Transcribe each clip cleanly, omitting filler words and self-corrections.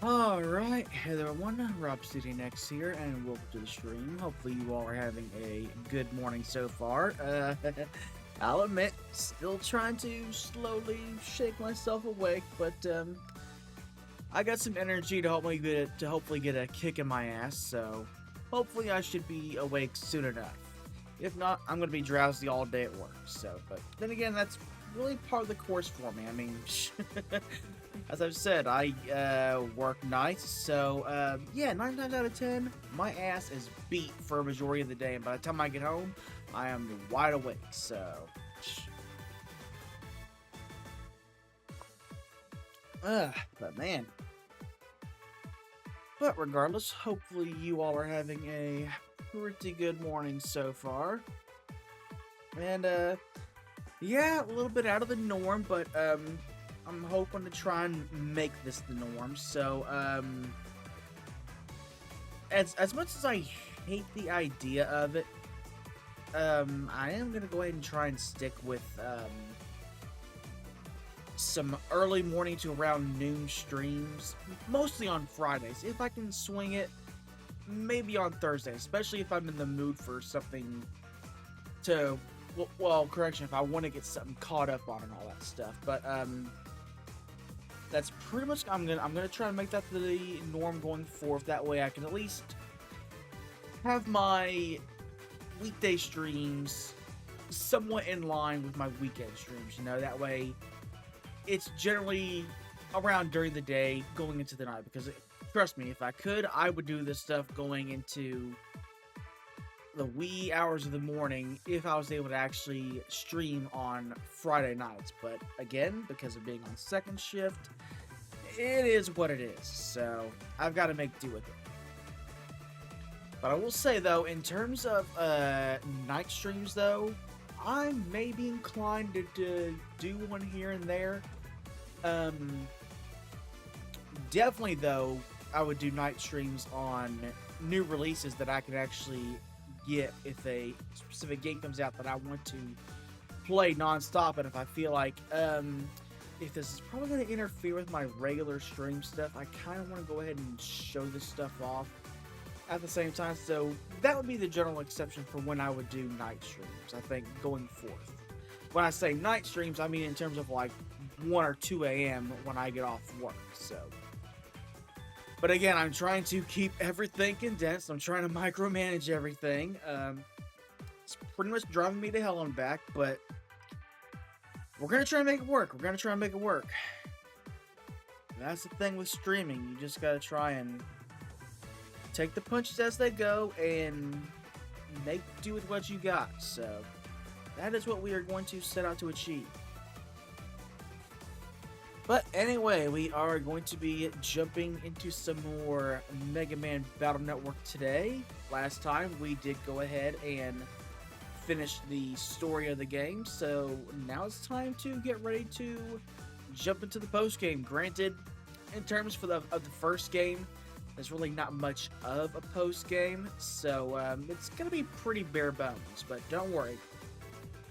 Alright, hey there everyone, RobsidianX here, and welcome to the stream. Hopefully you all are having a good morning so far. I'll admit, still trying to slowly shake myself awake, but I got some energy to hopefully get a kick in my ass, so hopefully I should be awake soon enough. If not, I'm gonna be drowsy all day at work, but then again, that's really part of the course for me. I mean, as I've said, I work nights, so yeah, 9 times out of 10, my ass is beat for a majority of the day, and by the time I get home, I am wide awake, so... but man. But regardless, hopefully you all are having a pretty good morning so far. And, yeah, a little bit out of the norm, but, I'm hoping to try and make this the norm. So, as much as I hate the idea of it, I am gonna go ahead and try and stick with, some early morning to around noon streams, mostly on Fridays. If I can swing it, maybe on Thursday, especially if I'm in the mood for something to, well, correction, if I want to get something caught up on and all that stuff. But, that's pretty much, I'm gonna try and make that the norm going forth. That way I can at least have my weekday streams somewhat in line with my weekend streams, you know, that way it's generally around during the day going into the night, because trust me, if I could, I would do this stuff going into the wee hours of the morning if I was able to actually stream on Friday nights. But again, because of being on second shift, it is what it is, so I've got to make do with it. But I will say, though, in terms of night streams, though, I may be inclined to do one here and there. Definitely, though, I would do night streams on new releases that I could actually get if a specific game comes out that I want to play non-stop, and if I feel like if this is probably going to interfere with my regular stream stuff, I kind of want to go ahead and show this stuff off at the same time. So that would be the general exception for when I would do night streams, I think, going forth. When I say night streams, I mean in terms of like 1 or 2 a.m. when I get off work, so. But again, I'm trying to keep everything condensed. I'm trying to micromanage everything. It's pretty much driving me to hell and back, but we're going to try and make it work. We're going to try and make it work. That's the thing with streaming. You just got to try and take the punches as they go and make do with what you got. So that is what we are going to set out to achieve. But anyway, we are going to be jumping into some more Mega Man Battle Network today. Last time we did go ahead and finish the story of the game, so now it's time to get ready to jump into the post game. Granted, in terms of the first game, there's really not much of a post game, so it's gonna be pretty bare bones. But don't worry,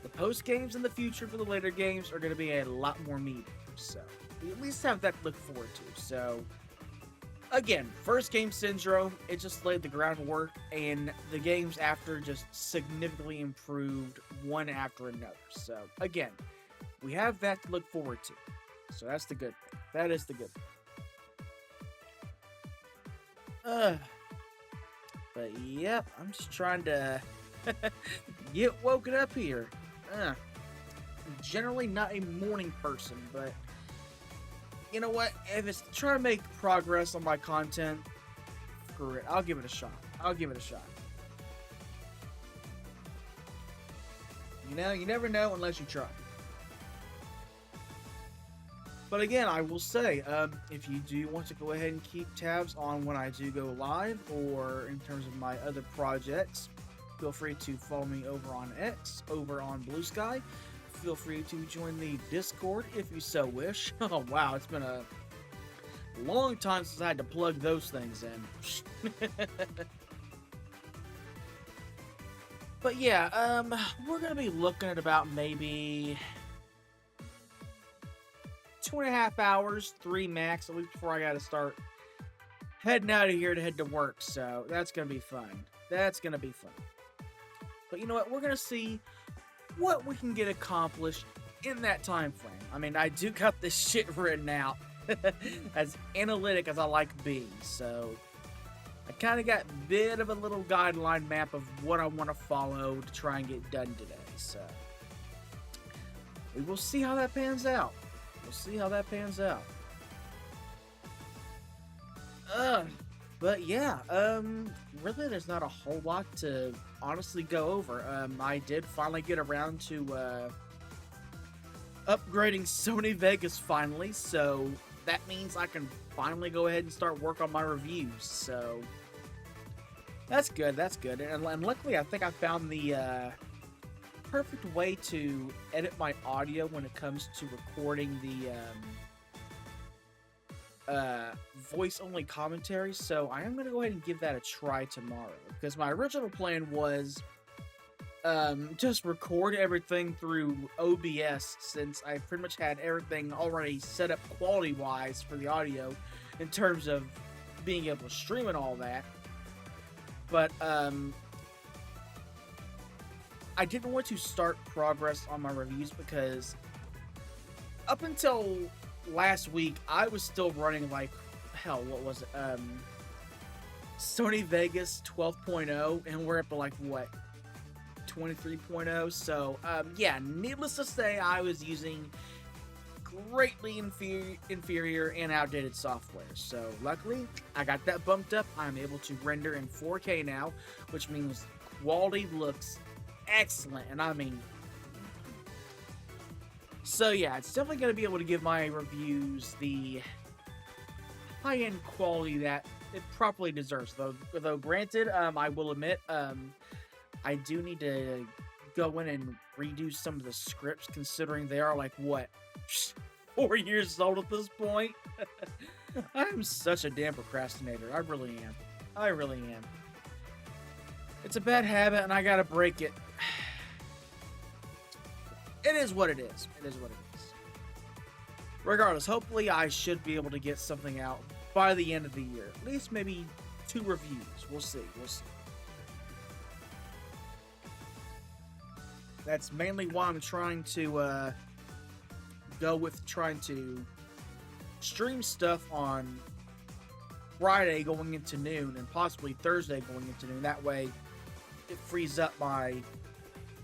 the post games in the future for the later games are gonna be a lot more meaty. So we at least have that to look forward to. So again, first game syndrome, it just laid the groundwork, and the games after just significantly improved one after another. So again, we have that to look forward to. So that's the good thing. That is the good thing. But yep, I'm just trying to get woken up here. Generally not a morning person, but you know what? If it's trying to make progress on my content, screw it. I'll give it a shot. I'll give it a shot. You know, you never know unless you try. But again, I will say, if you do want to go ahead and keep tabs on when I do go live, or in terms of my other projects, feel free to follow me over on X, over on Blue Sky. Feel free to join the Discord if you so wish. Oh wow, it's been a long time since I had to plug those things in. But yeah, we're gonna be looking at about maybe 2.5 hours, 3 max, at least before I gotta start heading out of here to head to work, so that's gonna be fun. That's gonna be fun. But you know what? We're gonna see what we can get accomplished in that time frame. I mean, I do got this shit written out as analytic as I like being, so I kind of got a bit of a little guideline map of what I want to follow to try and get done today. So we will see how that pans out. We'll see how that pans out. But yeah, really there's not a whole lot to honestly go over. I did finally get around to upgrading Sony Vegas finally, so that means I can finally go ahead and start work on my reviews. So that's good, that's good. And luckily I think I found the perfect way to edit my audio when it comes to recording the voice-only commentary, so I am going to go ahead and give that a try tomorrow, because my original plan was just record everything through OBS, since I pretty much had everything already set up quality-wise for the audio in terms of being able to stream and all that. But I didn't want to start progress on my reviews because up until last week, I was still running like, hell, what was it? Sony Vegas 12.0, and we're up to like, what, 23.0? So, yeah, needless to say, I was using greatly inferior and outdated software. So, luckily, I got that bumped up. I'm able to render in 4K now, which means quality looks excellent, and I mean... So yeah, it's definitely going to be able to give my reviews the high-end quality that it properly deserves. Though granted, I will admit, I do need to go in and redo some of the scripts, considering they are like, what, 4 years old at this point? I'm such a damn procrastinator. I really am. I really am. It's a bad habit, and I gotta break it. It is what it is. It is what it is. Regardless, hopefully I should be able to get something out by the end of the year. At least maybe 2 reviews. We'll see. We'll see. That's mainly why I'm trying to go with trying to stream stuff on Friday going into noon and possibly Thursday going into noon. That way it frees up my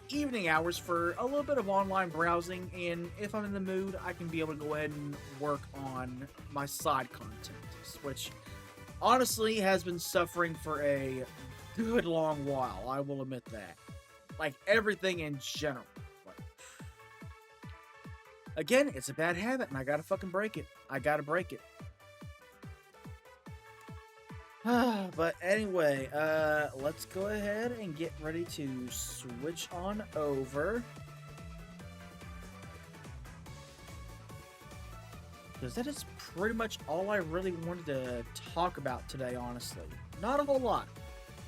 evening hours for a little bit of online browsing, and if I'm in the mood, I can be able to go ahead and work on my side content, which honestly has been suffering for a good long while. I will admit that. Like everything in general. Like, again, it's a bad habit, and I gotta fucking break it. I gotta break it. But anyway, let's go ahead and get ready to switch on over. Because that is pretty much all I really wanted to talk about today, honestly. Not a whole lot.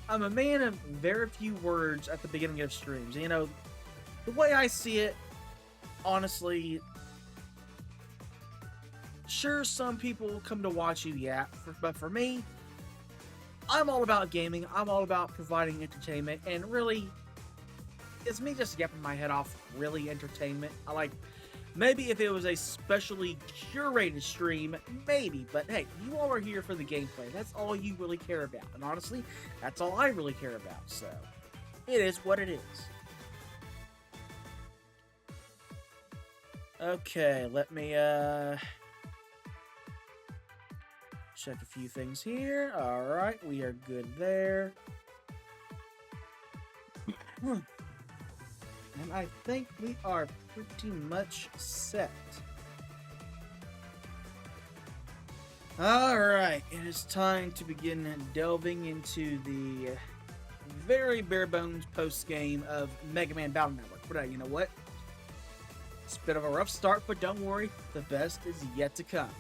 I'm a man of very few words at the beginning of streams. You know, the way I see it, honestly, sure, some people come to watch you, yeah, but for me, I'm all about gaming, I'm all about providing entertainment, and really, it's me just yapping my head off, really, entertainment. I like, maybe if it was a specially curated stream, maybe, but hey, you all are here for the gameplay, that's all you really care about, and honestly, that's all I really care about, so, it is what it is. Okay, let me, check a few things here. Alright, we are good there. And I think we are pretty much set. Alright, it is time to begin delving into the very bare bones post-game of Mega Man Battle Network. But you know what? It's a bit of a rough start, but don't worry, the best is yet to come.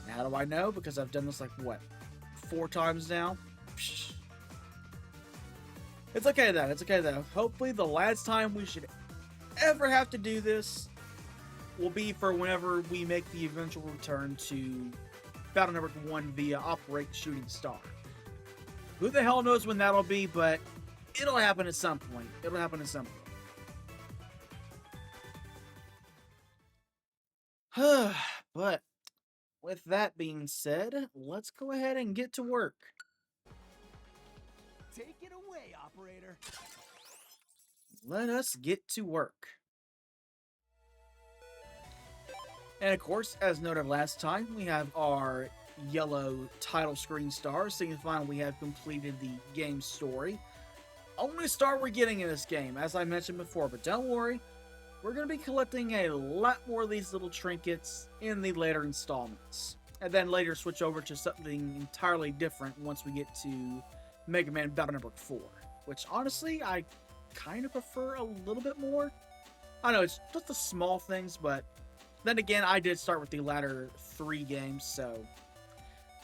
How do I know? Because I've done this like, what, 4 times now? Psh. It's okay though, it's okay though. Hopefully the last time we should ever have to do this will be for whenever we make the eventual return to Battle Network 1 via Operate Shooting Star. Who the hell knows when that'll be, but it'll happen at some point. It'll happen at some point. But with that being said, let's go ahead and get to work. Take it away, operator. Let us get to work. And of course, as noted last time, we have our yellow title screen star signifying we have completed the game story. Only star we're getting in this game, as I mentioned before, but don't worry, we're going to be collecting a lot more of these little trinkets in the later installments. And then later switch over to something entirely different once we get to Mega Man Battle Network 4. Which, honestly, I kind of prefer a little bit more. I know, it's just the small things, but then again, I did start with the latter 3 games, so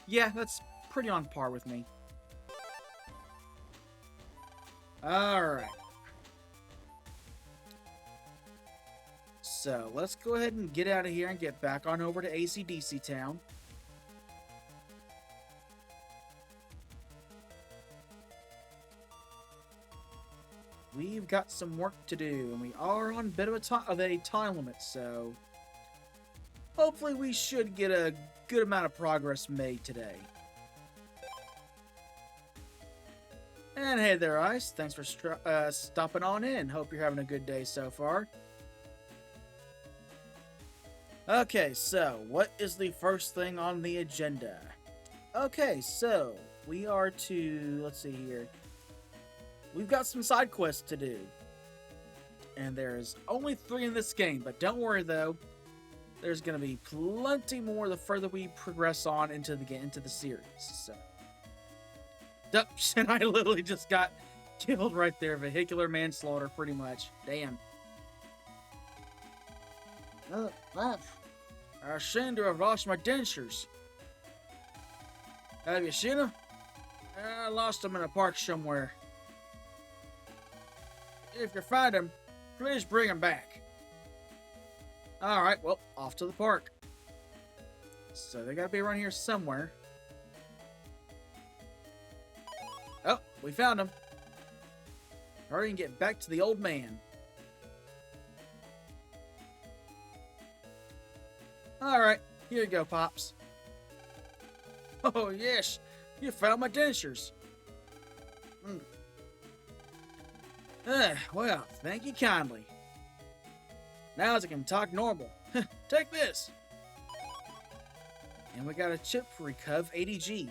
yeah, that's pretty on par with me. Alright. So, let's go ahead and get out of here and get back on over to AC/DC Town. We've got some work to do, and we are on a bit of a time limit, so hopefully we should get a good amount of progress made today. And hey there, Ice. Thanks for stopping on in. Hope you're having a good day so far. Okay, so what is the first thing on the agenda? Okay, so we are to, let's see here. We've got some side quests to do. And there's only 3 in this game, but don't worry though. There's going to be plenty more the further we progress on into the series. So, and I literally just got killed right there. Vehicular manslaughter, pretty much. Damn. I seem to have lost my dentures. Have you seen them? I lost them in a park somewhere. If you find them, please bring them back. Alright, well, off to the park. So they gotta be around here somewhere. Oh, we found them. Hurry and get back to the old man. Alright, here you go, Pops. Oh, yes, you found my dentures. Well, thank you kindly. Now as I can talk normal. Take this. And we got a chip for Recov 80G.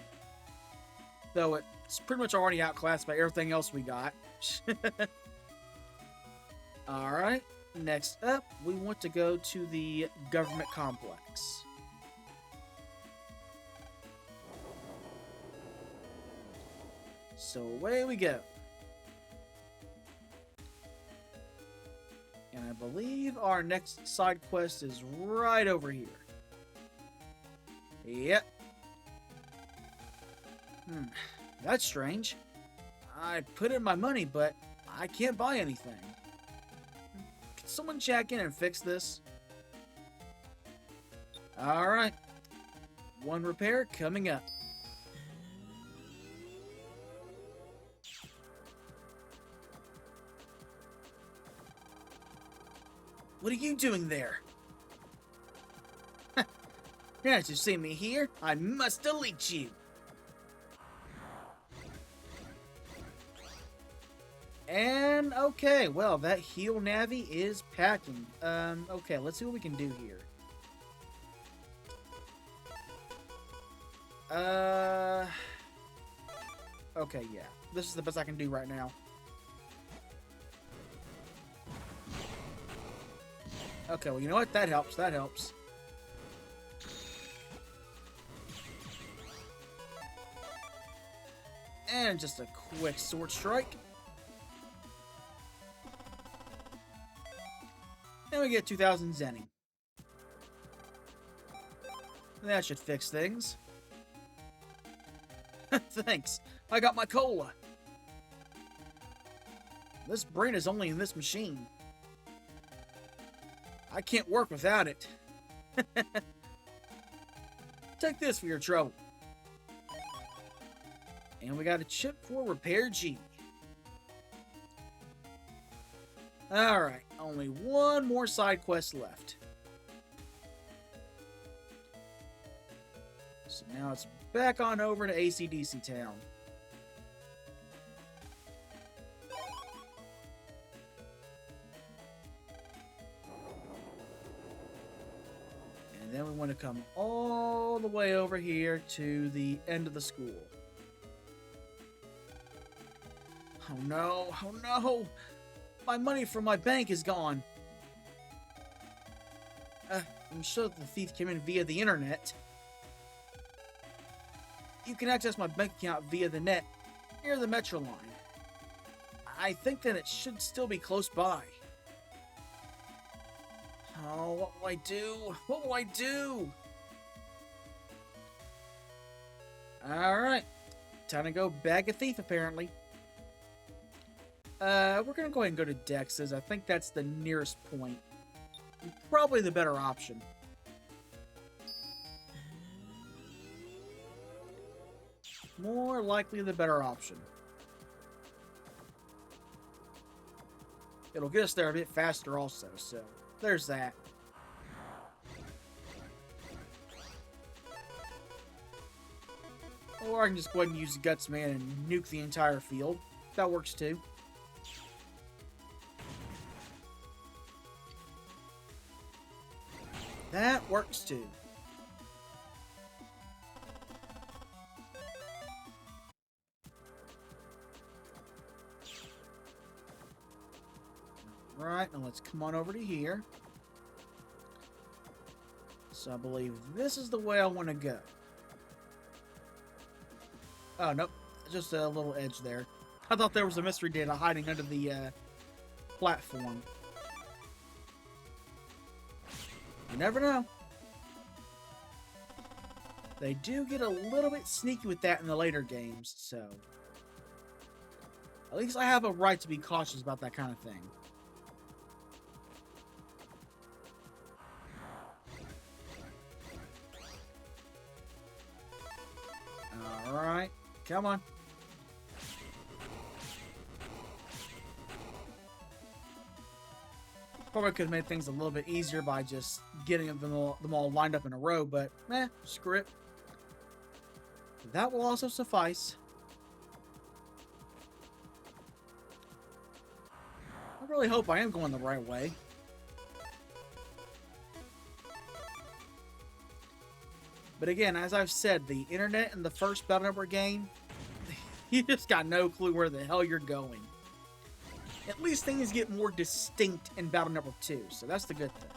Though it's pretty much already outclassed by everything else we got. Alright, next up, we want to go to the government complex. So away we go. And I believe our next side quest is right over here. Yep. That's strange. I put in my money, but I can't buy anything. Can someone check in and fix this? Alright. One repair coming up. What are you doing there? Now that you see me here, I must delete you. And, okay, well, that heal Navi is packing. Okay, let's see what we can do here. Okay, yeah. This is the best I can do right now. Okay, well, you know what? That helps. That helps. And just a quick sword strike. And we get 2,000 Zenny. That should fix things. Thanks. I got my cola. This brain is only in this machine. I can't work without it. Take this for your trouble. And we got a chip for Repair G. Alright, only one more side quest left. So now it's back on over to AC/DC Town. And then we want to come all the way over here to the end of the school. Oh no, oh no! My money from my bank is gone. I'm sure the thief came in via the internet. You can access my bank account via the net near the metro line. I think that it should still be close by. Oh, what will I do? What will I do? Alright. Time to go bag a thief, apparently. We're gonna go ahead and go to Dex's. I think that's the nearest point. Probably the better option. More likely the better option. It'll get us there a bit faster also, so there's that. Or I can just go ahead and use the Guts Man and nuke the entire field. That works too. That works too. Right, now let's come on over to here. So I believe this is the way I want to go. Oh, nope. Just a little edge there. I thought there was a mystery data hiding under the platform. You never know. They do get a little bit sneaky with that in the later games, so at least I have a right to be cautious about that kind of thing. Alright, come on. Probably could have made things a little bit easier by just getting them all lined up in a row, but screw it. That will also suffice. I really hope I am going the right way. But again, as I've said, the internet in the first Battle Network game, you just got no clue where the hell you're going. At least things get more distinct in Battle Network 2, so that's the good thing.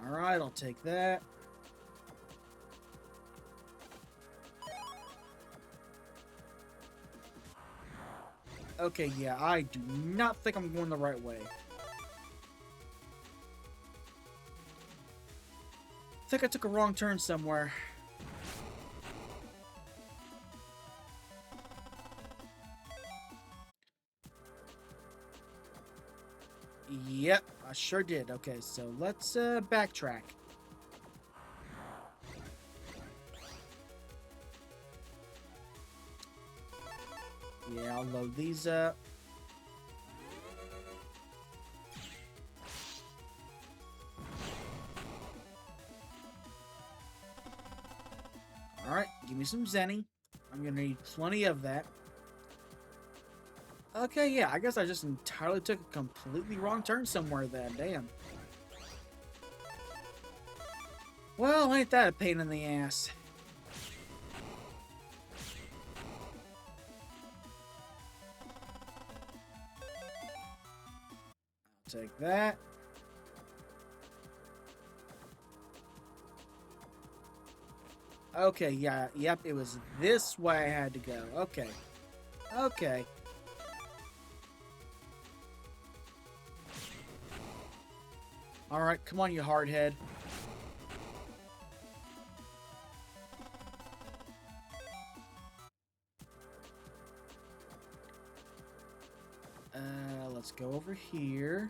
Alright, I'll take that. Okay, yeah, I do not think I'm going the right way. I think I took a wrong turn somewhere. Yep, I sure did. Okay, so let's backtrack. Yeah, I'll load these up. Alright, give me some Zenny. I'm gonna need plenty of that. Okay, yeah, I guess I just entirely took a completely wrong turn somewhere then. Damn. Well, ain't that a pain in the ass. I'll take that. Okay, yeah, yep, it was this way I had to go. Okay. Okay. Alright, come on, you hardhead. Let's go over here.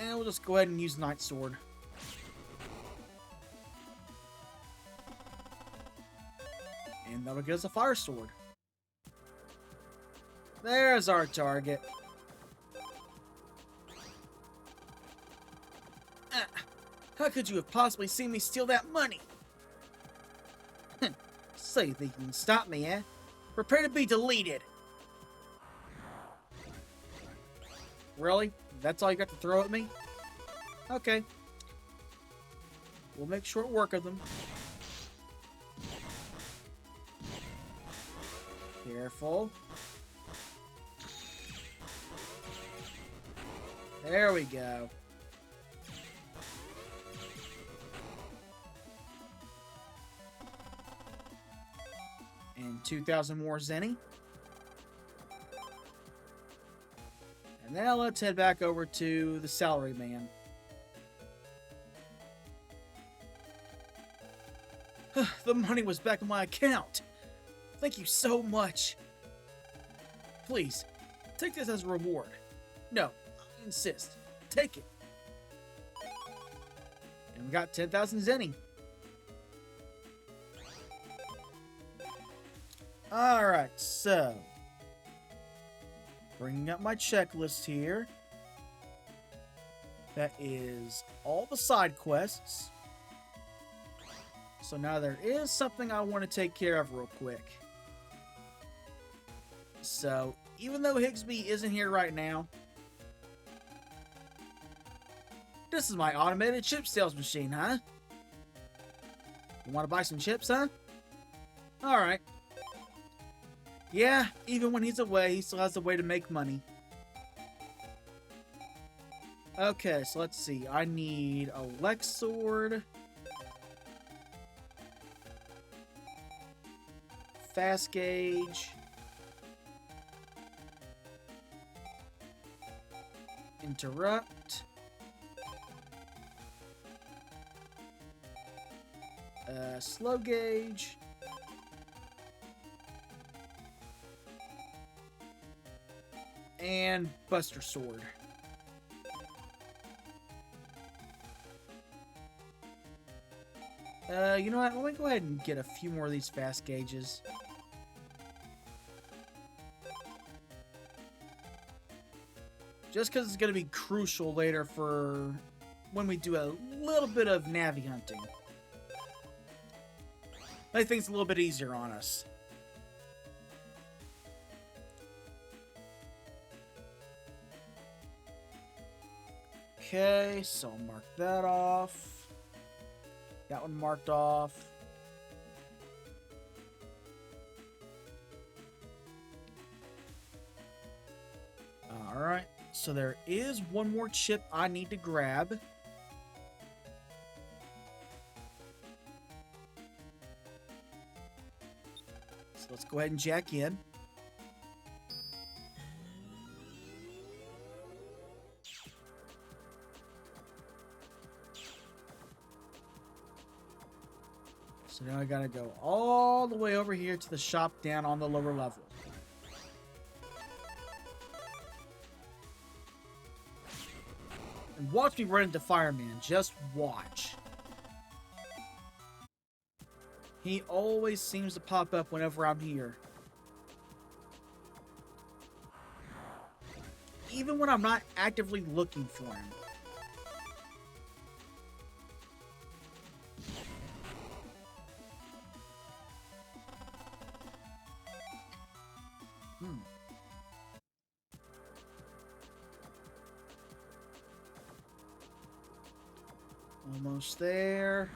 And we'll just go ahead and use Night Sword. And that'll get us a Fire Sword. There's our target. How could you have possibly seen me steal that money? So you think you can stop me, eh? Prepare to be deleted. Really? That's all you got to throw at me? Okay. We'll make short work of them. Careful. There we go. And 2,000 more Zenny. And now let's head back over to the salary man. The money was back in my account. Thank you so much. Please, take this as a reward. No, I insist. Take it. And we got 10,000 Zenny. Alright, so bringing up my checklist here. That is all the side quests. So now there is something I want to take care of real quick. So, even though Higsby isn't here right now, this is my automated chip sales machine, huh? You want to buy some chips, huh? Alright. Yeah, even when he's away, he still has a way to make money. Okay, so let's see. I need a Lex Sword. Fast Gauge. Interrupt. Slow Gauge. And Buster Sword. You know what? Let me go ahead and get a few more of these fast gauges. Just because it's going to be crucial later for when we do a little bit of Navi hunting. Make things a little bit easier on us. Okay, so I'll mark that off. That one marked off. Alright, so there is one more chip I need to grab. So let's go ahead and jack in. So now I gotta go all the way over here to the shop down on the lower level. And watch me run into Fireman. Just watch. He always seems to pop up whenever I'm here. Even when I'm not actively looking for him. Almost there.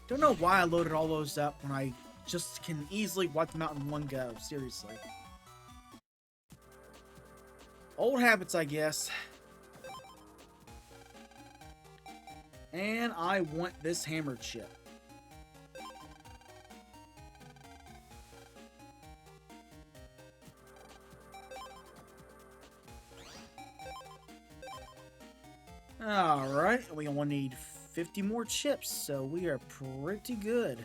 Don't know why I loaded all those up when I just can easily wipe them out in one go. Seriously. Old habits, I guess. And I want this hammer chip. Alright, we only need 50 more chips, so we are pretty good.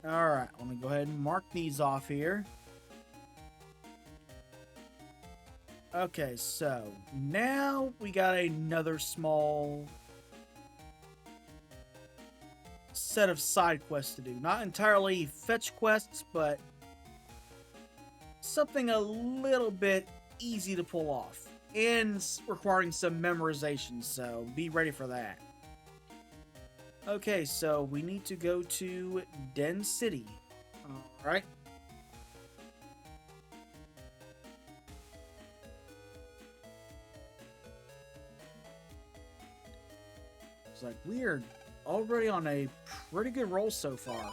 Alright, let me go ahead and mark these off here. Okay, so now we got another small set of side quests to do. Not entirely fetch quests, but something a little bit easy to pull off and requiring some memorization, so be ready for that. Okay, so we need to go to Den City. Alright. It's like we're already on a pretty good roll so far.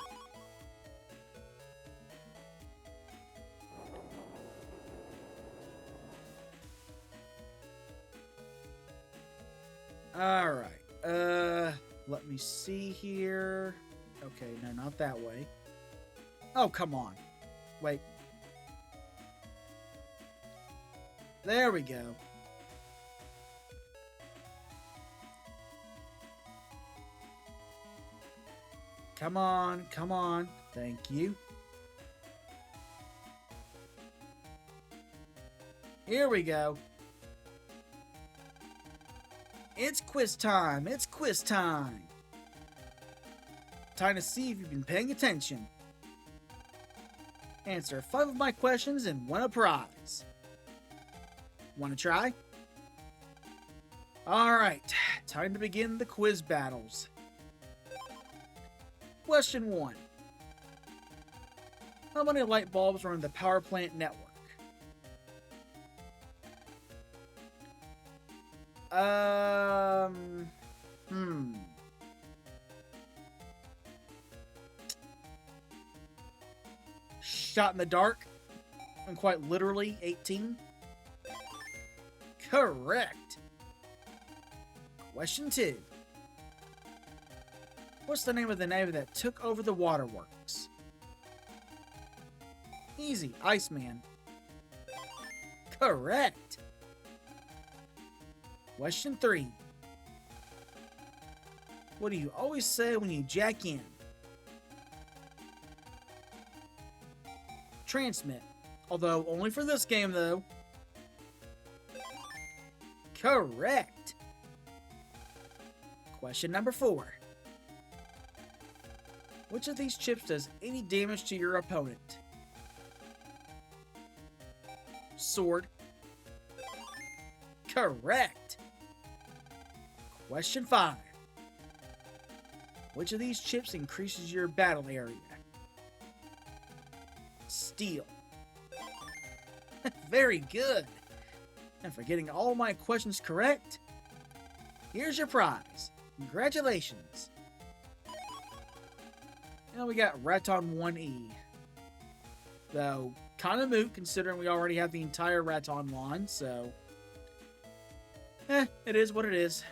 Alright. Let me see here. Okay, no, not that way. Oh, come on. Wait. There we go. Come on, come on. Thank you. Here we go. It's quiz time. It's quiz time. Time to see if you've been paying attention. Answer 5 of my questions and win a prize. Want to try? Alright, time to begin the quiz battles. Question 1. How many light bulbs are in the power plant network? Shot in the dark, and quite literally 18. Correct. Question 2. What's the name of the Navy that took over the waterworks? Easy, Iceman. Correct. Question 3. What do you always say when you jack in? Transmit. Although, only for this game, though. Correct. Question number 4. Which of these chips does any damage to your opponent? Sword. Correct. Question 5. Which of these chips increases your battle area? Steel. Very good. And for getting all my questions correct, here's your prize. Congratulations. Now we got Raton 1E. Though, kind of moot considering we already have the entire Raton line, so... it is what it is.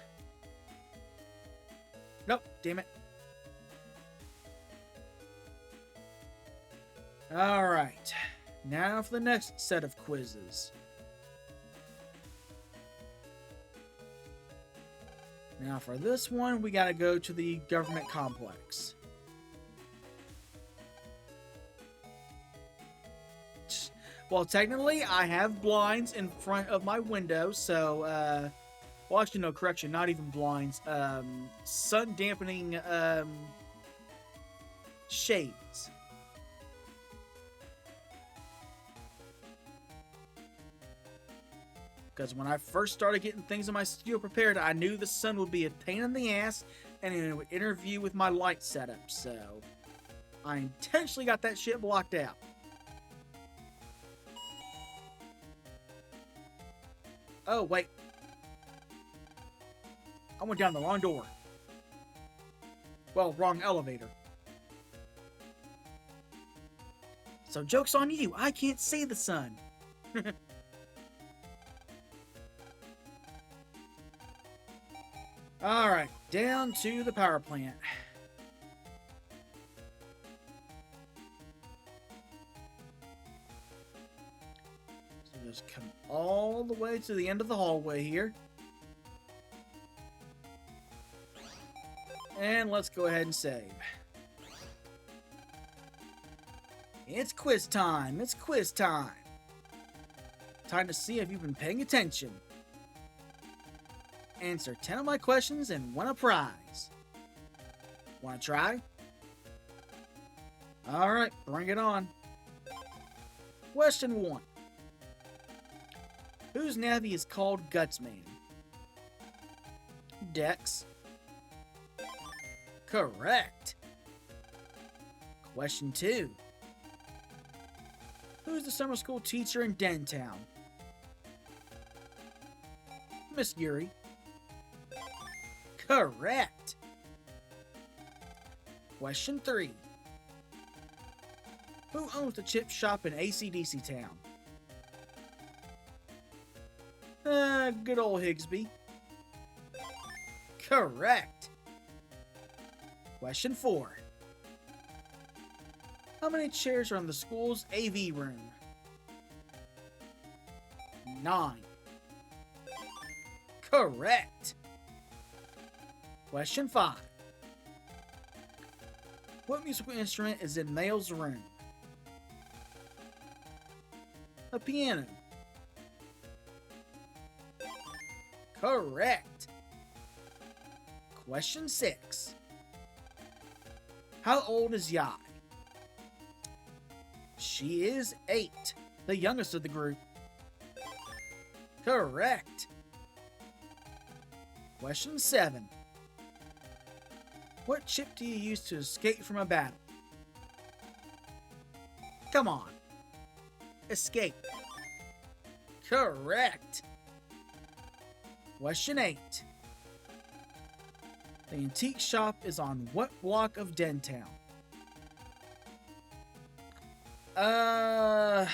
Nope, damn it. Alright, now for the next set of quizzes. Now for this one, we gotta go to the government complex. Well, technically, I have blinds in front of my window, so, well, actually, no, correction, not even blinds, sun dampening, shades. Because when I first started getting things in my studio prepared, I knew the sun would be a pain in the ass, and it would interfere with my light setup, so I intentionally got that shit blocked out. Oh, wait. I went down the wrong door. Well, wrong elevator. So joke's on you. I can't see the sun. Alright, down to the power plant. So just come all the way to the end of the hallway here. And let's go ahead and save. It's quiz time. It's quiz time. Time to see if you've been paying attention. Answer 10 of my questions and win a prize. Want to try? Alright, bring it on. Question 1. Whose navy is called Gutsman? Dex. Correct. Question 2. Who's the summer school teacher in Dentown? Miss Yuri. Correct. Question 3. Who owns the chip shop in AC/DC Town? Good old Higsby. Correct. Question 4. How many chairs are in the school's AV room? 9. Correct. Question 5. What musical instrument is in Nail's room? A piano. Correct. Question 6. How old is Yai? She is 8, the youngest of the group. Correct. Question 7. What chip do you use to escape from a battle? Come on. Escape. Correct. Question 8. The antique shop is on what block of Dentown? I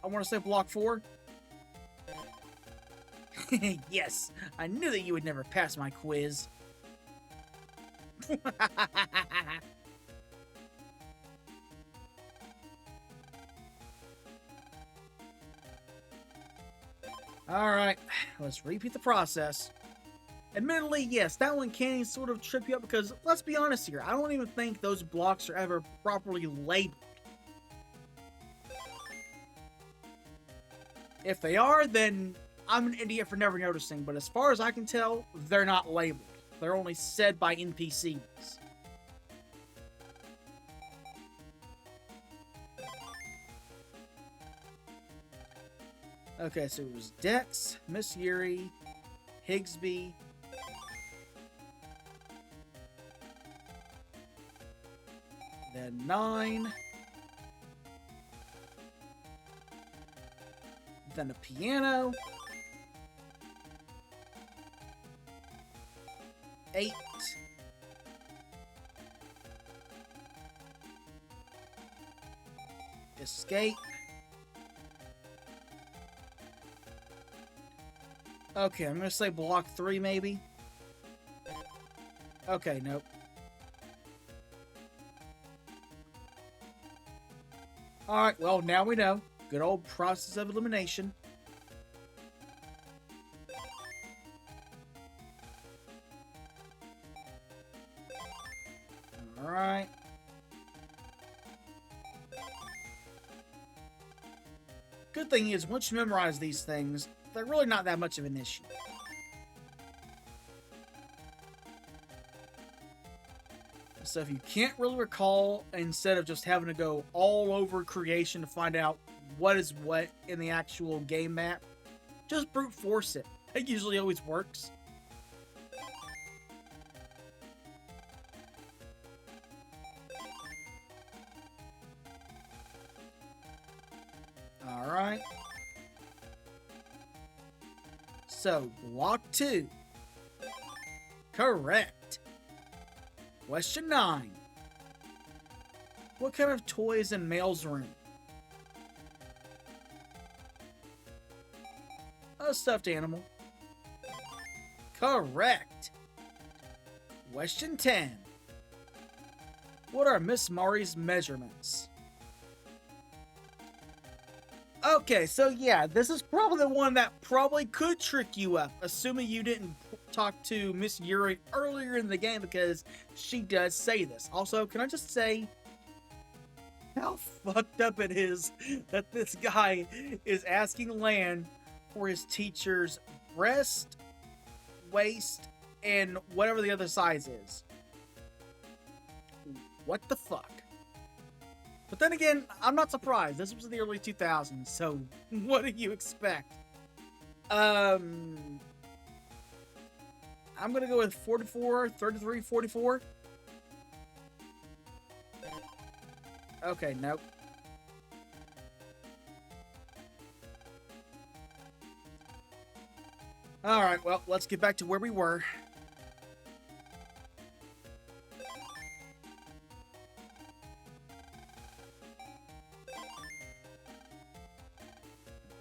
want to say block 4. Yes, I knew that you would never pass my quiz. Alright, let's repeat the process. Admittedly, yes, that one can sort of trip you up because, let's be honest here, I don't even think those blocks are ever properly labeled. If they are, then I'm an idiot for never noticing, but as far as I can tell, they're not labeled. They're only said by NPCs. Okay, so it was Dex, Miss Yuri, Higsby, then 9, then a piano, 8, escape. Okay, I'm gonna say block 3 maybe. Okay, nope. Alright, well, now we know. Good old process of elimination. Alright. Good thing is, once you memorize these things, they're really not that much of an issue. So if you can't really recall, instead of just having to go all over creation to find out what is what in the actual game map, just brute force it. It usually always works. Alright. So, block 2. Correct. Question 9. What kind of toy is in Male's room? A stuffed animal. Correct. Question 10. What are Miss Mari's measurements? Okay, so yeah, this is probably the one that probably could trick you up, assuming you didn't talk to Miss Yuri earlier in the game, because she does say this. Also, can I just say how fucked up it is that this guy is asking Lan for his teacher's breast, waist, and whatever the other size is. What the fuck? But then again, I'm not surprised. This was in the early 2000s, so what do you expect? I'm gonna go with 44, 33, 44. Okay, nope. Alright, well, let's get back to where we were.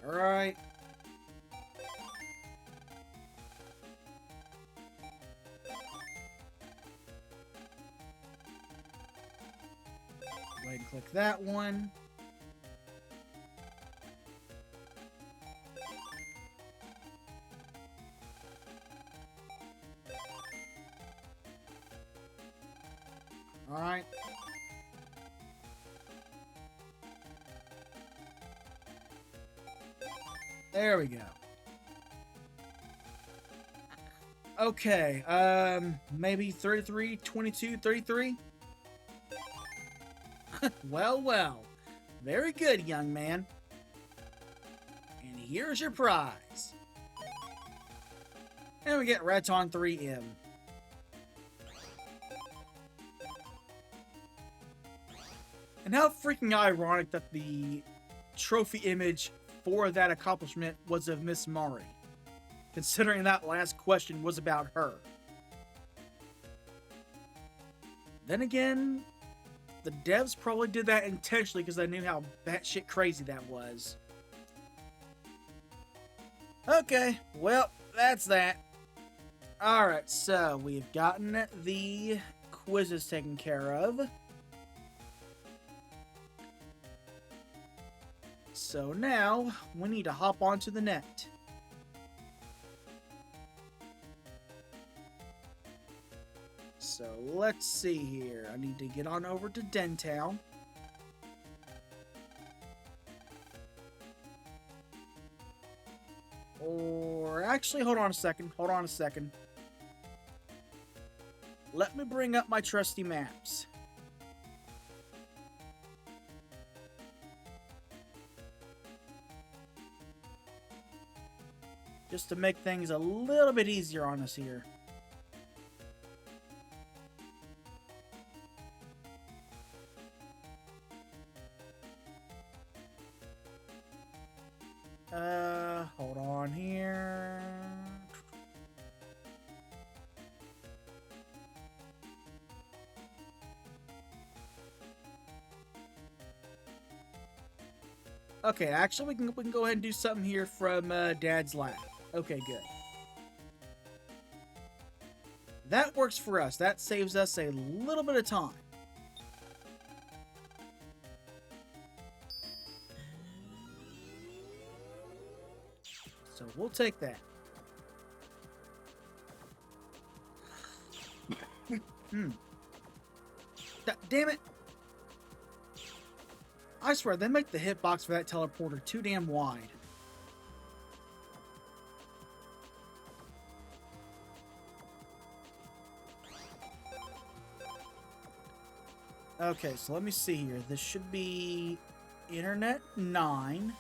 Alright. Go ahead and click that one. Alright. There we go. Okay, maybe 33, 22, 33? Well, well. Very good, young man. And here's your prize. And we get Raton 3M. And how freaking ironic that the trophy image for that accomplishment was of Miss Mari, considering that last question was about her. Then again, the devs probably did that intentionally because they knew how batshit crazy that was. Okay, well, that's that. Alright, so we've gotten the quizzes taken care of. So now, we need to hop onto the net. So let's see here. I need to get on over to Dentown. Or actually, hold on a second. Hold on a second. Let me bring up my trusty maps. Just to make things a little bit easier on us here. Hold on here. Okay, actually, we can go ahead and do something here from Dad's lab. Okay, good. That works for us. That saves us a little bit of time. So we'll take that. Damn it! I swear, they make the hitbox for that teleporter too damn wide. Okay, so let me see here. This should be Internet 9.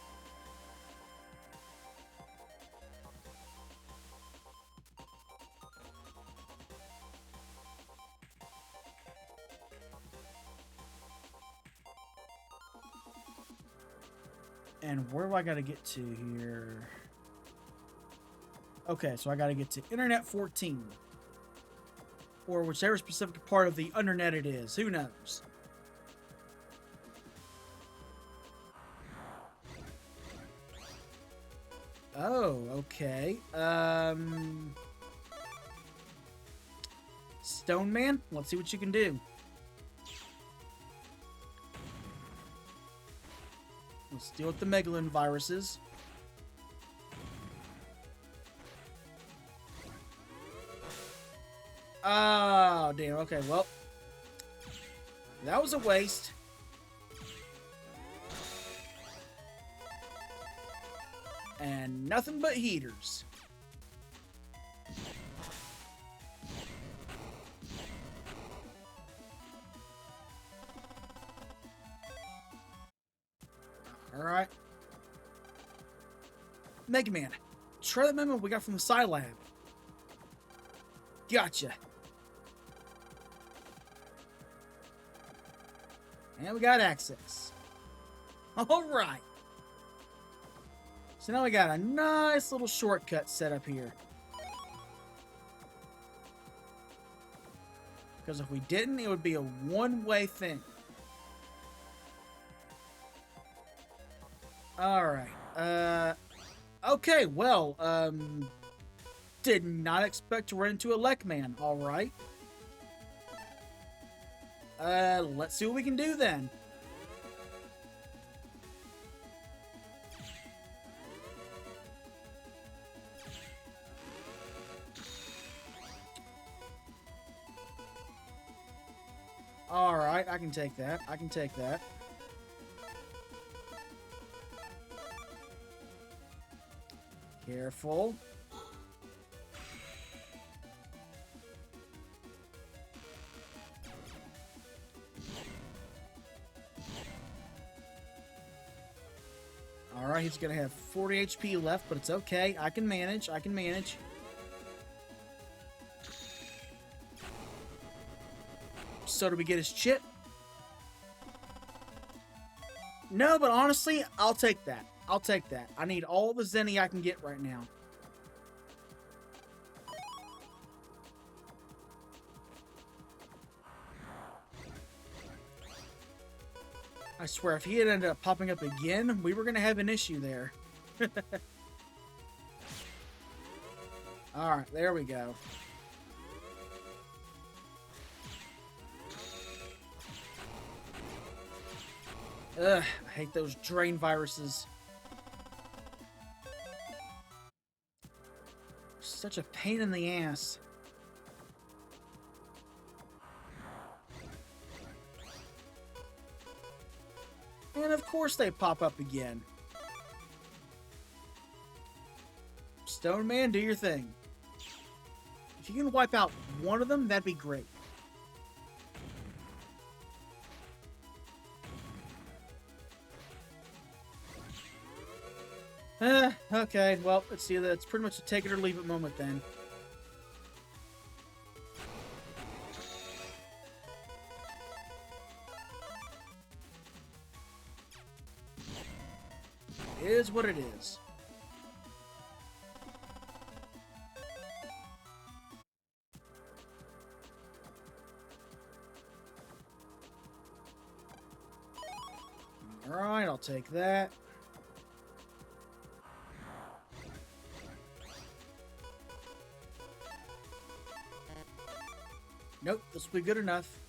And where do I gotta get to here? Okay, so I gotta get to Internet 14. Or whichever specific part of the Undernet it is. Who knows? Oh, okay. Stone Man, let's see what you can do. Let's deal with the Megalon viruses. Oh, damn. Okay, well. That was a waste. And nothing but heaters. Alright. Mega Man, try the memo we got from the Scilab. Gotcha. And we got access. Alright. So now we got a nice little shortcut set up here. Because if we didn't, it would be a one-way thing. Alright. Okay, well, did not expect to run into a Lek-Man. Alright. Let's see what we can do then. Alright, I can take that. I can take that. Careful. Alright, he's gonna have 40 HP left, but it's okay. I can manage. I can manage. So do we get his chip? No, but honestly, I'll take that. I'll take that. I need all the Zenny I can get right now. I swear, if he had ended up popping up again, we were going to have an issue there. Alright, there we go. Ugh, I hate those drain viruses. Such a pain in the ass. And of course they pop up again. Stone Man, do your thing. If you can wipe out one of them, that'd be great. Okay, well, let's see. That's pretty much a take it or leave it moment then. It is what it is. Alright, I'll take that. Nope, this will be good enough.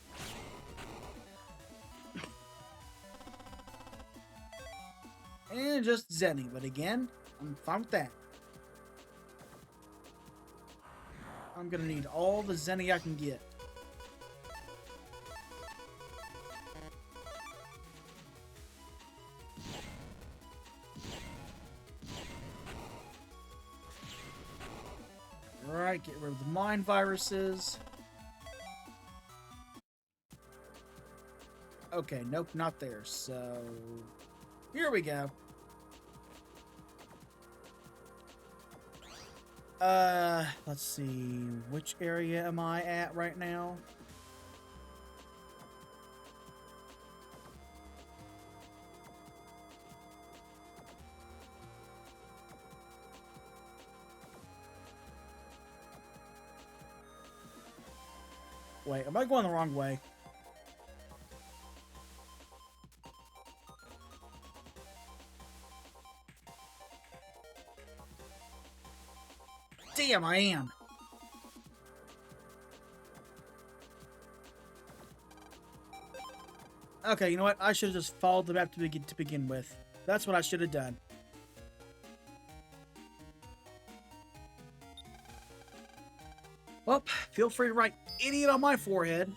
And just Zenny, but again, I'm fine with that. I'm gonna need all the Zenny I can get. Alright, get rid of the mine viruses. Okay, nope, not there. So, here we go. Let's see. Which area am I at right now? Wait, am I going the wrong way? Damn, I am. Okay, you know what? I should have just followed the map to begin with. That's what I should have done. Well, feel free to write idiot on my forehead.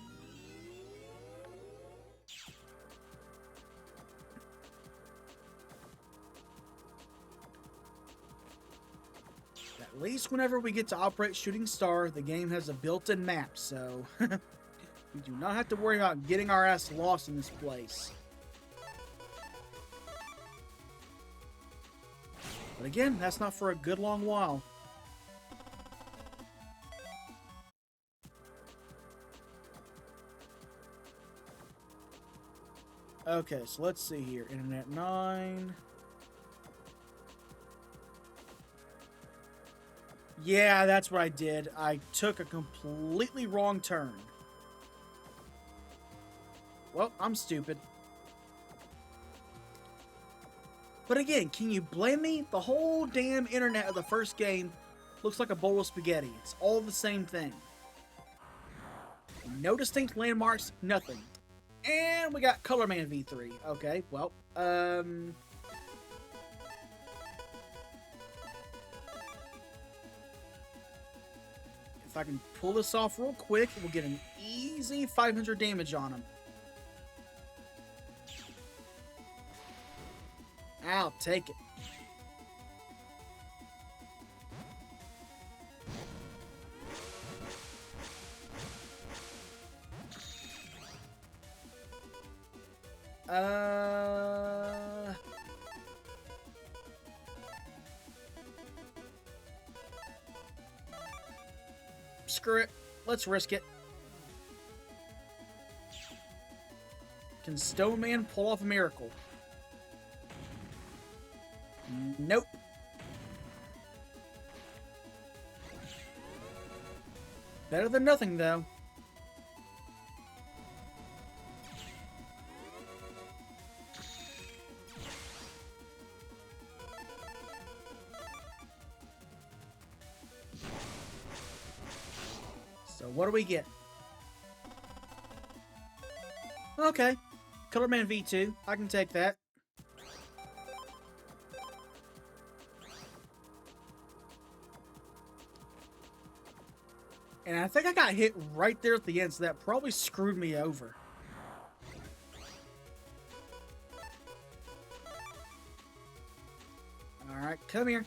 At least whenever we get to operate Shooting Star, the game has a built-in map, so we do not have to worry about getting our ass lost in this place. But again, that's not for a good long while. Okay, so let's see here. Internet 9. Yeah, that's what I did. I took a completely wrong turn. Well, I'm stupid. But again, can you blame me? The whole damn internet of the first game looks like a bowl of spaghetti. It's all the same thing. No distinct landmarks, nothing. And we got Colorman V3. Okay, well, if I can pull this off real quick, we'll get an easy 500 damage on him. I'll take it. Screw it. Let's risk it. Can Stone Man pull off a miracle? Nope. Better than nothing, though. So what do we get? Okay. Colorman V2. I can take that. And I think I got hit right there at the end, so that probably screwed me over. Alright, come here.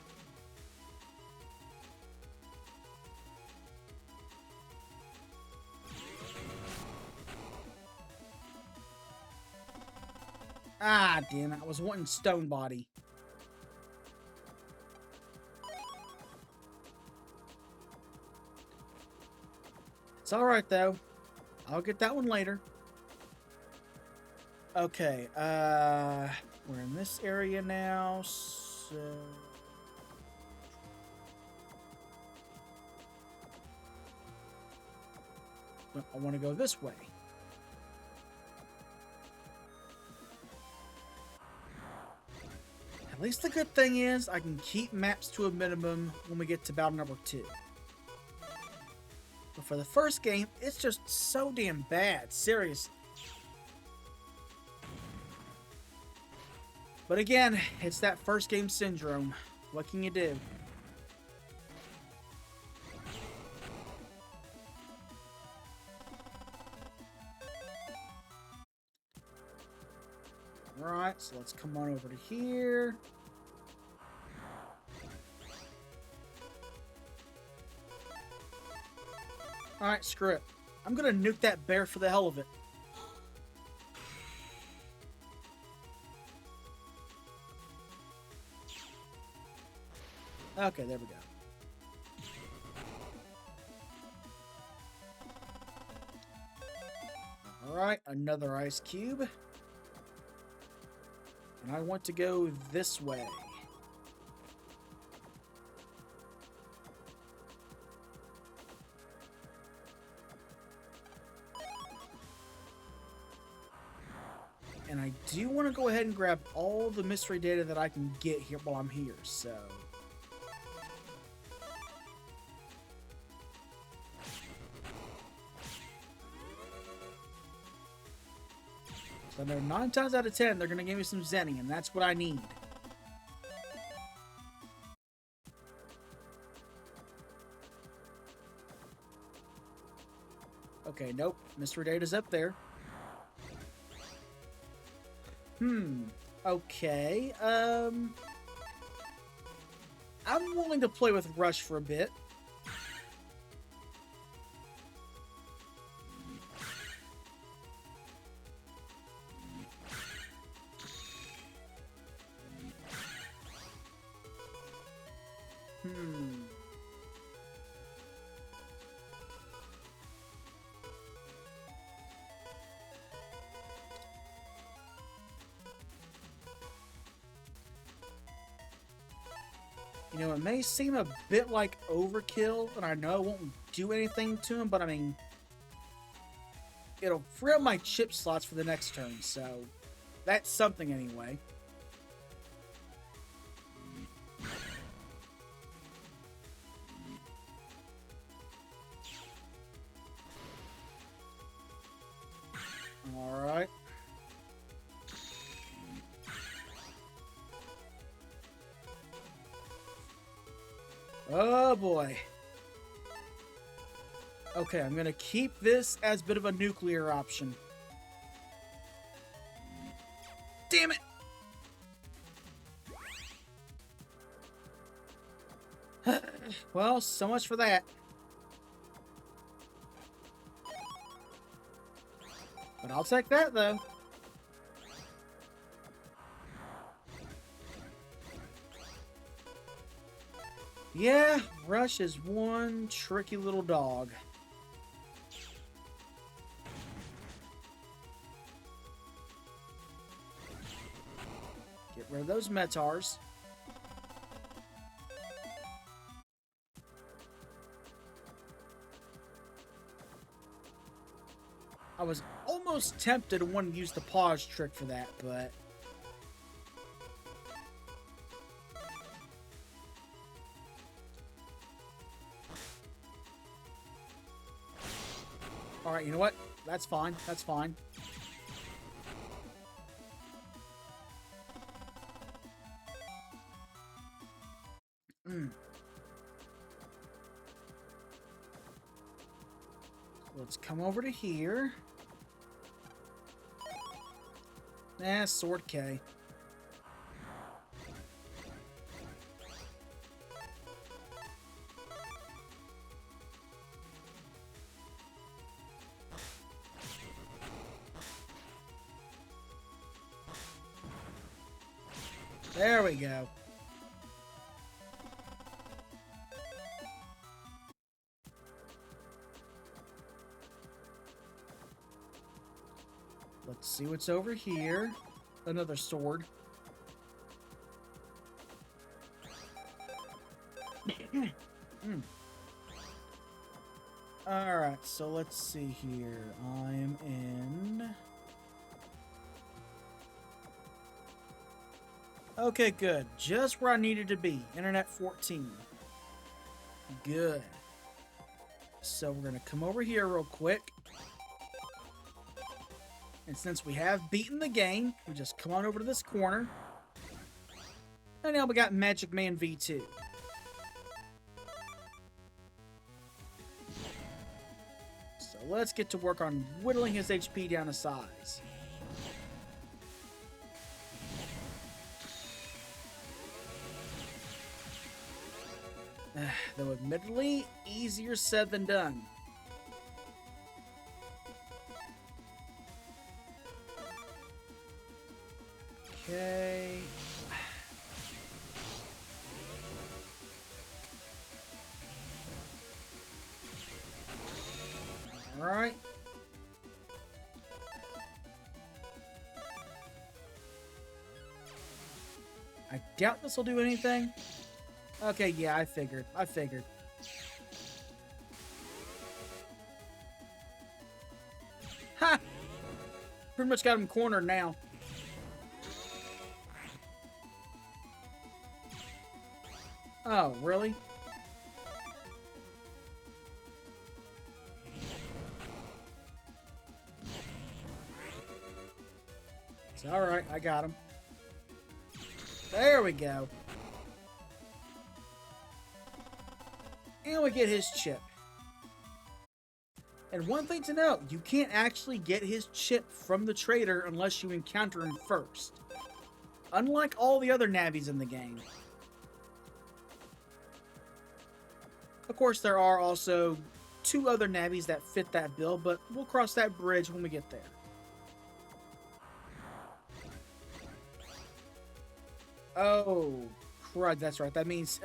Ah, damn it. I was wanting Stone Body. It's alright, though. I'll get that one later. Okay, we're in this area now, so... Well, I want to go this way. At least the good thing is I can keep maps to a minimum when we get to battle number 2. But for the first game, it's just so damn bad. Seriously. But again, it's that first game syndrome. What can you do? Alright, so let's come on over to here. Alright, screw it. I'm gonna nuke that bear for the hell of it. Okay, there we go. Alright, another ice cube. And I want to go this way. And I do want to go ahead and grab all the mystery data that I can get here while I'm here, so... I know 9 times out of 10, they're going to give me some Zenny, and that's what I need. Okay, nope. Mystery Data's up there. Okay. I'm willing to play with Rush for a bit. You know, it may seem a bit like overkill, and I know it won't do anything to him, but I mean, it'll free up my chip slots for the next turn, so that's something anyway. Alright. Oh boy. Okay, I'm gonna keep this as a bit of a nuclear option. Damn it! Well, so much for that. But I'll take that, though. Yeah, Rush is one tricky little dog. Get rid of those Metars. I was almost tempted to want to use the pause trick for that, but... Alright, you know what? That's fine. That's fine. Let's come over to here. Sword K. There we go. Let's see what's over here. Another sword. Alright, so let's see here. I am in... Okay, good. Just where I needed to be. Internet 14. Good. So we're going to come over here real quick. And since we have beaten the game, we just come on over to this corner. And now we got Magic Man V2. So let's get to work on whittling his HP down to size. Though admittedly, easier said than done. Okay. All right. I doubt this will do anything. Okay, yeah, I figured. Ha! Pretty much got him cornered now. Oh, really? got him. There we go. And we get his chip. And one thing to note, you can't actually get his chip from the trader unless you encounter him first. Unlike all the other nabbies in the game. Of course, there are also 2 other nabbies that fit that bill, but we'll cross that bridge when we get there. Oh, crud, that's right. That means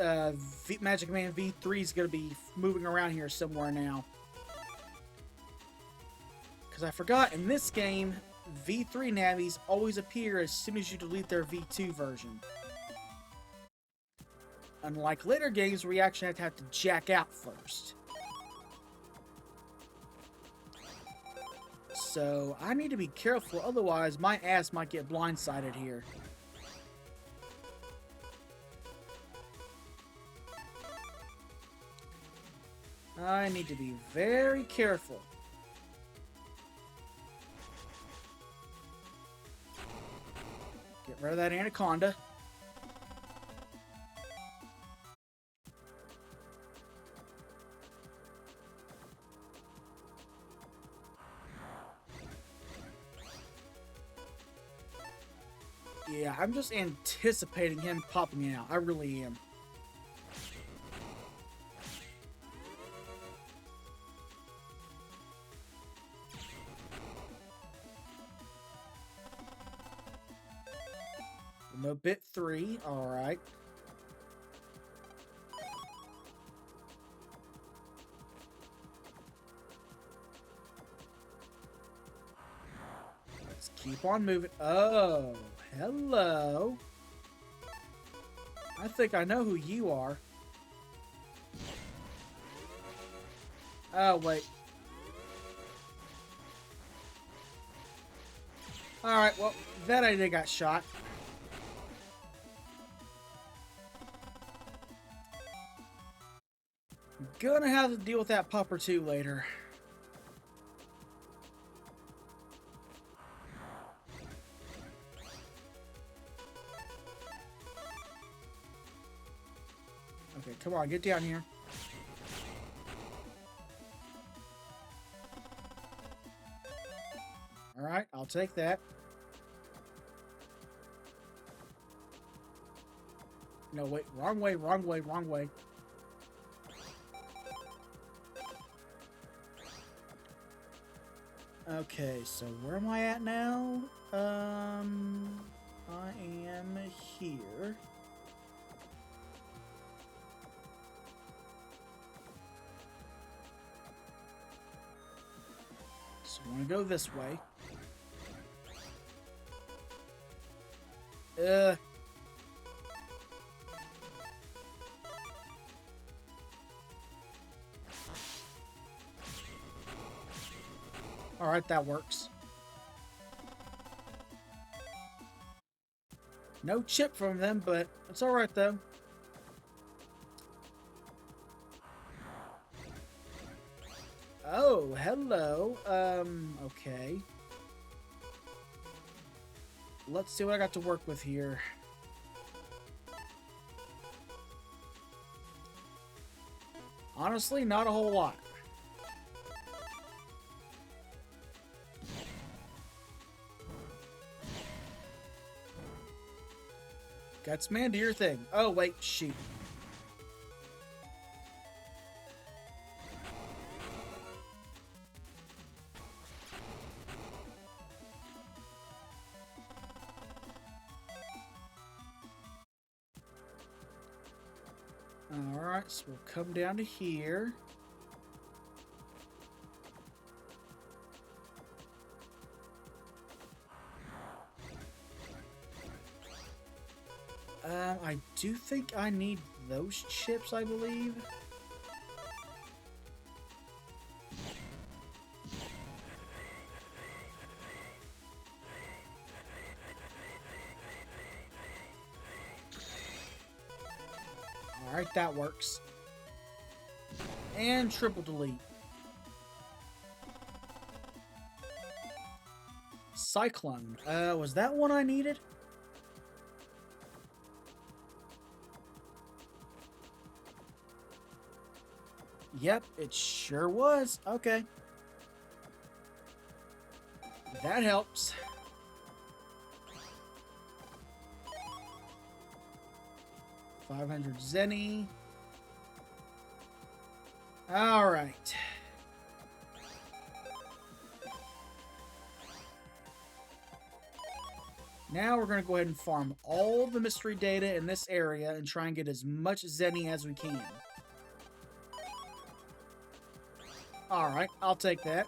Magic Man V3 is going to be moving around here somewhere now. Because I forgot, in this game, V3 nabbies always appear as soon as you delete their V2 version. Unlike later games where you actually have to jack out first. So, I need to be careful, otherwise my ass might get blindsided here. I need to be very careful. Get rid of that anaconda. Yeah, I'm just anticipating him popping out. I really am. No bit 3, alright. Let's keep on moving. Oh, hello. I think I know who you are. Oh, wait. Alright, well, that idea got shot. Gonna have to deal with that pup or two later. Okay, come on, get down here. Alright, I'll take that. No, wait, wrong way, wrong way, wrong way. Okay, so where am I at now? I am here. So I want to go this way. Alright, that works. No chip from them, but it's alright though. Oh, hello. Okay. Let's see what I got to work with here. Honestly, not a whole lot. Guts man, do your thing. Oh, wait, shoot. Alright, so we'll come down to here. I do think I need those chips, I believe. Alright, that works. And triple delete. Cyclone. Was that one I needed? Yep, it sure was. Okay. That helps. $500 Zenny. All right. Now we're going to go ahead and farm all the mystery data in this area and try and get as much Zenny as we can. Alright, I'll take that.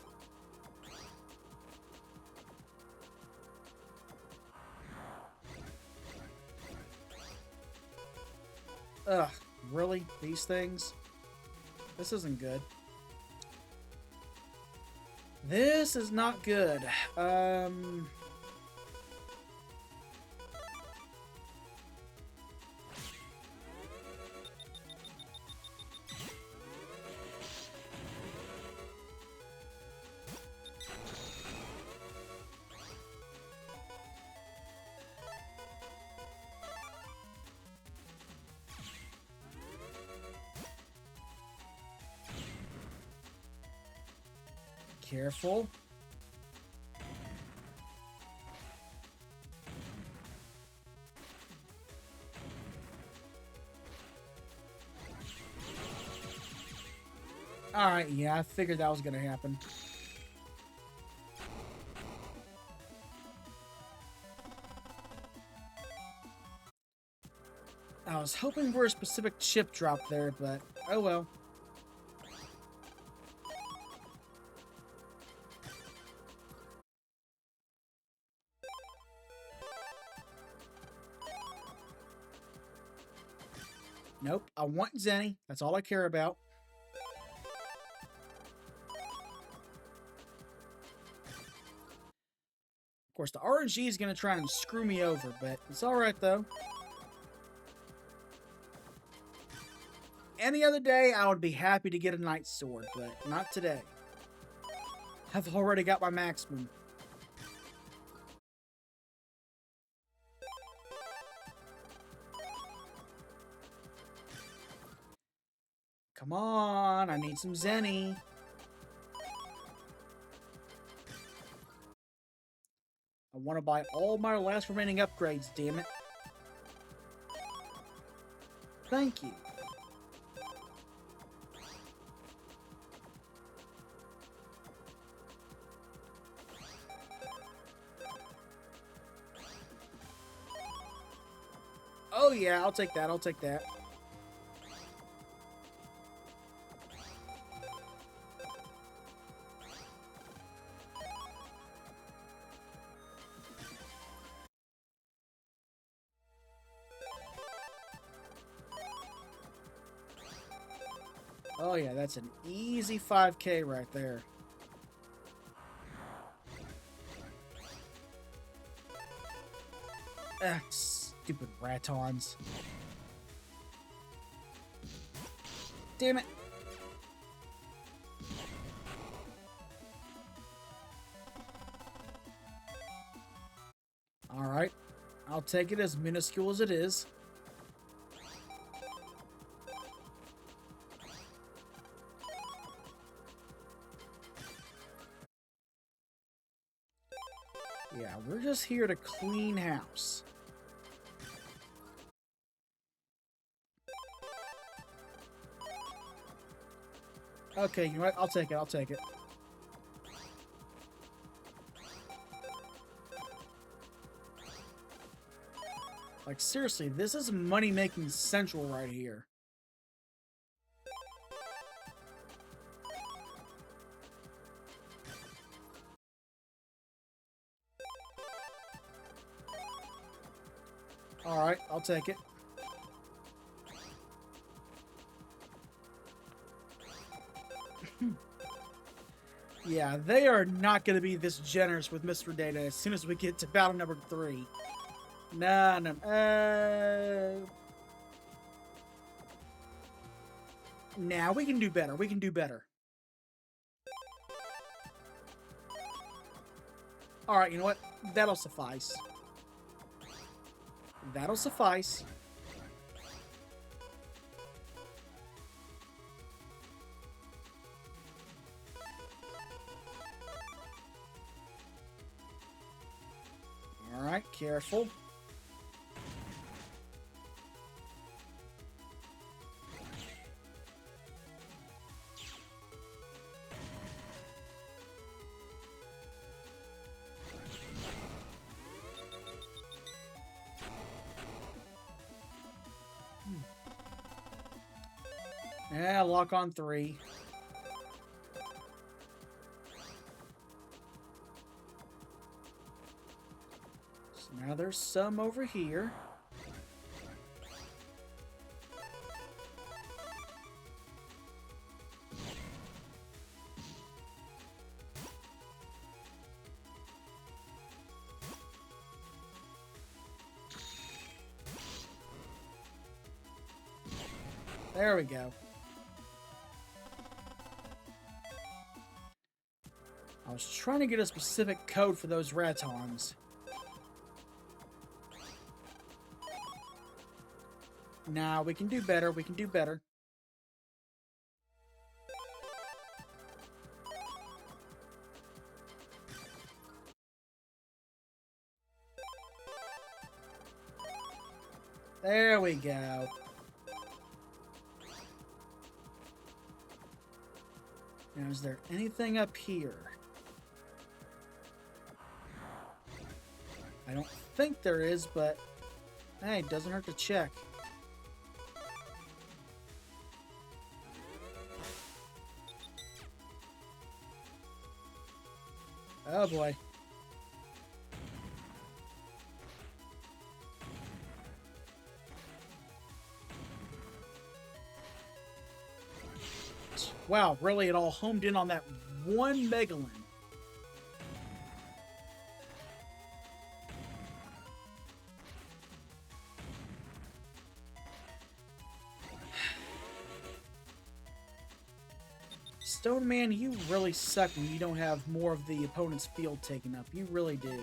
Ugh, really? These things? This isn't good. This is not good. Careful. Alright, yeah, I figured that was gonna happen. I was hoping for a specific chip drop there, but oh well. Nope, I want Zenny. That's all I care about. Of course, the RNG is going to try and screw me over, but it's alright though. Any other day, I would be happy to get a Knight's Sword, but not today. I've already got my maximum. Come on, I need some Zenny. I want to buy all my last remaining upgrades, damn it. Thank you. Oh yeah, I'll take that, I'll take that. Oh yeah, that's an easy 5K right there. Ugh, stupid ratons. Damn it. Alright. I'll take it as minuscule as it is. Yeah, we're just here to clean house. Okay, you know what? I'll take it, I'll take it. Like, seriously, this is money-making central right here. Alright, I'll take it. Yeah, they are not going to be this generous with Mr. Data as soon as we get to battle number 3. No. Nah, we can do better. We can do better. Alright, you know what? That'll suffice. That'll suffice. Alright, careful. Yeah, lock on 3. So now there's some over here. There we go. I was trying to get a specific code for those ratons. Nah, we can do better. We can do better. There we go. Now, is there anything up here? I don't think there is, but hey, it doesn't hurt to check. Oh boy. Wow, really, it all homed in on that one Megalyn. Stone Man, you really suck when you don't have more of the opponent's field taken up. You really do.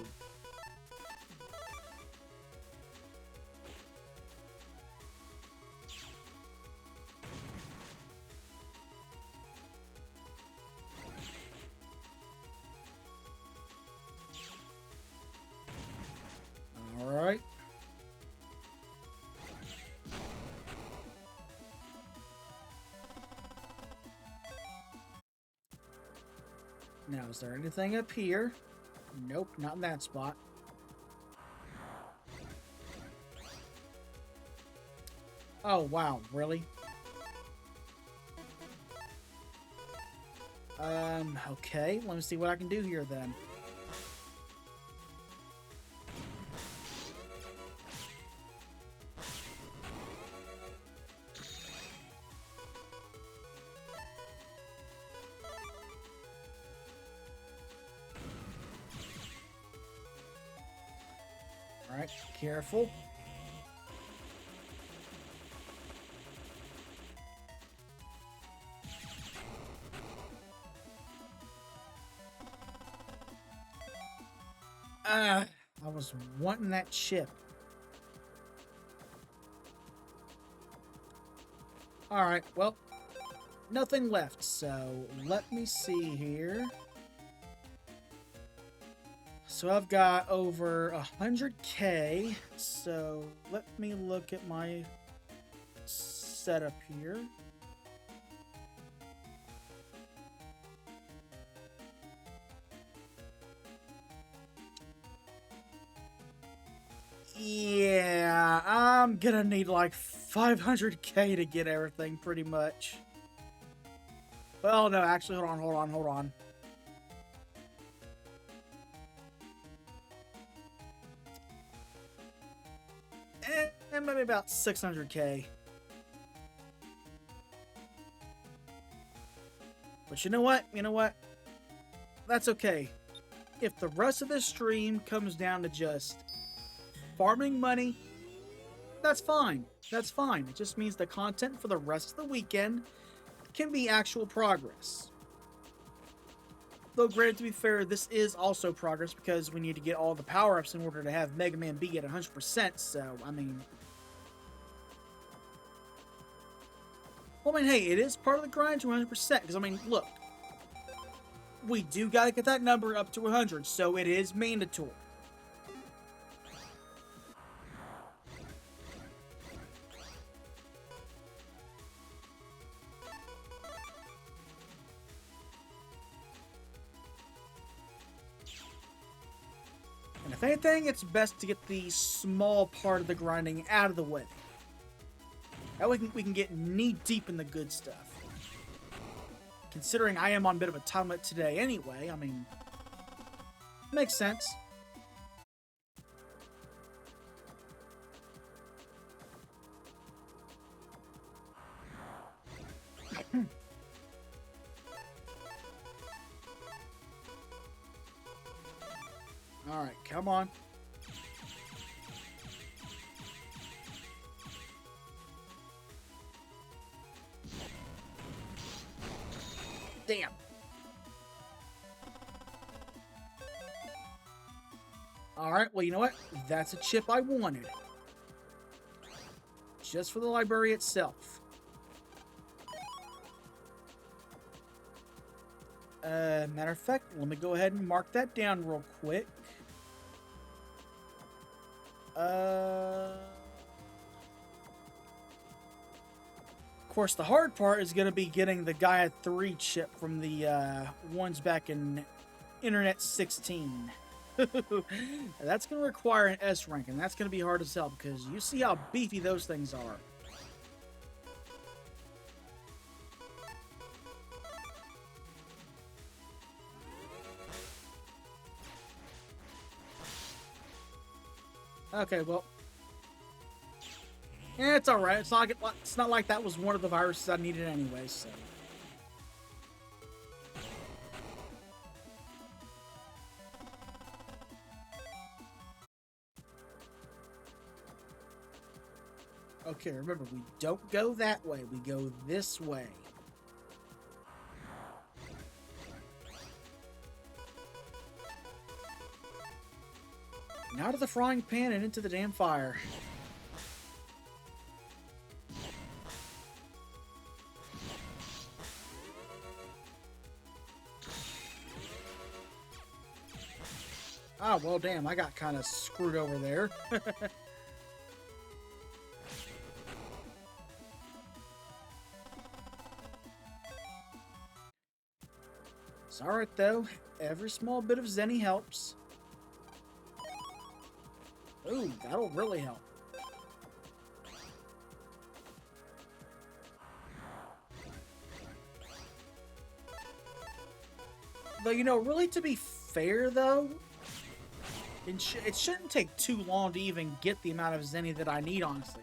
Alright. Now, is there anything up here? Nope, not in that spot. Oh, wow, really? Okay, let me see what I can do here then. Alright, careful. I was wanting that chip. Alright, well, nothing left, so let me see here. So I've got over 100K, so let me look at my setup here. Yeah, I'm gonna need like 500K to get everything pretty much. Well, no, actually, hold on. Maybe about 600K. But you know what? You know what? That's okay. If the rest of this stream comes down to just farming money, that's fine. That's fine. It just means the content for the rest of the weekend can be actual progress. Though, granted, to be fair, this is also progress because we need to get all the power-ups in order to have Mega Man B at 100%, so, I mean... Well, I mean, hey, it is part of the grind to 100%, because, I mean, look. We do gotta get that number up to 100, so it is mandatory. And if anything, it's best to get the small part of the grinding out of the way. That way we can get knee-deep in the good stuff. Considering I am on a bit of a time limit today anyway, I mean... Makes sense. Alright, come on. Damn. Alright, well, you know what? That's a chip I wanted. Just for the library itself. Matter of fact, let me go ahead and mark that down real quick. Of course, the hard part is going to be getting the Gaia 3 chip from the ones back in Internet 16. That's going to require an S rank, and that's going to be hard as hell because you see how beefy those things are. Okay, well, yeah, it's all right. It's not like that was one of the viruses I needed anyway. So. Okay, remember, we don't go that way. We go this way. Out of the frying pan and into the damn fire. Oh, well, damn, I got kind of screwed over there. It's alright, though. Every small bit of Zenny helps. Ooh, that'll really help. Though, you know, really to be fair, though, it shouldn't take too long to even get the amount of Zenny that I need, honestly.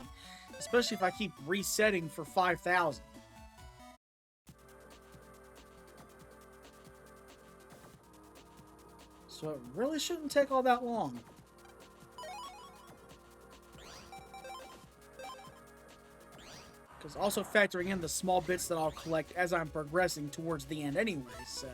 Especially if I keep resetting for 5,000. So it really shouldn't take all that long. Because also factoring in the small bits that I'll collect as I'm progressing towards the end anyway, so...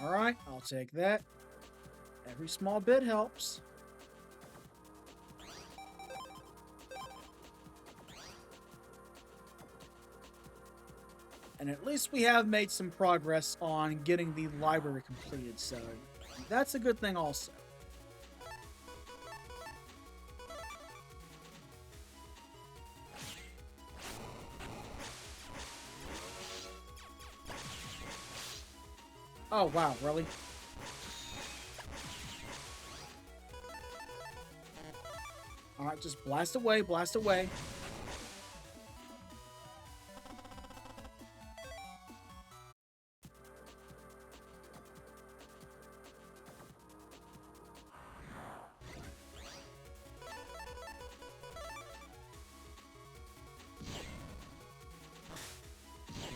Alright, I'll take that. Every small bit helps. And at least we have made some progress on getting the library completed, so that's a good thing also. Oh, wow, really? Alright, just blast away, blast away.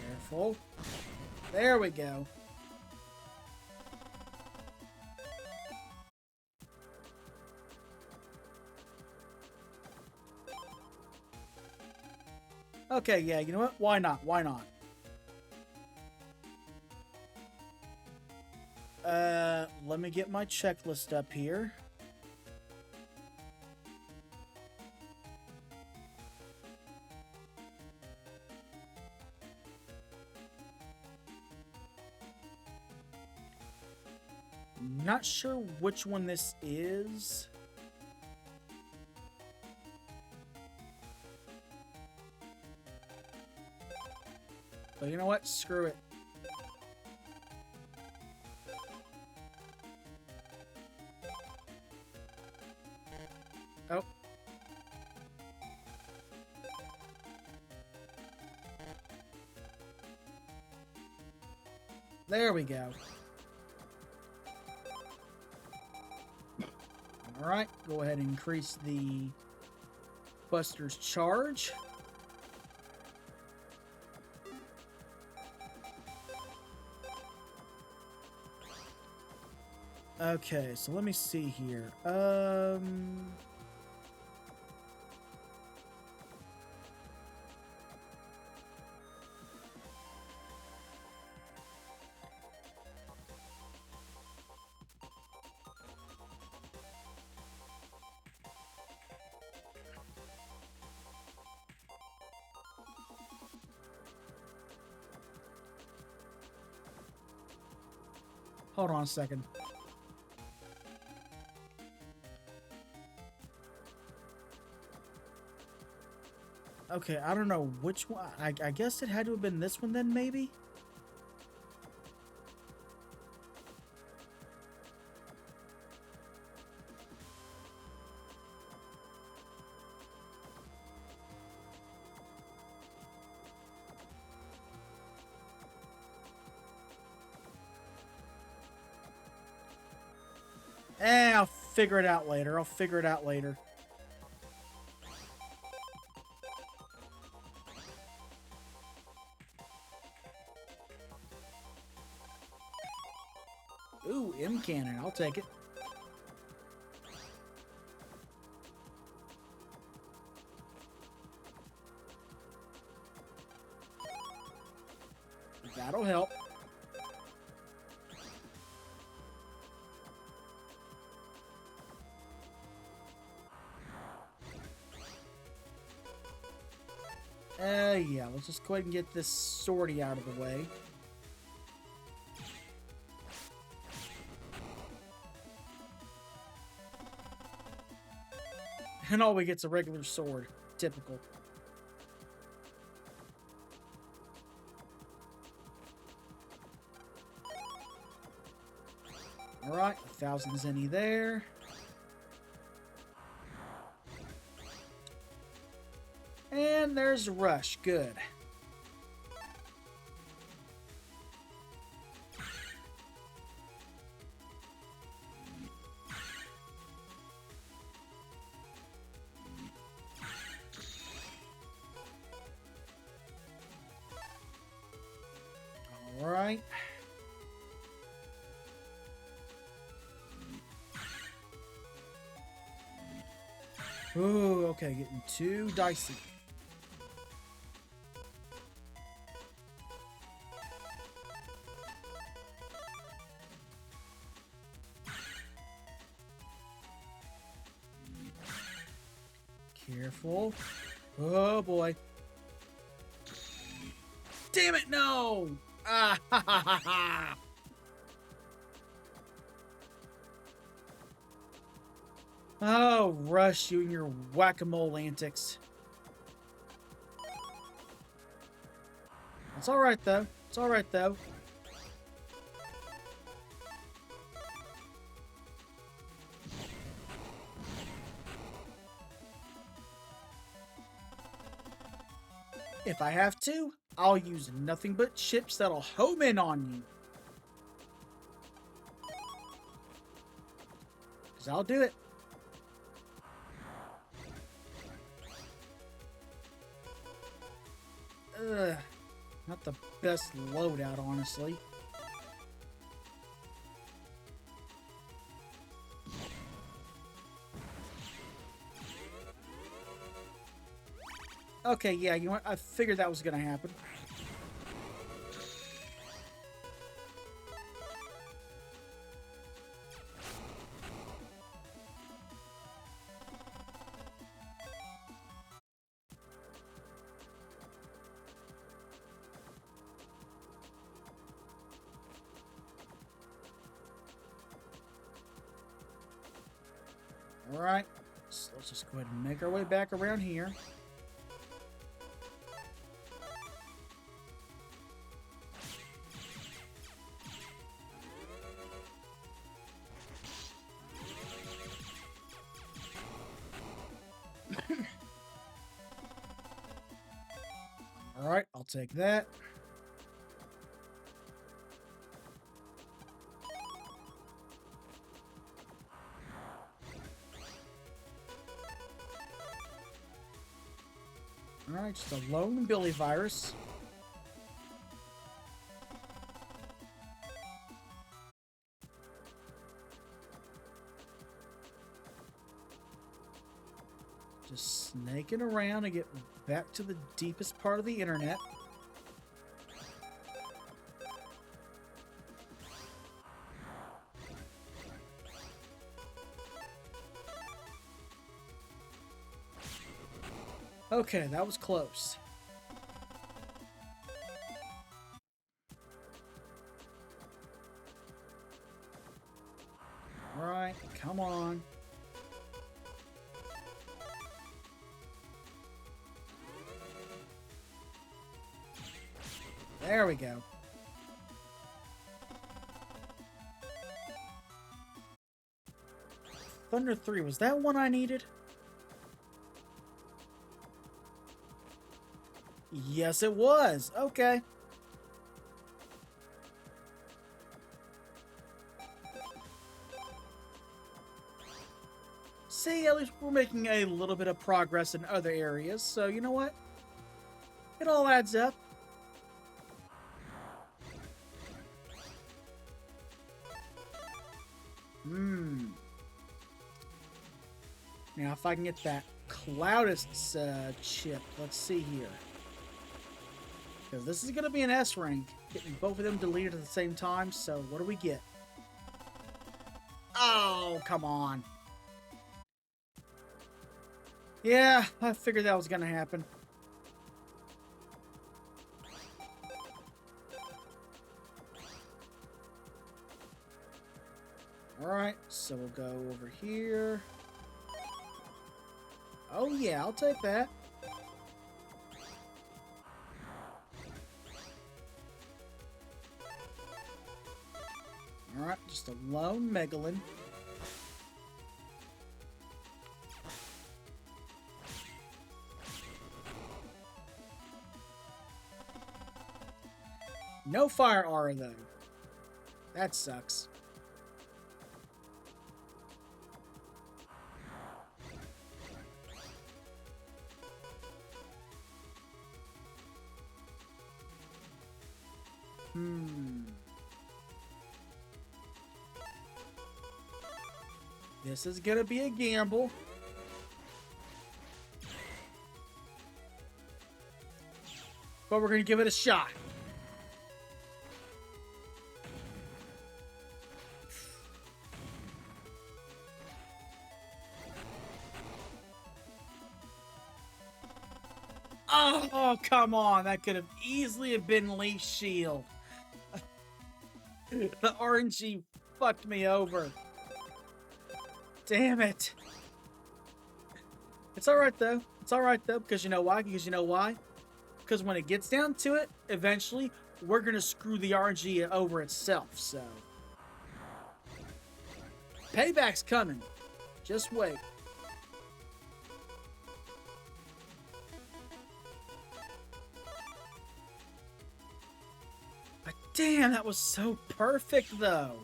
Careful. There we go. Okay, yeah, you know what? Why not? Why not? Let me get my checklist up here. Not sure which one this is. But you know what? Screw it. Oh. There we go. Alright, go ahead and increase the Buster's charge. Okay, so let me see here. Hold on a second. Okay, I don't know which one. I guess it had to have been this one then, maybe? I'll figure it out later. I'll figure it out later. Ooh, M cannon. I'll take it. That'll help. Yeah, let's just go ahead and get this sortie out of the way. And all we get's a regular sword. Typical. Alright, 1,000 zenny there. And there's Rush. Good. All right. Ooh, okay, getting too dicey. Careful. Oh boy. Damn it, no! Ah, ha, ha, ha, ha. Oh, Rush, you and your whack-a-mole antics. It's alright, though. It's alright, though. If I have to, I'll use nothing but chips that'll home in on you. Because I'll do it. Ugh. Not the best loadout, honestly. Okay, yeah, you know what? I figured that was gonna happen. Alright, so let's just go ahead and make our way back around here. Alright, I'll take that. Alright, just a lone Billy virus. Just snaking around to get back to the deepest part of the internet. Okay, that was close. Alright, come on. There we go. Thunder 3, was that one I needed? Yes, it was. Okay. See, at least we're making a little bit of progress in other areas, so you know what? It all adds up. Now, if I can get that Cloudus chip, let's see here. Because this is going to be an S rank. Getting both of them deleted at the same time, so what do we get? Oh, come on. Yeah, I figured that was going to happen. Alright, so we'll go over here. Oh yeah, I'll take that. Alright, just a lone Megalon. No fire aura though. That sucks. This is gonna be a gamble. But we're gonna give it a shot. Oh, come on. That could have easily have been Leaf Shield. The RNG fucked me over. Damn it. It's alright though. It's alright though, because you know why? Because when it gets down to it, eventually, we're gonna screw the RNG over itself, so. Payback's coming. Just wait. But damn, that was so perfect though.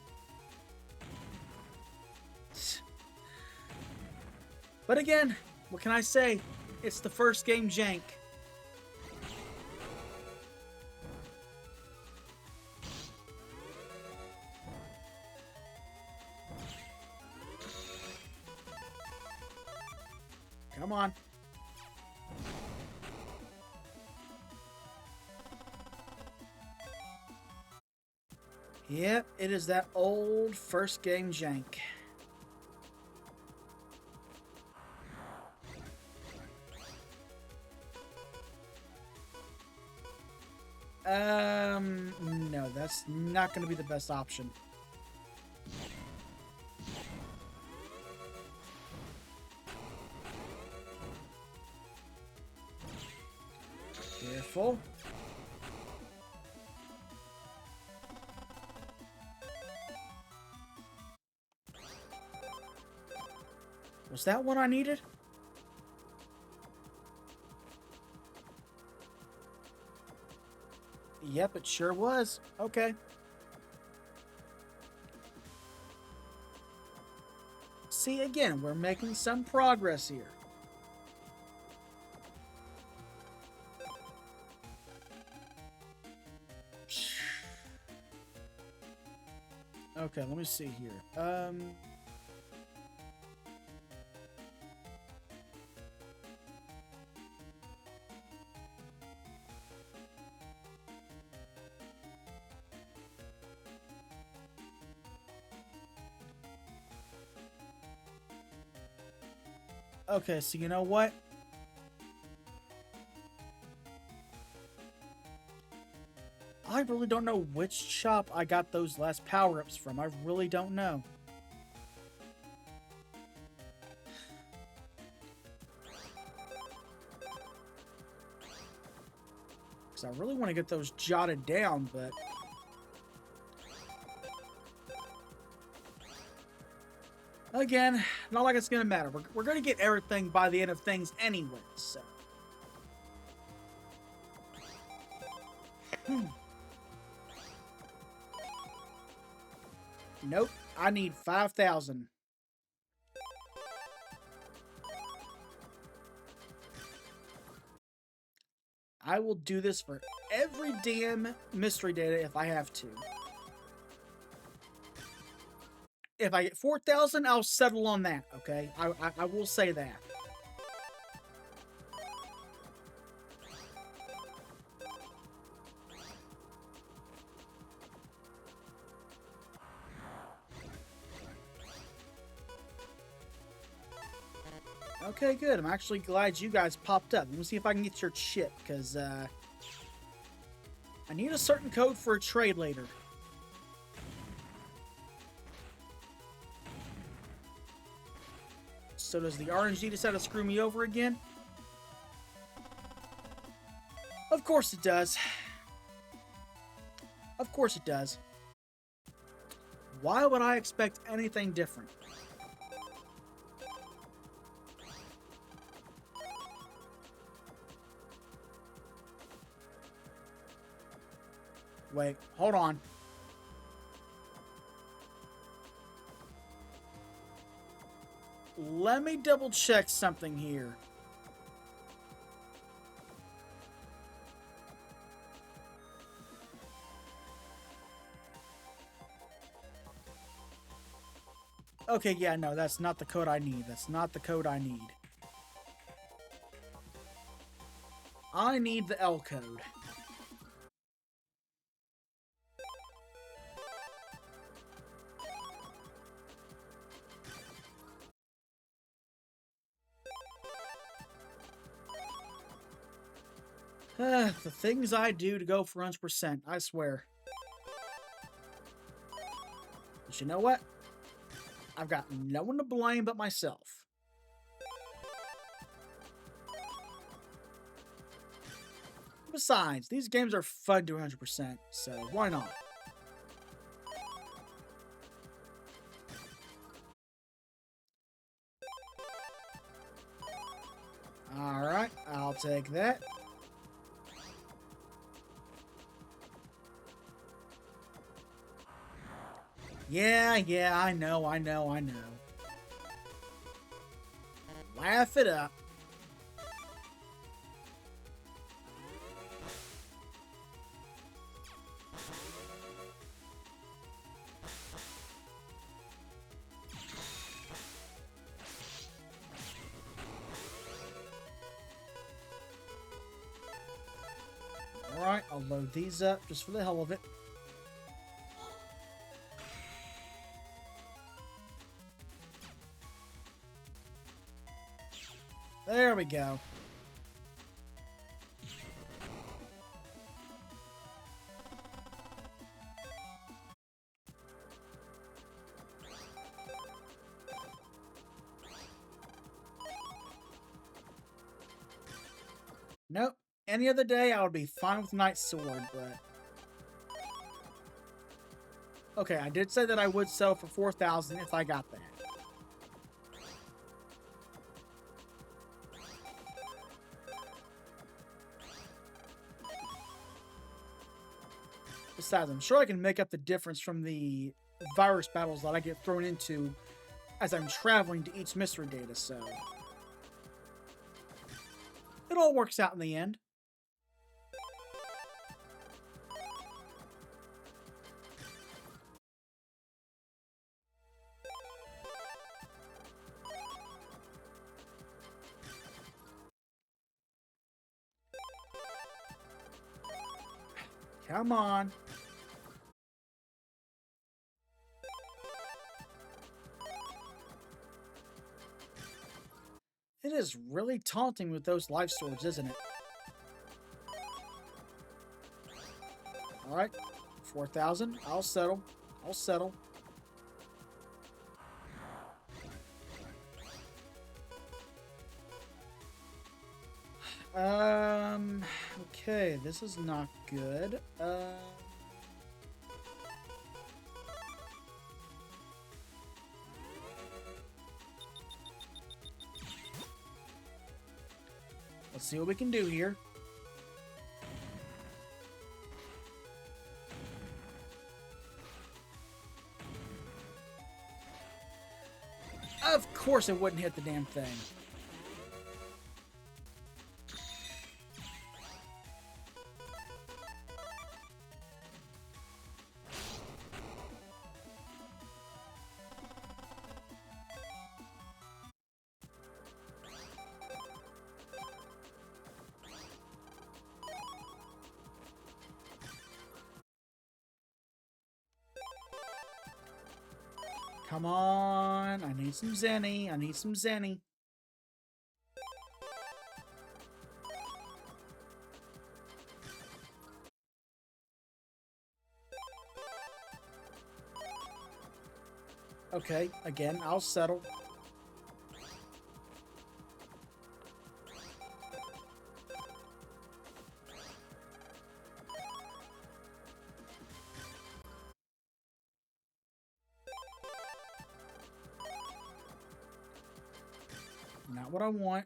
But again, what can I say? It's the first game jank. Come on. Yep, it is that old first game jank. No, that's not going to be the best option. Careful. Was that what I needed? Yep, it sure was. Okay. See, again, we're making some progress here. Okay, let me see here. Okay, so you know what? I really don't know which shop I got those last power-ups from. I really don't know. Because I really want to get those jotted down, but... Again, not like it's going to matter. We're going to get everything by the end of things anyway, so... Nope, I need 5,000. I will do this for every damn mystery data if I have to. If I get 4,000, I'll settle on that, okay? I will say that. Okay, good. I'm actually glad you guys popped up. Let me see if I can get your shit, because, I need a certain code for a trade later. So does the RNG decide to screw me over again? Of course it does. Of course it does. Why would I expect anything different? Wait, hold on. Let me double check something here. Okay, yeah, no, that's not the code I need. That's not the code I need. I need the L code. The things I do to go for 100%, I swear. But you know what? I've got no one to blame but myself. Besides, these games are fun to 100%, so why not? Alright, I'll take that. Yeah, I know. Laugh it up. Alright, I'll load these up just for the hell of it. There we go. Nope. Any other day, I would be fine with Knight's Sword, but... Okay, I did say that I would sell for 4,000 if I got that. Besides, I'm sure I can make up the difference from the virus battles that I get thrown into as I'm traveling to each mystery data, so... It all works out in the end. Come on. It is really taunting with those life swords, isn't it? Alright. 4,000. I'll settle. I'll settle. Okay, this is not good. Let's see what we can do here. Of course it wouldn't hit the damn thing. Come on. I need some Zenny. I need some Zenny. Okay, again, I'll settle. Not what I want.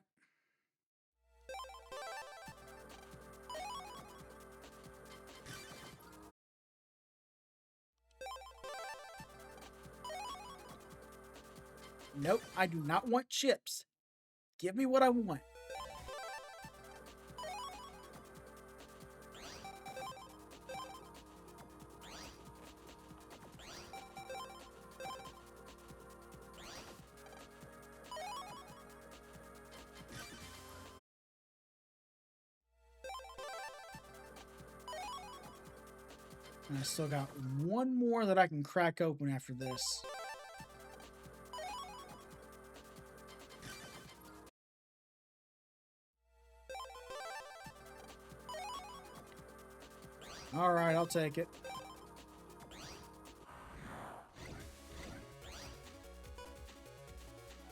Nope, I do not want chips. Give me what I want. And I still got one more that I can crack open after this. Alright, I'll take it.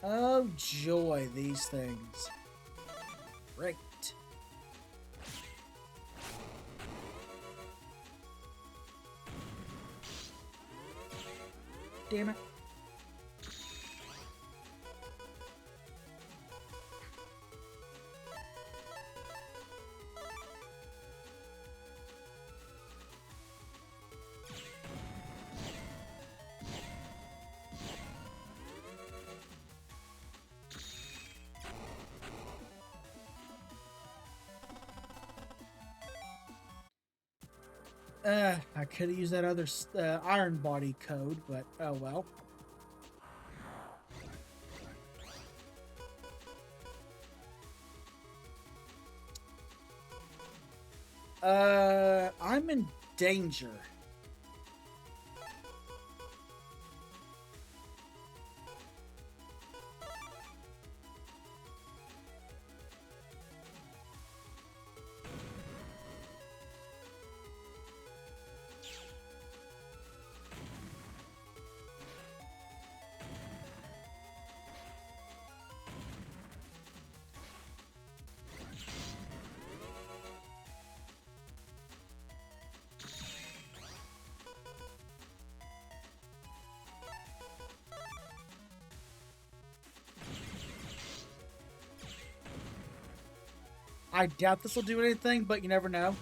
Oh joy, these things. Great. Damn it. I could have used that other iron body code, but oh well. I'm in danger. I doubt this will do anything, but you never know.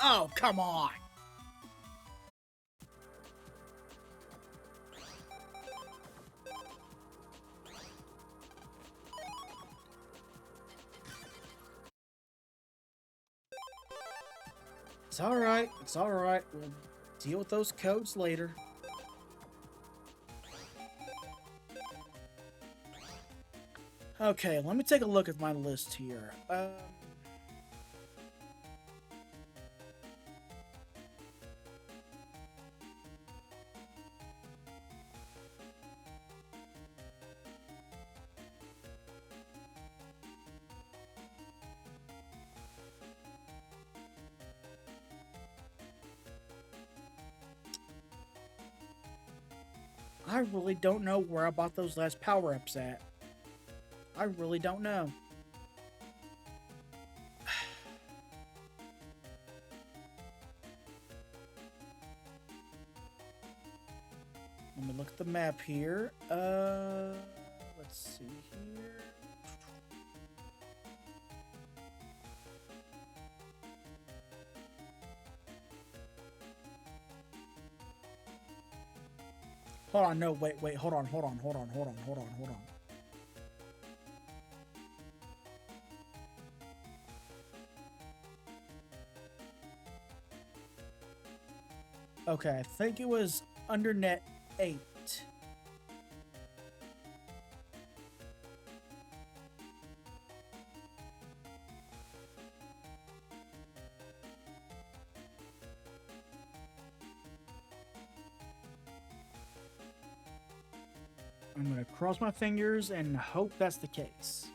Oh, come on! It's alright. It's alright. We'll deal with those codes later. Okay, let me take a look at my list here. I really don't know where I bought those last power-ups at. I really don't know. Let me look at the map here. Let's see here. Hold on, no, wait, hold on. Okay, I think it was under net 8. I'm gonna cross my fingers and hope that's the case.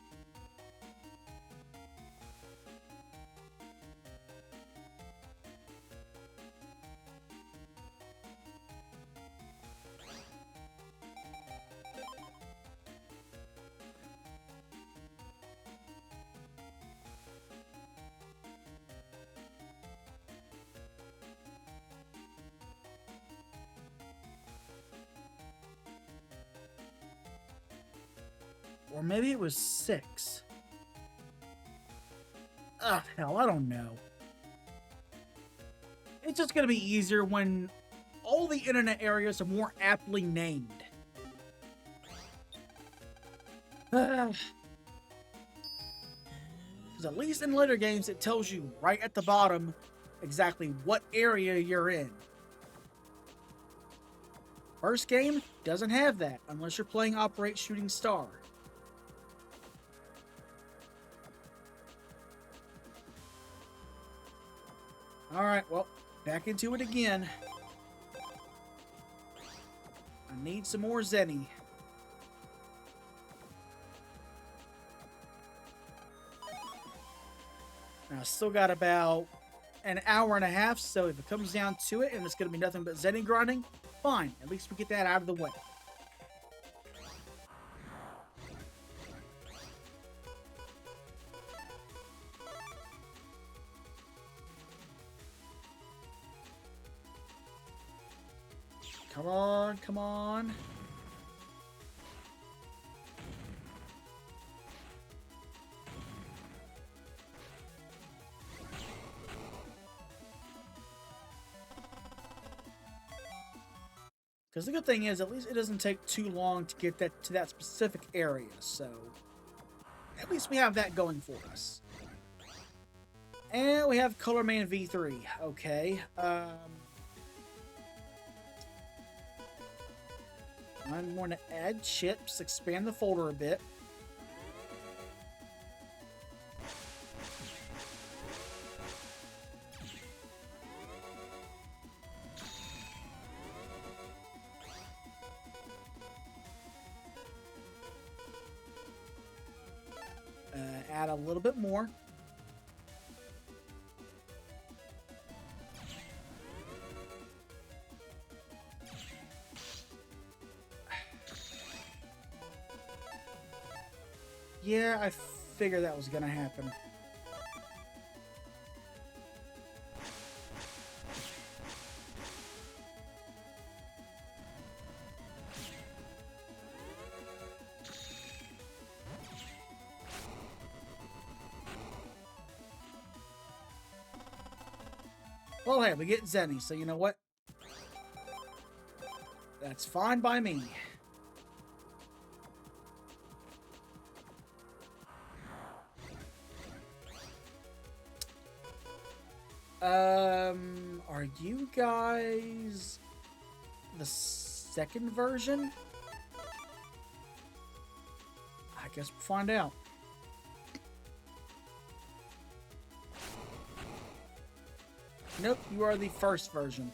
Or maybe it was 6. Ugh, hell, I don't know. It's just gonna be easier when all the internet areas are more aptly named. Because at least in later games, it tells you right at the bottom exactly what area you're in. First game doesn't have that unless you're playing Operate Shooting Star. Alright, well, back into it again. I need some more Zenny. Now, I still got about an hour and a half, so if it comes down to it and it's going to be nothing but Zenny grinding, fine. At least we get that out of the way. Come on, come on. Because the good thing is, at least it doesn't take too long to get that to that specific area, so at least we have that going for us. And we have Colorman V3. Okay. I'm going to add chips, expand the folder a bit. Add a little bit more. Yeah, I figured that was gonna happen. Well, hey, we get Zenny, so you know what? That's fine by me. Are you guys the second version? I guess we'll find out. Nope, you are the first version.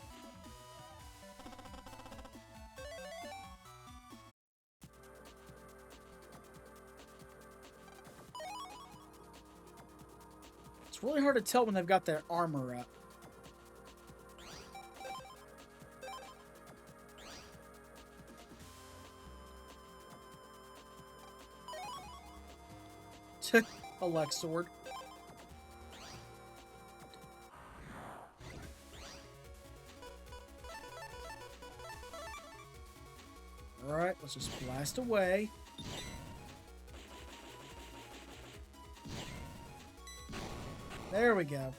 It's really hard to tell when they've got their armor up. A Lex sword. Alright, let's just blast away. There we go.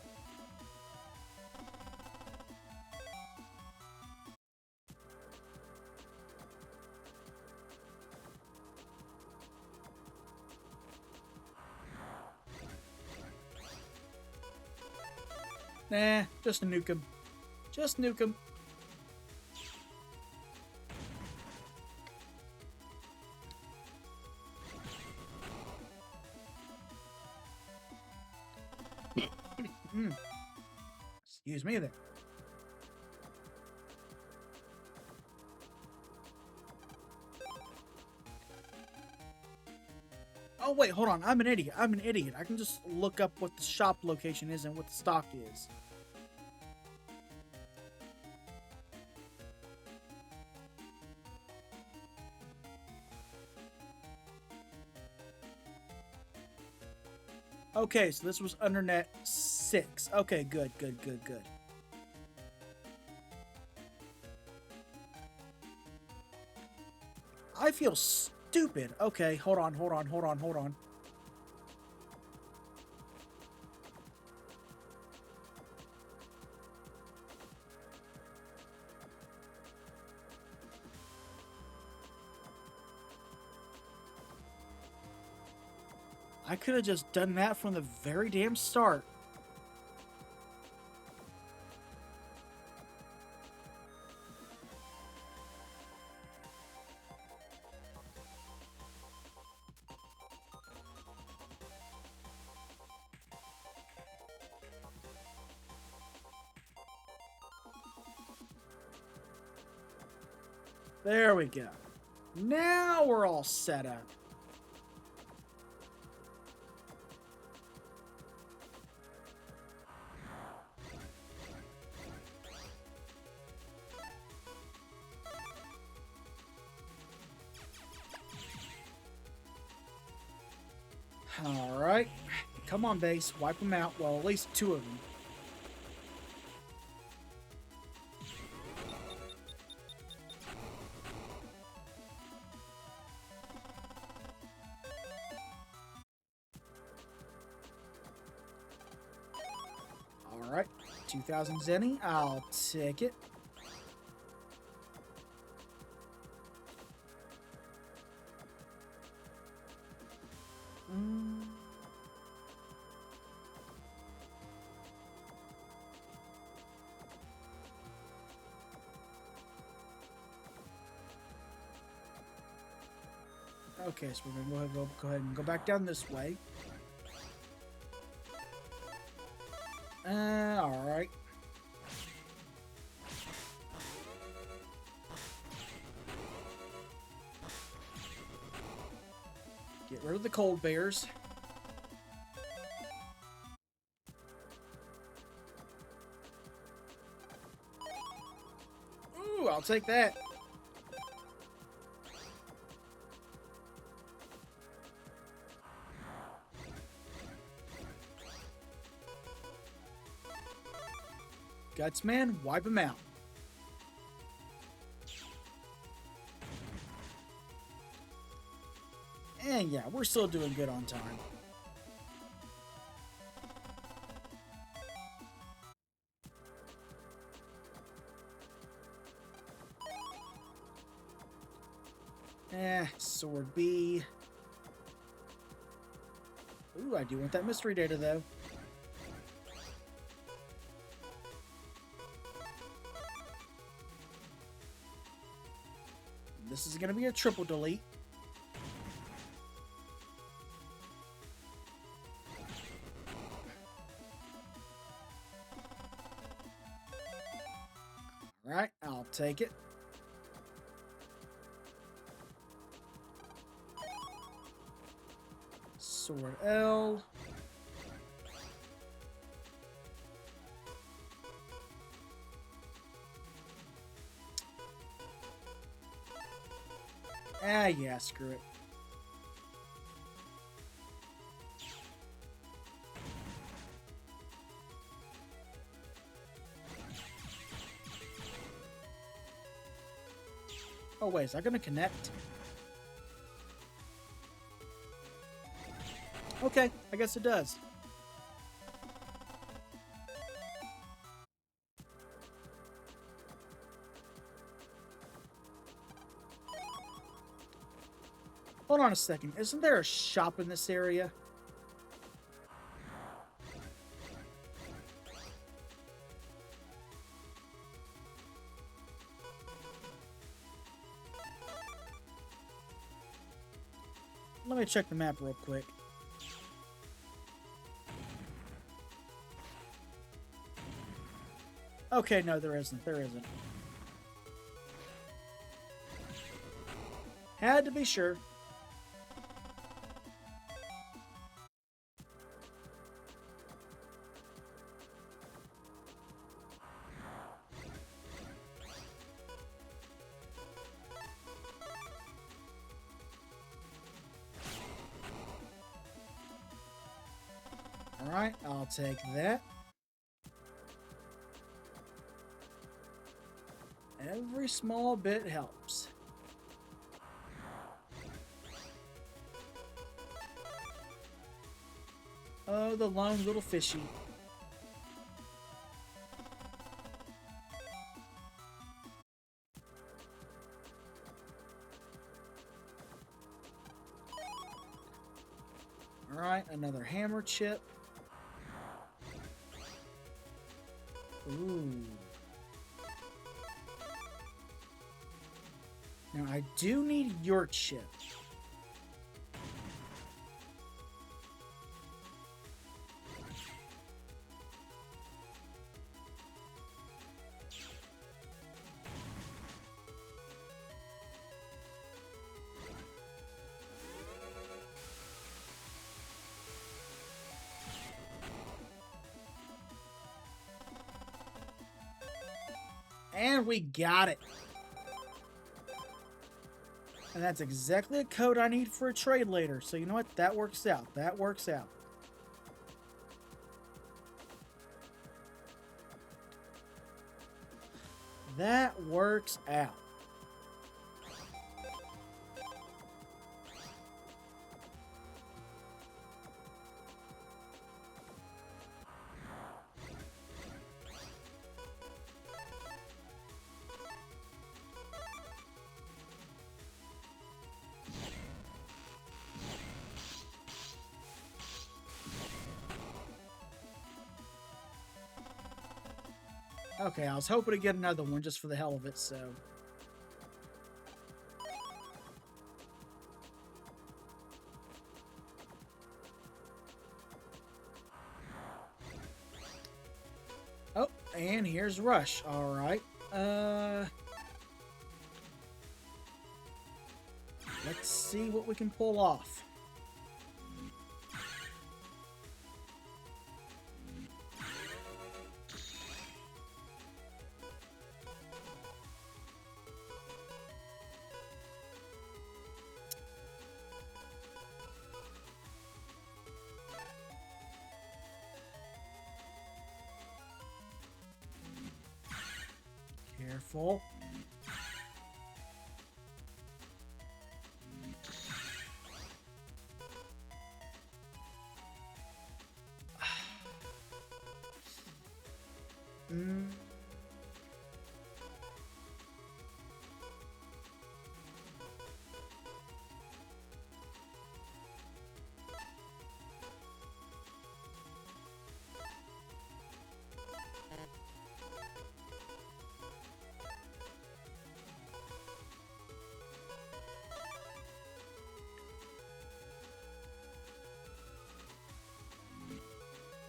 Nah, just nuke him. Just nuke him. Excuse me there. Oh, wait, hold on. I'm an idiot. I'm an idiot. I can just look up what the shop location is and what the stock is. Okay, so this was under net 6. Okay, good, good, good, good. I feel stupid. Okay, hold on, hold on, hold on, hold on. I could have just done that from the very damn start. There we go. Now we're all set up. Alright. Come on, base. Wipe them out. Well, at least 2 of them. Alright. 2,000 Zenny. I'll take it. Okay, so we're gonna go ahead and go back down this way. Alright. Get rid of the cold bears. Ooh, I'll take that. Gutsman, wipe him out. And yeah, we're still doing good on time. Sword B. Ooh, I do want that mystery data, though. This is going to be a triple delete. All right, I'll take it. Sword L. Yeah, screw it. Oh, wait, is that going to connect? Okay, I guess it does. Hold on a second. Isn't there a shop in this area? Let me check the map real quick. Okay, no, there isn't. There isn't. Had to be sure. Alright, I'll take that. Every small bit helps. Oh, the lone little fishy. Alright, another hammer chip. Ooh. Now, I do need your chip. And we got it. And that's exactly a code I need for a trade later. So you know what? That works out. That works out. That works out. Okay, I was hoping to get another one just for the hell of it, so... Oh, and here's Rush. Alright. Let's see what we can pull off. Careful.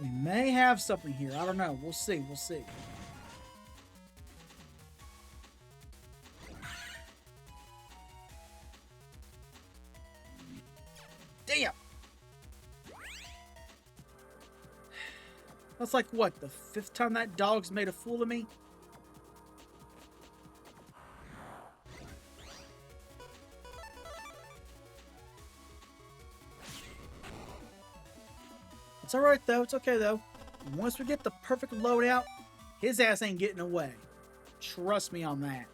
We may have something here. I don't know. We'll see. We'll see. Damn! That's like, what, the 5th time that dog's made a fool of me? It's alright, though. It's okay, though. Once we get the perfect loadout, his ass ain't getting away. Trust me on that.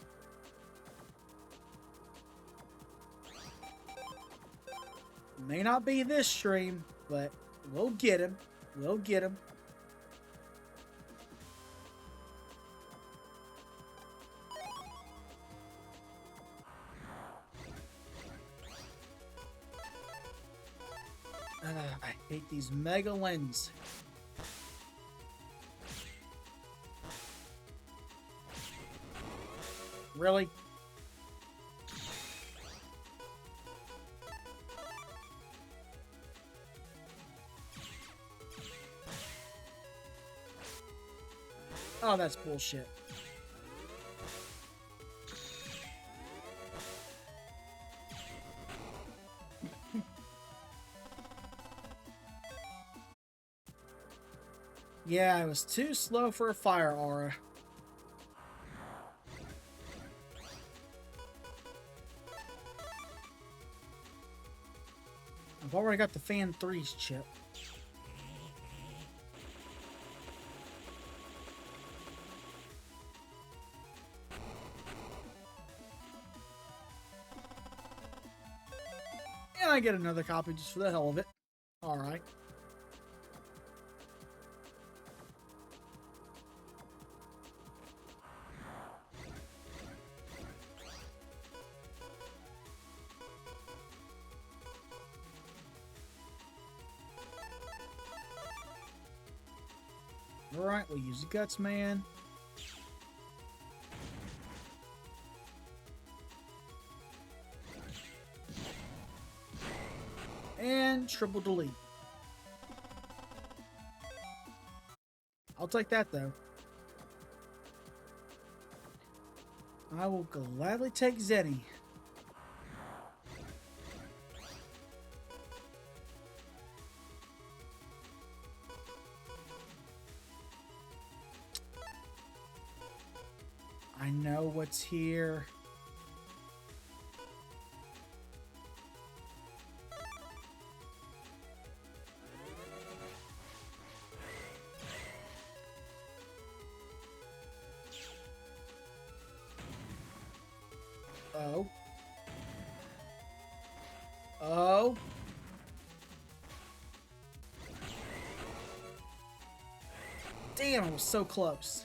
May not be this stream, but we'll get him. We'll get him. I hate these mega lens. Really? Oh, that's bullshit. Yeah, it was too slow for a fire aura. I've already got the Fan 3's chip. And I get another copy just for the hell of it. Alright. Alright, we'll use the Guts Man. And triple delete. I'll take that, though. I will gladly take Zenny. I know what's here. Oh. Oh. Damn, I was so close.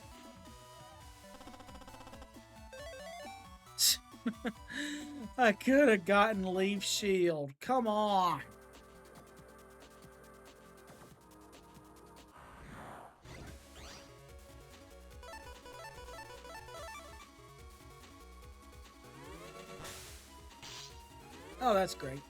I could have gotten Leaf Shield. Come on. Oh, that's great.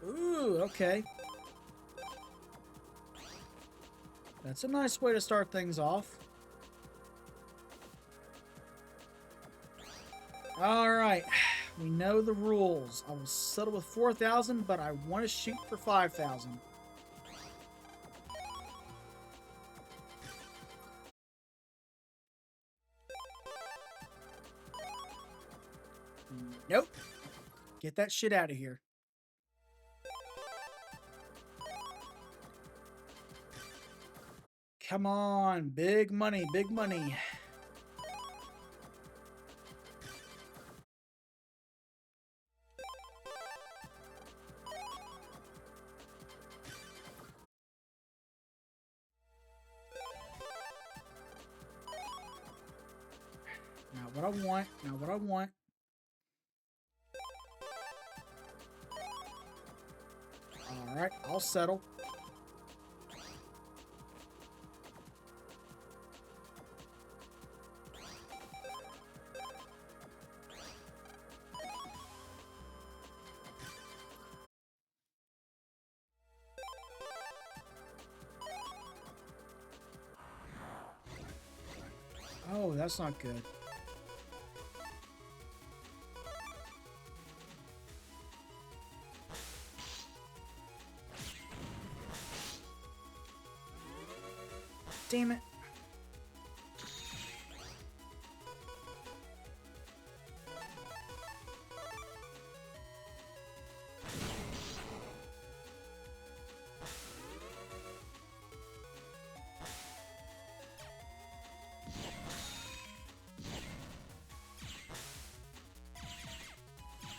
Ooh, okay. That's a nice way to start things off. Alright, we know the rules. I will settle with 4,000, but I want to shoot for 5,000. Nope. Get that shit out of here. Come on, big money, big money. Not what I want, not what I want. Alright, I'll settle. Oh, that's not good. Damn it.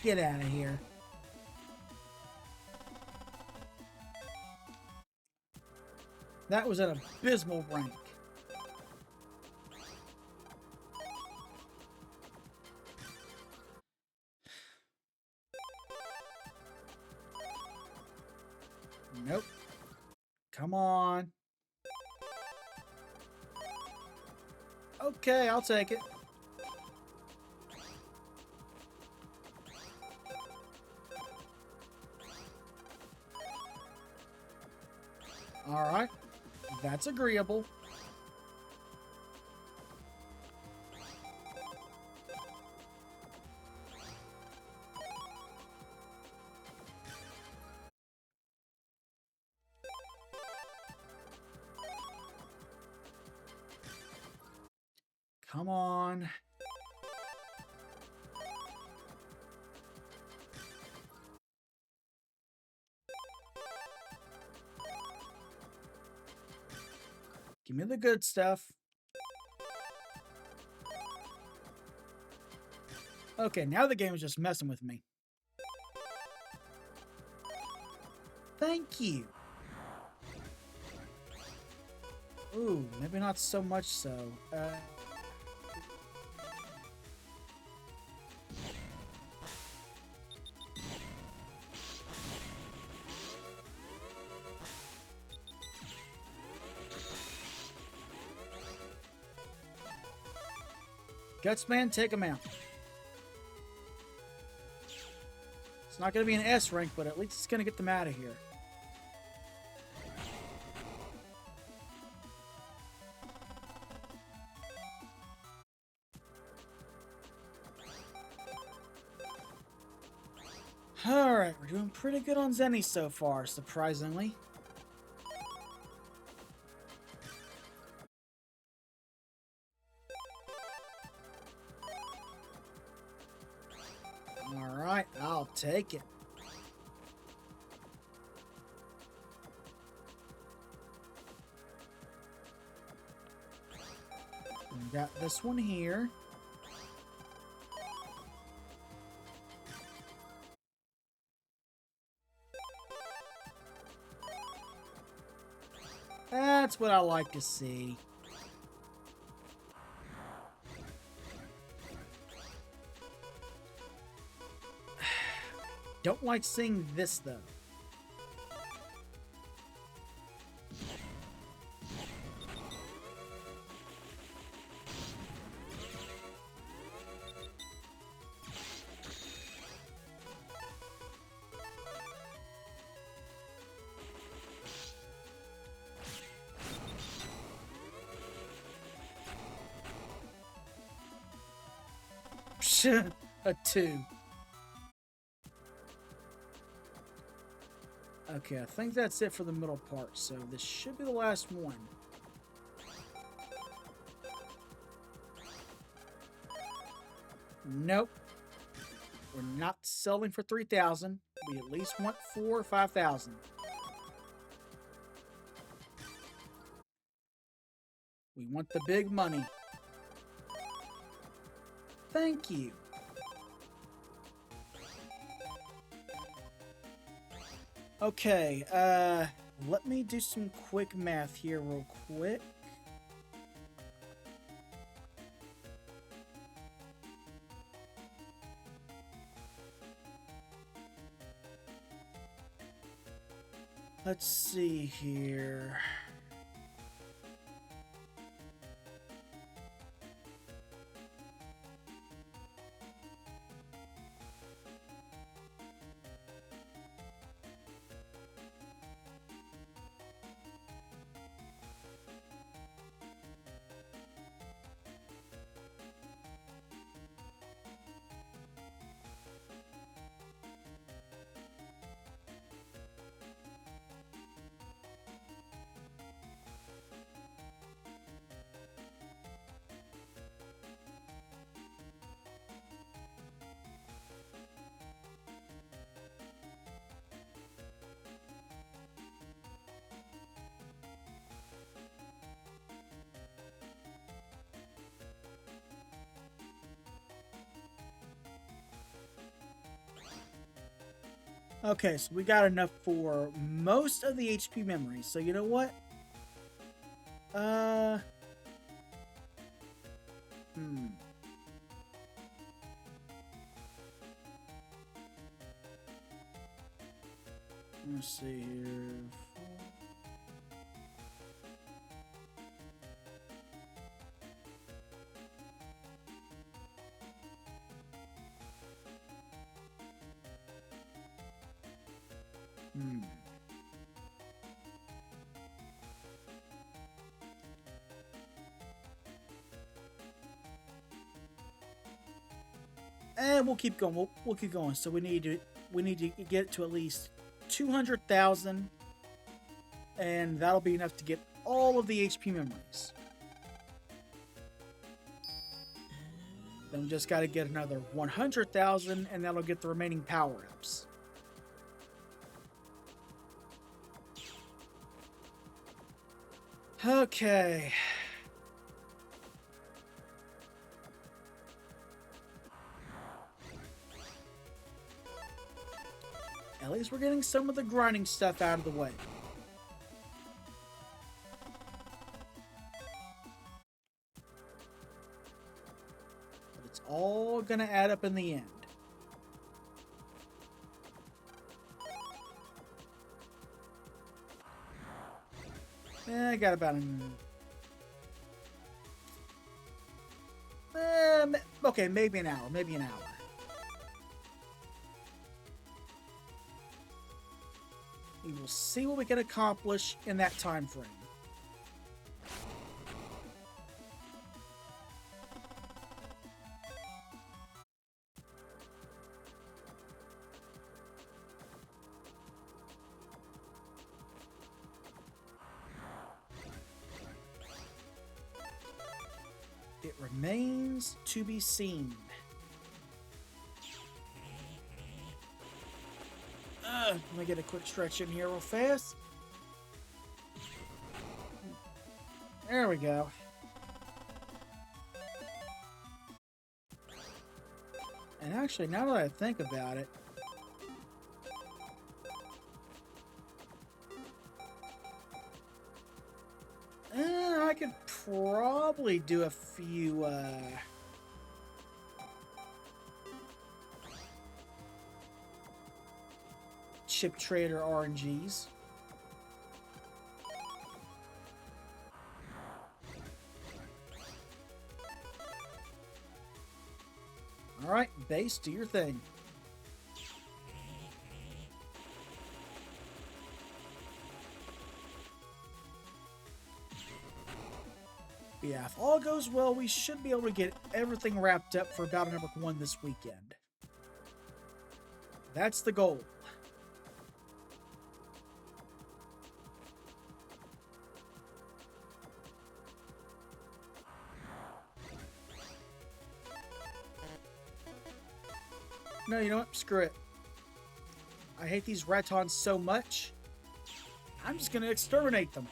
Get out of here. That was an abysmal rank. Nope. Come on. Okay, I'll take it. All right. That's agreeable. Come on. Give me the good stuff. Okay, now the game is just messing with me. Thank you. Ooh, maybe not so much so. Gutsman, take him out. It's not going to be an S rank, but at least it's going to get them out of here. Alright, we're doing pretty good on Zenny so far, surprisingly. Alright, I'll take it. We got this one here. That's what I like to see. Don't like seeing this, though. A 2. Okay, I think that's it for the middle part, so this should be the last one. Nope. We're not selling for 3,000. We at least want 4,000 or 5,000. We want the big money. Thank you. Okay, let me do some quick math here real quick. Let's see here. Okay, so we got enough for most of the HP memories. So you know what? Let's see here. And we'll keep going. We'll keep going. So we need to get to at least 200,000, and that'll be enough to get all of the HP memories. Then we just got to get another 100,000, and that'll get the remaining power-ups. Okay. At least we're getting some of the grinding stuff out of the way. But it's all gonna add up in the end. I got about okay, maybe an hour. Maybe an hour. We will see what we can accomplish in that time frame. It remains to be seen. Let me get a quick stretch in here real fast. There we go. And actually, now that I think about it, I could probably do a few, chip trader RNGs. Alright, base, do your thing. Yeah, if all goes well, we should be able to get everything wrapped up for Battle Network 1 this weekend. That's the goal. No, you know what? Screw it. I hate these ratons so much. I'm just gonna exterminate them.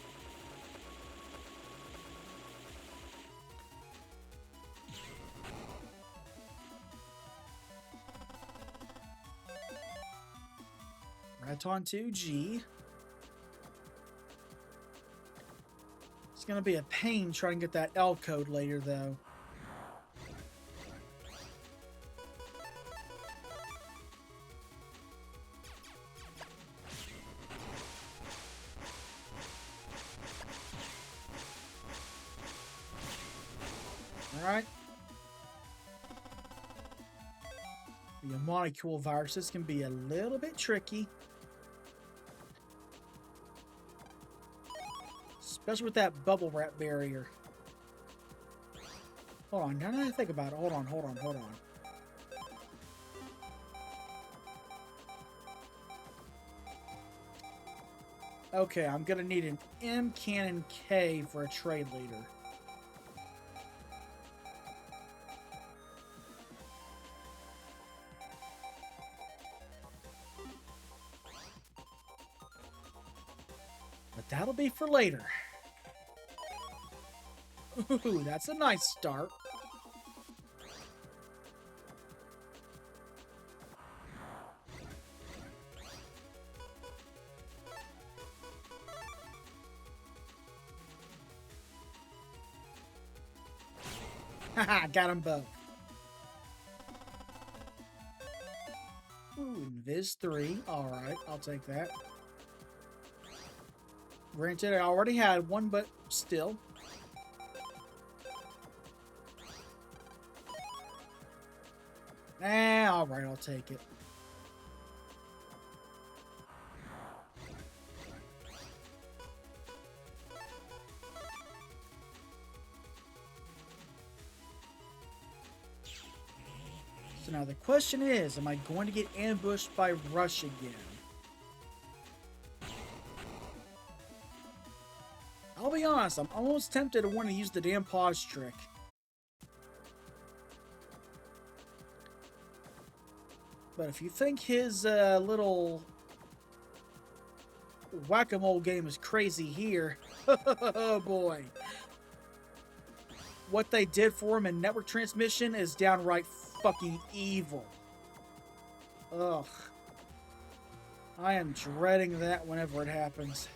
Raton 2G. It's gonna be a pain trying to get that L code later, though. Alright. The molecule viruses can be a little bit tricky. Especially with that bubble wrap barrier. Hold on, now that I think about it, hold on. Okay, I'm gonna need an M Cannon K for a trade leader. But that'll be for later. Ooh, that's a nice start. Haha, got them both. Ooh, Invis 3. Alright, I'll take that. Granted, I already had one, but still. Alright, I'll take it. So now the question is, am I going to get ambushed by Rush again? I'll be honest, I'm almost tempted to want to use the damn pause trick. But if you think his little whack-a-mole game is crazy here, oh boy. What they did for him in network transmission is downright fucking evil. Ugh. I am dreading that whenever it happens.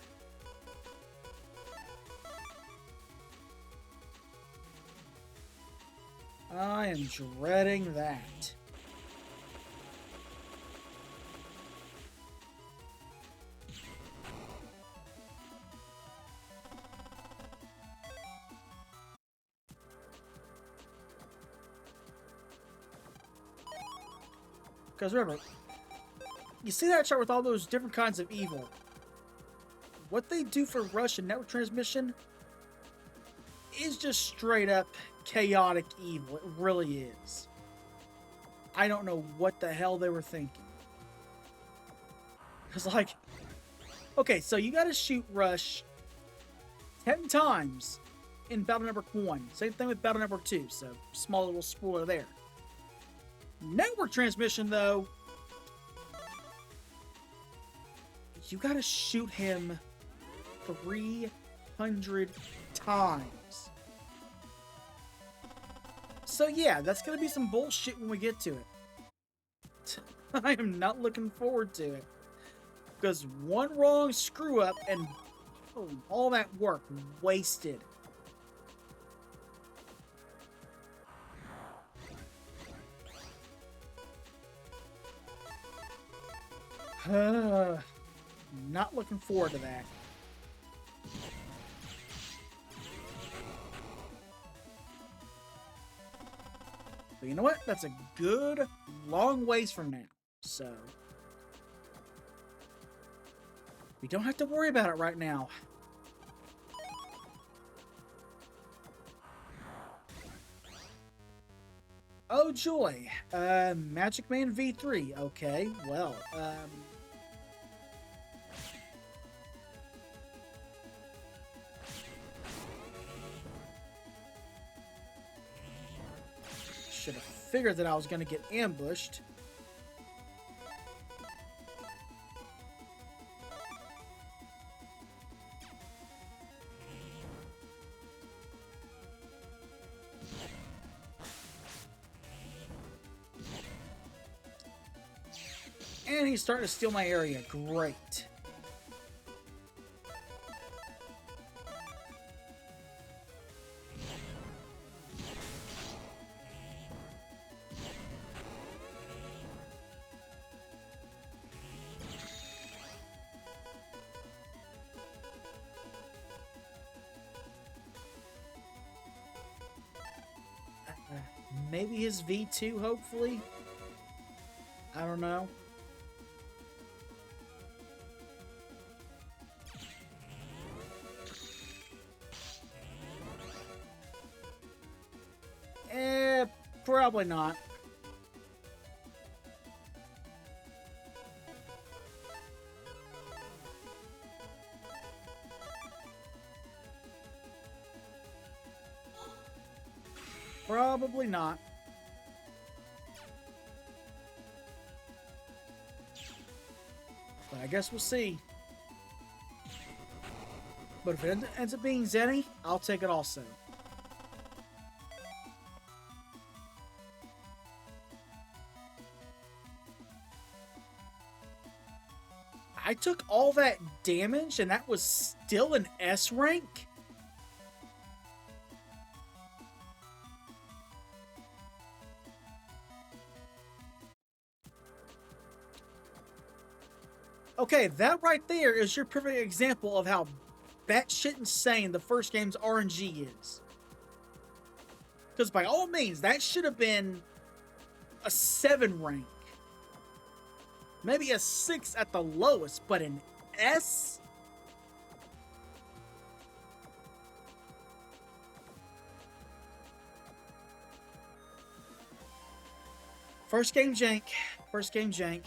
I am dreading that. Because remember, you see that chart with all those different kinds of evil. What they do for Rush and network transmission is just straight up chaotic evil. It really is. I don't know what the hell they were thinking. Because, like, okay, so you gotta shoot Rush 10 times in battle number 1. Same thing with battle number 2, so small little spoiler there. Network transmission, though, you gotta shoot him 300 times. So yeah, that's gonna be some bullshit when we get to it. I am not looking forward to it. Because one wrong screw up and boom, all that work wasted. Not looking forward to that. But you know what? That's a good long ways from now. So we don't have to worry about it right now. Oh joy. Magic Man V3. Okay, well, should have figured that I was going to get ambushed. And he's starting to steal my area. Great. Maybe his V2, hopefully? I don't know. Probably not. Probably not. But I guess we'll see. But if it ends up being Zenny, I'll take it also. I took all that damage and that was still an S rank? Okay, that right there is your perfect example of how batshit insane the first game's RNG is. Because by all means, that should have been a 7 rank. Maybe a 6 at the lowest, but an S? First game jank. First game jank.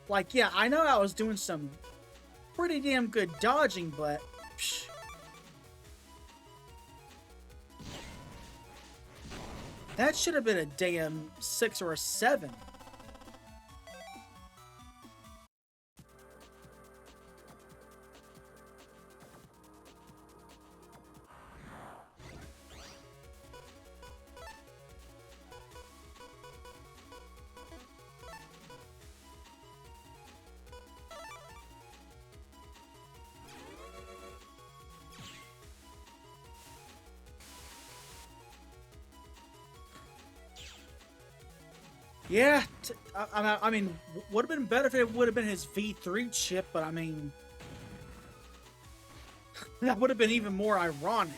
Like, yeah, I know I was doing some pretty damn good dodging, but... Psh. That should have been a damn 6 or a 7. Yeah, I mean, would have been better if it would have been his V3 chip, but I mean, that would have been even more ironic.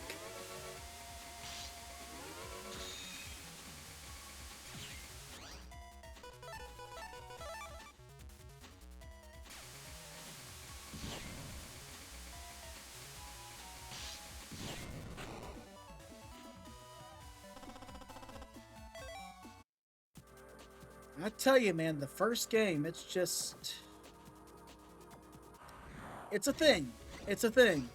I tell you, man, the first game, it's just... It's a thing. It's a thing.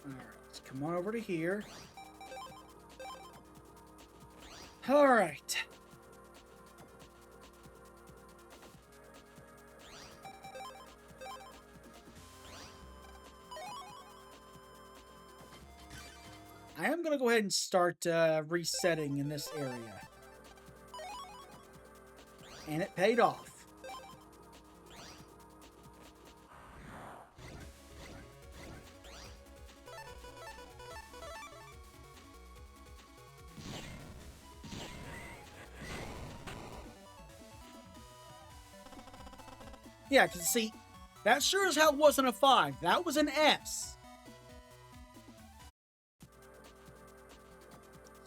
Alright, let's come on over to here. Alright. I am going to go ahead and start resetting in this area. And it paid off. Yeah, because see, that sure as hell wasn't a 5. That was an S.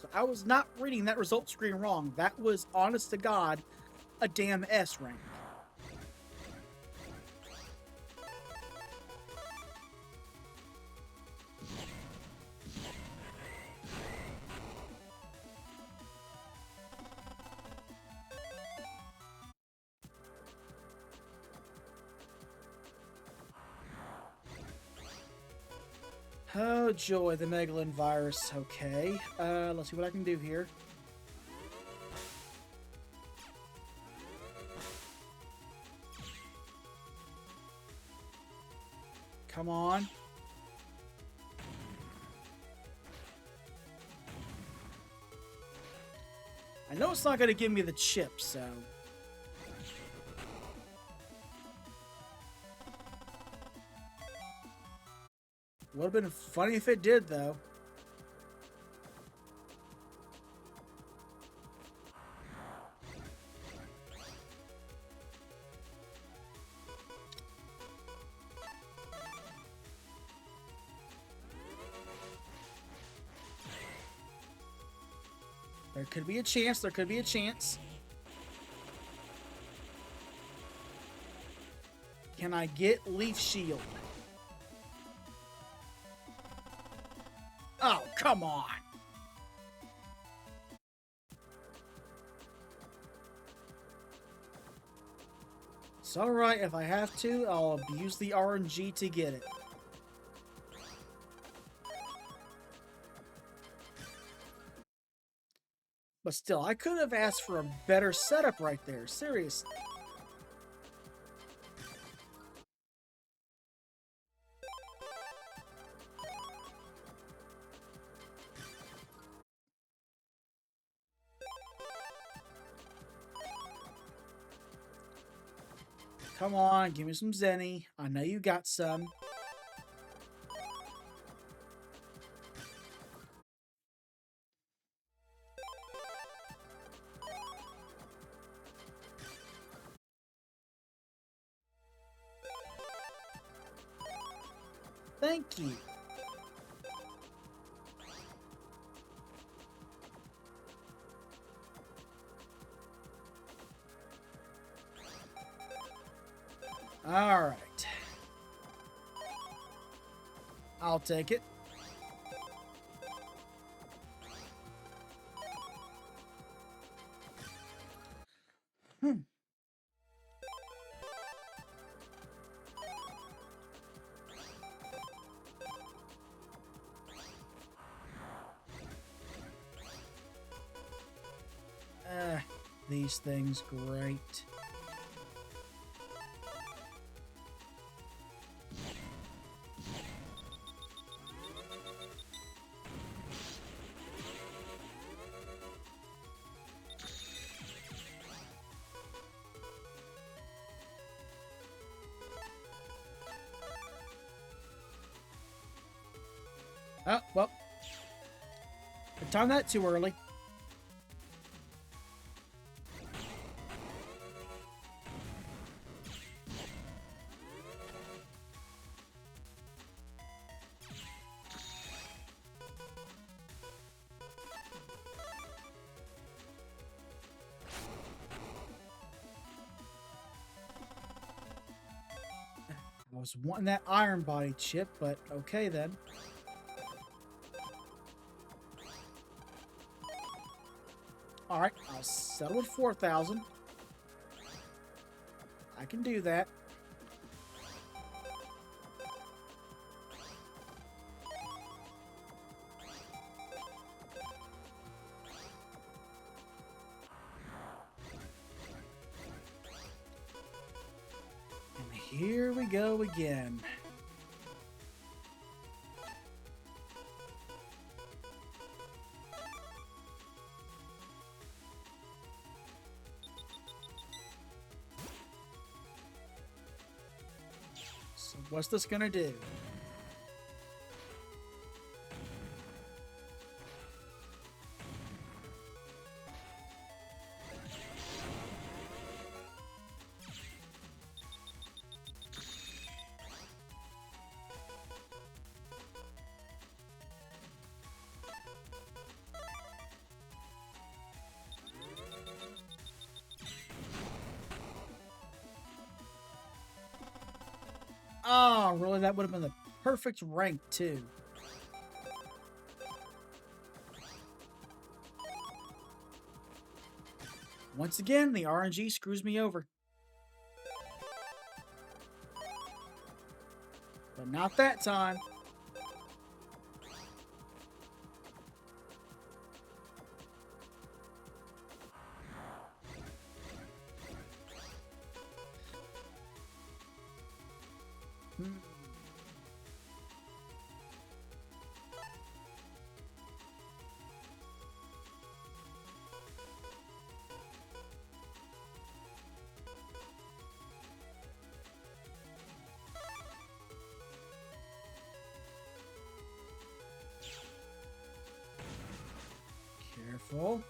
So I was not reading that result screen wrong. That was, honest to God, a damn S rank. Oh joy, the Megalin virus. Okay, let's see what I can do here. Come on. I know it's not going to give me the chip, so... Would have been funny if it did, though. There could be a chance. There could be a chance. Can I get Leaf Shield? Oh, come on. It's alright. If I have to, I'll abuse the RNG to get it. But still, I could have asked for a better setup right there. Seriously. Come on, give me some Zenny. I know you got some. Thank you. All right. I'll take it. Hmm. These things great. Oh, well. I timed that too early. I was wanting that iron body chip, but okay then. Alright, I'll settle with 4,000. I can do that. And here we go again. So what's this gonna do? Oh, really? That would have been the perfect rank, too. Once again, the RNG screws me over. But not that time. Hmm. Careful.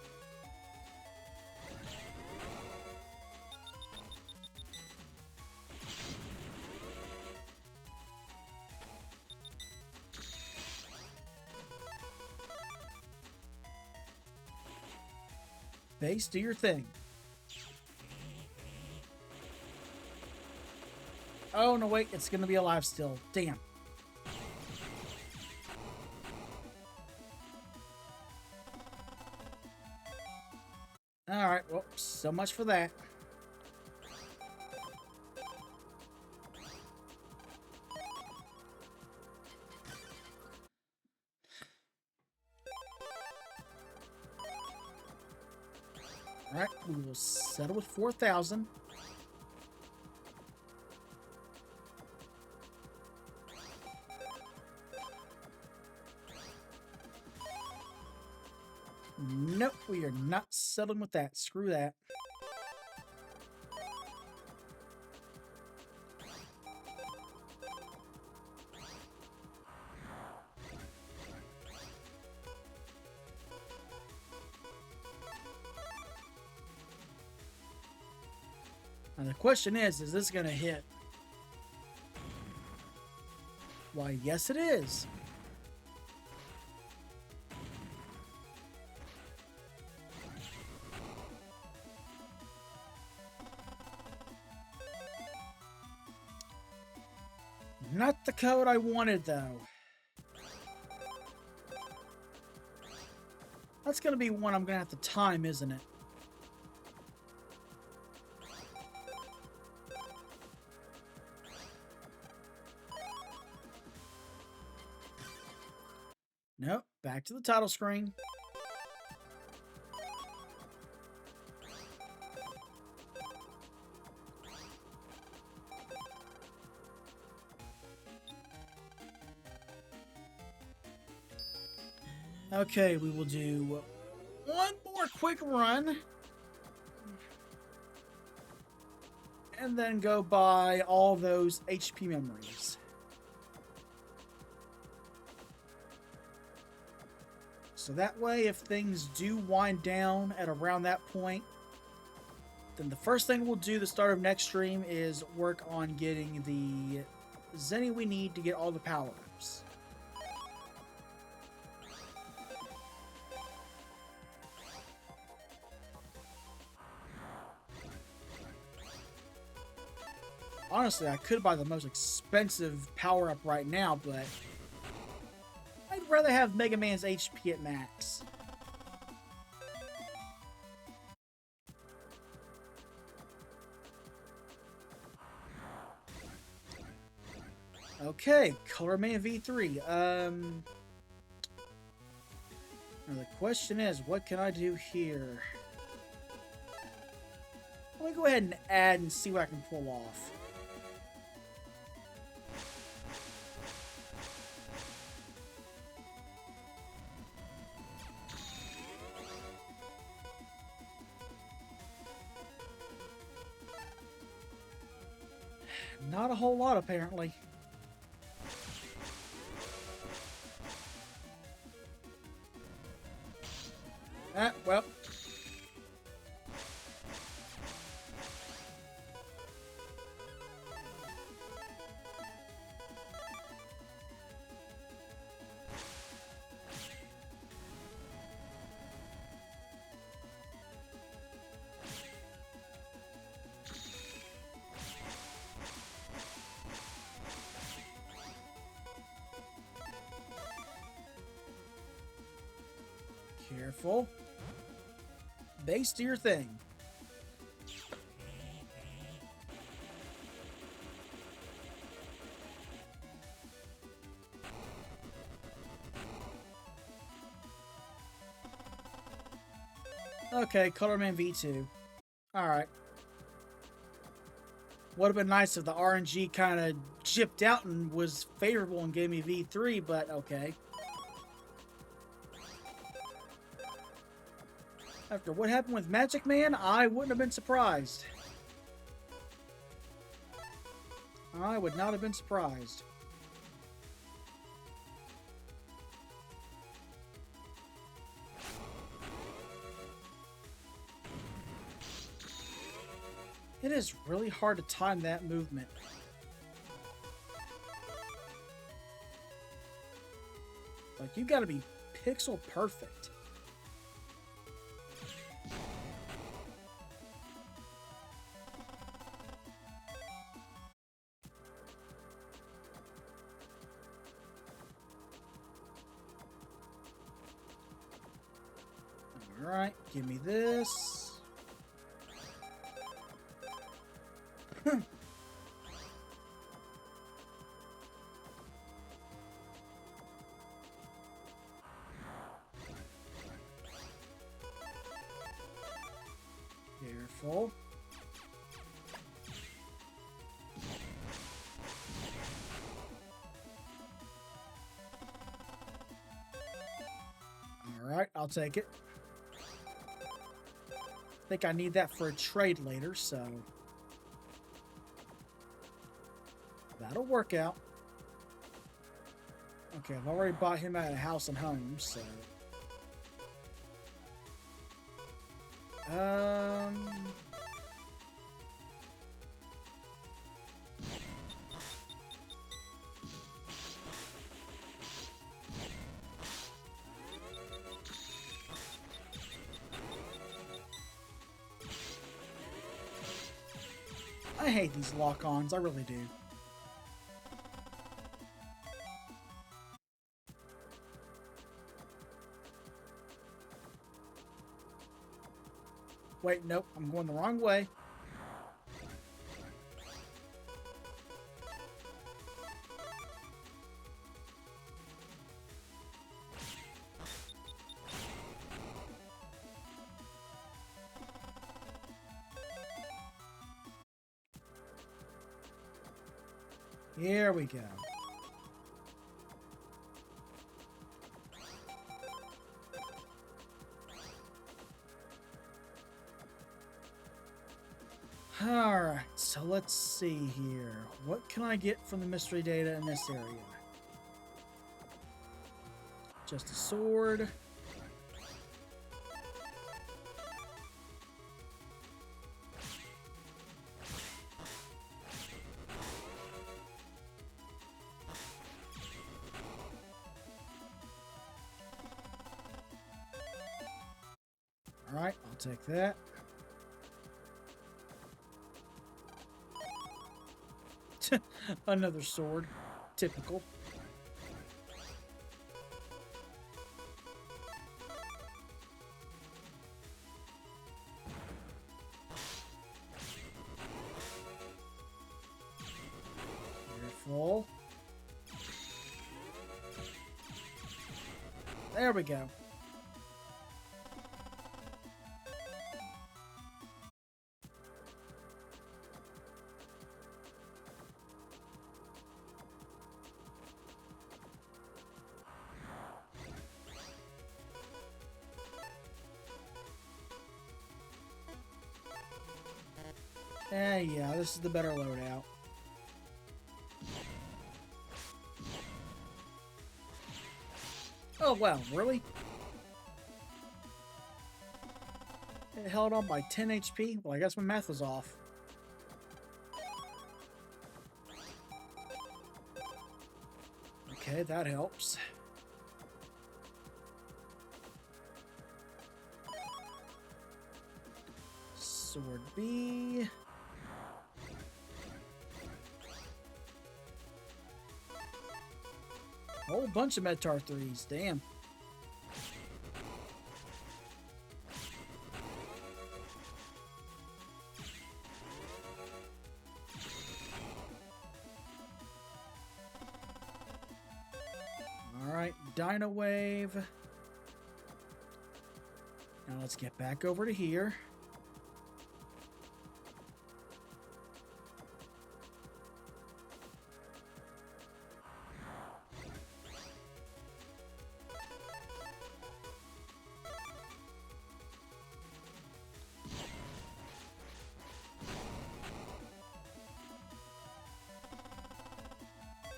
Base, do your thing. Oh, no, wait. It's going to be alive still. Damn. Alright, well, so much for that. Alright, we will settle with 4,000. Nope, we are not settling with that. Screw that. Now the question is this going to hit? Why, yes it is. Not the code I wanted, though. That's going to be one I'm going to have to time, isn't it? Nope. Back to the title screen. Okay, we will do one more quick run. And then go buy all those HP memories. So that way, if things do wind down at around that point, then the first thing we'll do the start of next stream is work on getting the Zenny we need to get all the power-ups. Honestly, I could buy the most expensive power-up right now, but I'd rather have Mega Man's HP at max. Okay, Color Man V3. Now the question is, what can I do here? Let me go ahead and add and see what I can pull off. Not a whole lot, apparently. Well. Careful. Base to your thing. Okay, Color Man V2. Alright. Would have been nice if the RNG kind of chipped out and was favorable and gave me V3, but okay. After what happened with Magic Man, I wouldn't have been surprised. I would not have been surprised. It is really hard to time that movement. Like, you gotta be pixel perfect. Alright, give me this. Careful. Alright, I'll take it. I think I need that for a trade later, so that'll work out. Okay, I've already bought him out of House and Home, so I hate these lock-ons, I really do. Wait, nope, I'm going the wrong way. Here we go. Alright, so let's see here. What can I get from the mystery data in this area? Just a sword. Alright, I'll take that. Another sword. Typical. Careful. There we go. Yeah, this is the better loadout. Oh, wow, really? It held on by 10 HP? Well, I guess my math was off. Okay, that helps. Sword B. Whole bunch of Medtar 3s, damn. Alright, Dino Wave. Now let's get back over to here.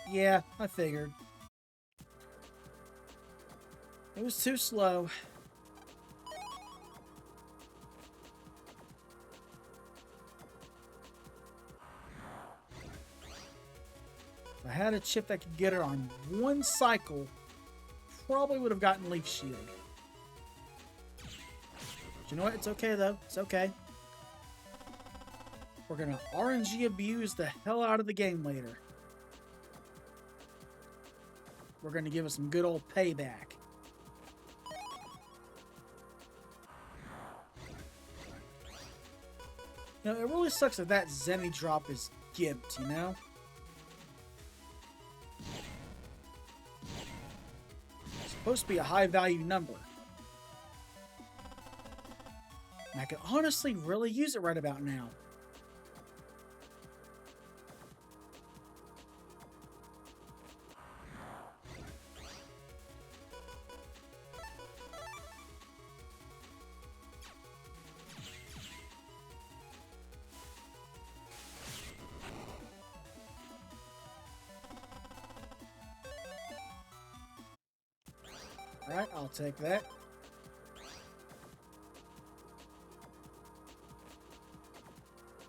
Yeah, I figured. It was too slow. If I had a chip that could get it on one cycle, probably would have gotten Leaf Shield. But you know what? It's okay, though. It's okay. We're gonna RNG abuse the hell out of the game later. We're gonna give it some good old payback. You know, it really sucks that that Zenny drop is gimped, you know? It's supposed to be a high value number. And I could honestly really use it right about now. Alright, I'll take that.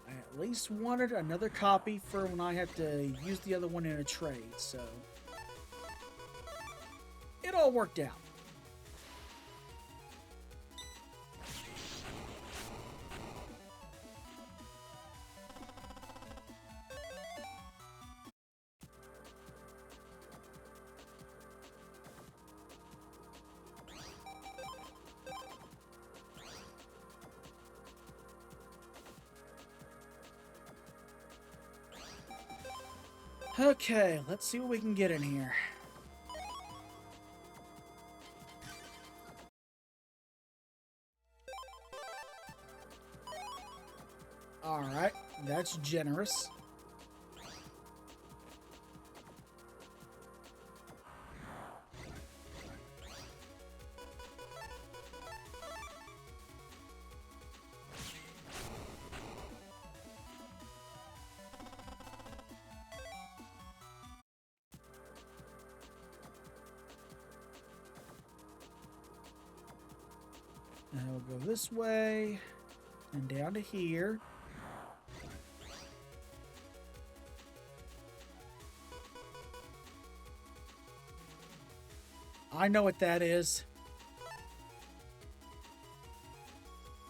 I at least wanted another copy for when I have to use the other one in a trade, so it all worked out. Okay, let's see what we can get in here. Alright, that's generous. And we'll go this way and down to here. I know what that is.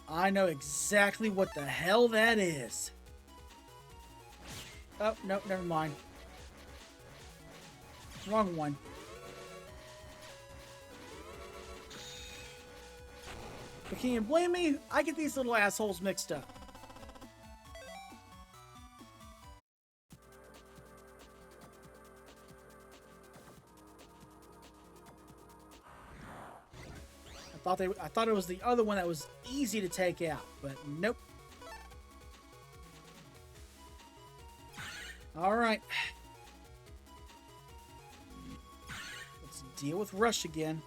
I know exactly what the hell that is. Oh, nope, never mind. Wrong one. But can you blame me? I get these little assholes mixed up. I thought it was the other one that was easy to take out, but nope. All right. Let's deal with Rush again.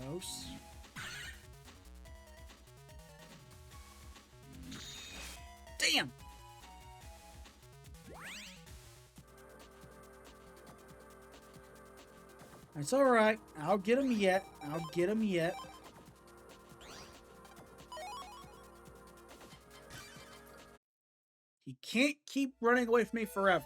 Close. Damn! It's alright. I'll get him yet. I'll get him yet. He can't keep running away from me forever.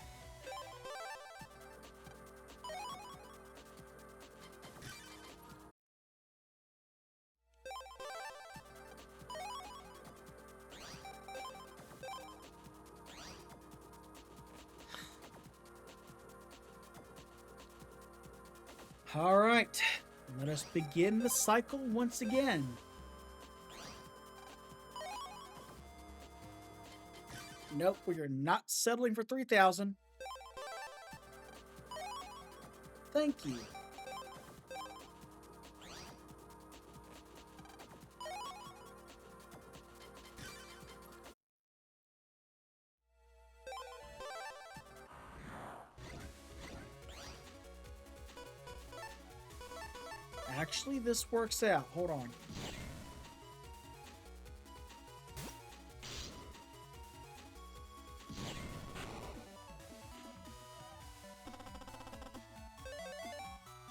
All right, let us begin the cycle once again. Nope, we are not settling for 3,000. Thank you. Actually, this works out. Hold on.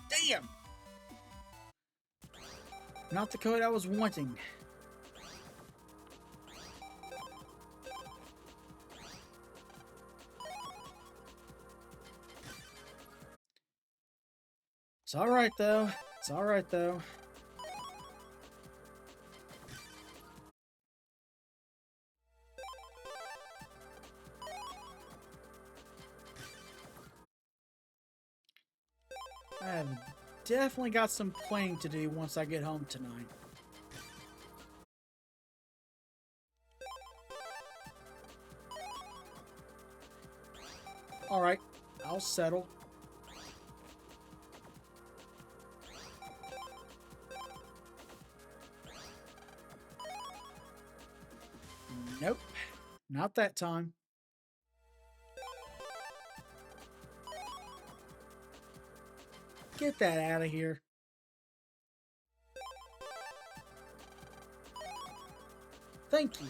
Damn! Not the code I was wanting. It's alright though. It's alright though. I have definitely got some playing to do once I get home tonight. Alright, I'll settle. Nope, not that time. Get that out of here. Thank you.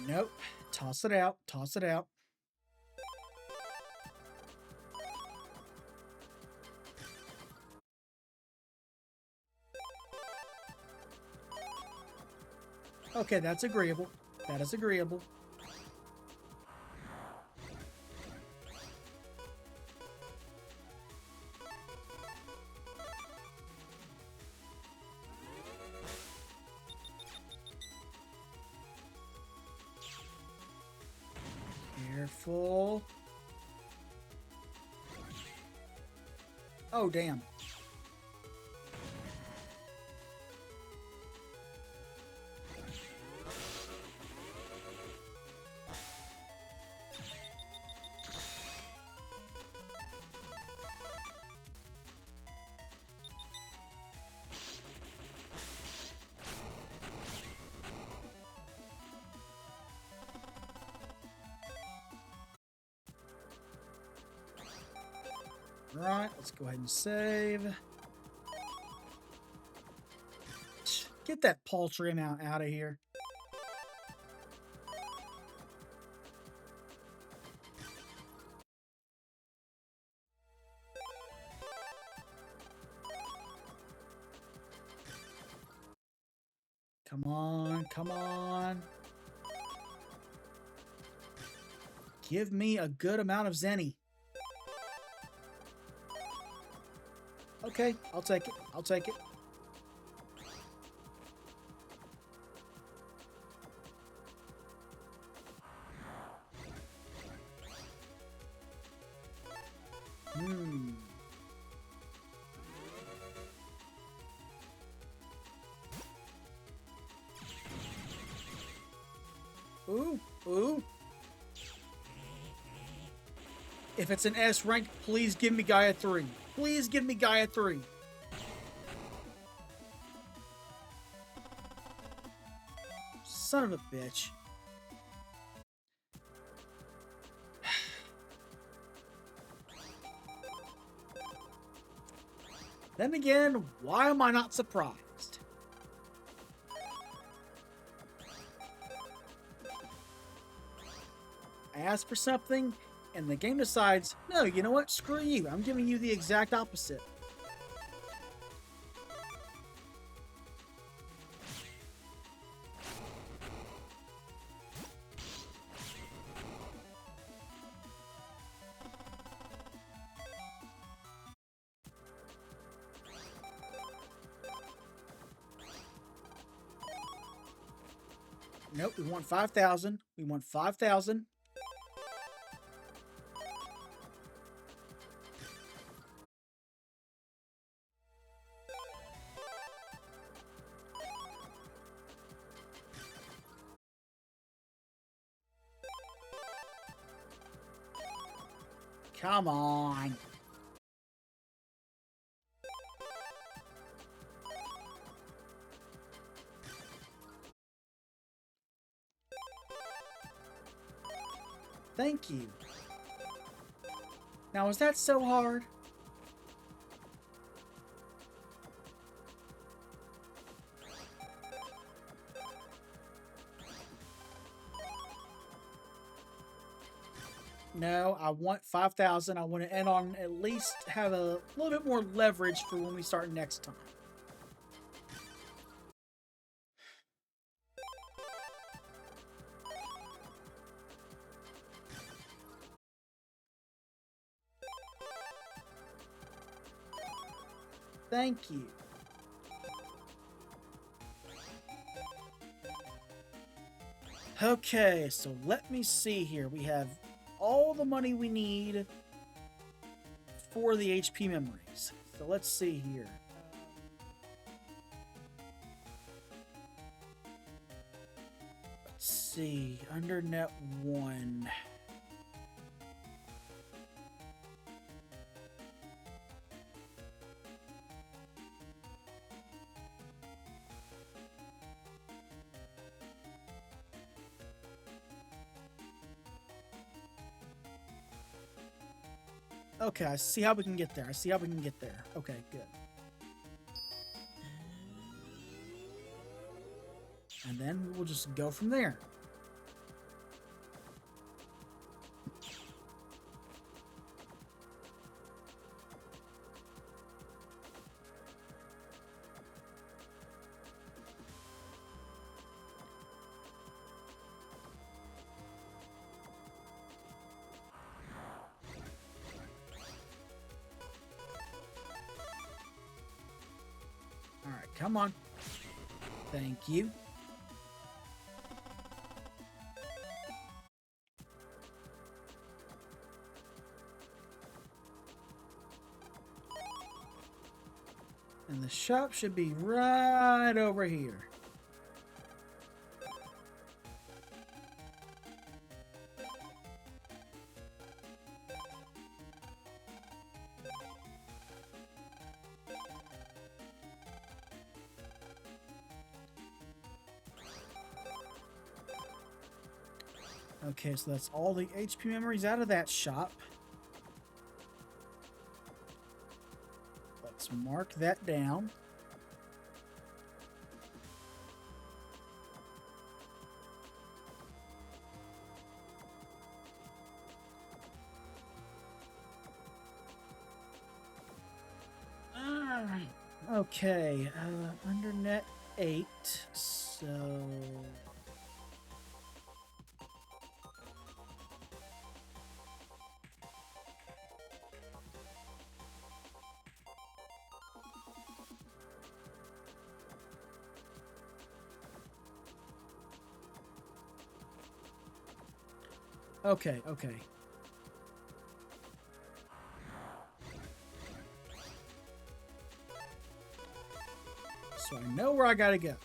Nope. Toss it out. Toss it out. Okay, that's agreeable. That is agreeable. Careful. Oh, damn. Right, let's go ahead and save. Get that paltry amount out of here. Come on, come on. Give me a good amount of Zenny. Okay, I'll take it. I'll take it. Ooh, ooh. If it's an S rank, please give me Gaia 3. Please give me Gaia 3. Son of a bitch. Then again, why am I not surprised? I asked for something, and the game decides, no, you know what? Screw you. I'm giving you the exact opposite. Nope, we want 5,000. We want 5,000. Come on. Thank you. Now, is that so hard? No, I want 5,000. I want to end on at least have a little bit more leverage for when we start next time. Thank you. Okay, so let me see here. We have all the money we need for the HP memories. So let's see here. Let's see. Under net 1. Okay, I see how we can get there. I see how we can get there. Okay, good. And then we'll just go from there. Alright, come on. Thank you. And the shop should be right over here. Okay, so that's all the HP memories out of that shop. Let's mark that down. Okay, under net 8, so... Okay. So I know where I gotta go.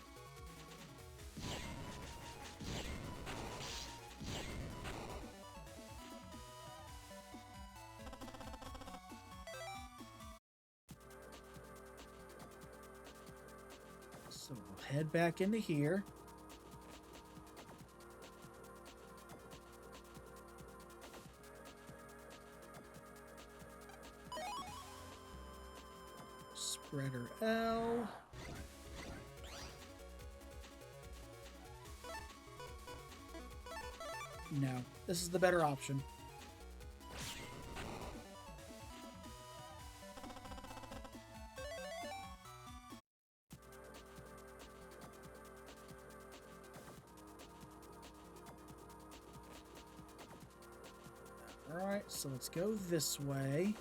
So we'll head back into here. Spreader L. No, this is the better option. All right, so let's go this way.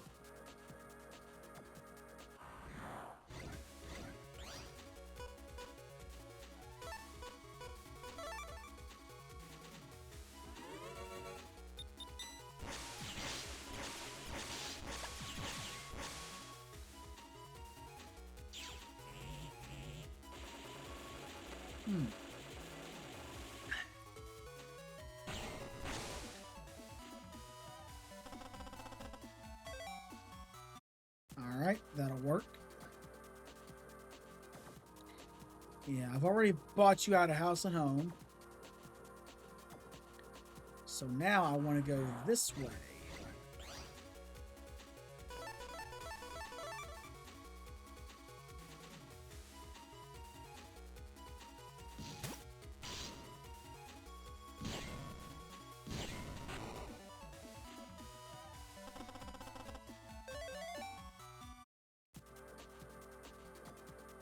All right, that'll work. Yeah, I've already bought you out of house and home. So now I want to go this way.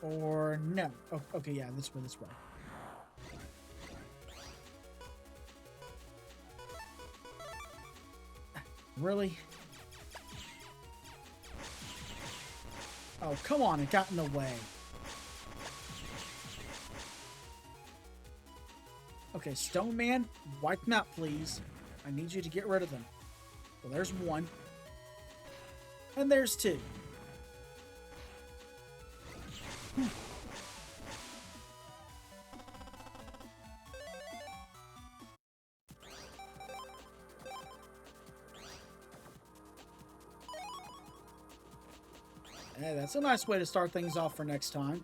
Or no. Oh, okay, yeah, this way. Really? Oh, come on, it got in the way. Okay, Stone Man, wipe them out, please. I need you to get rid of them. Well, there's one. And there's two. Hey, that's a nice way to start things off for next time.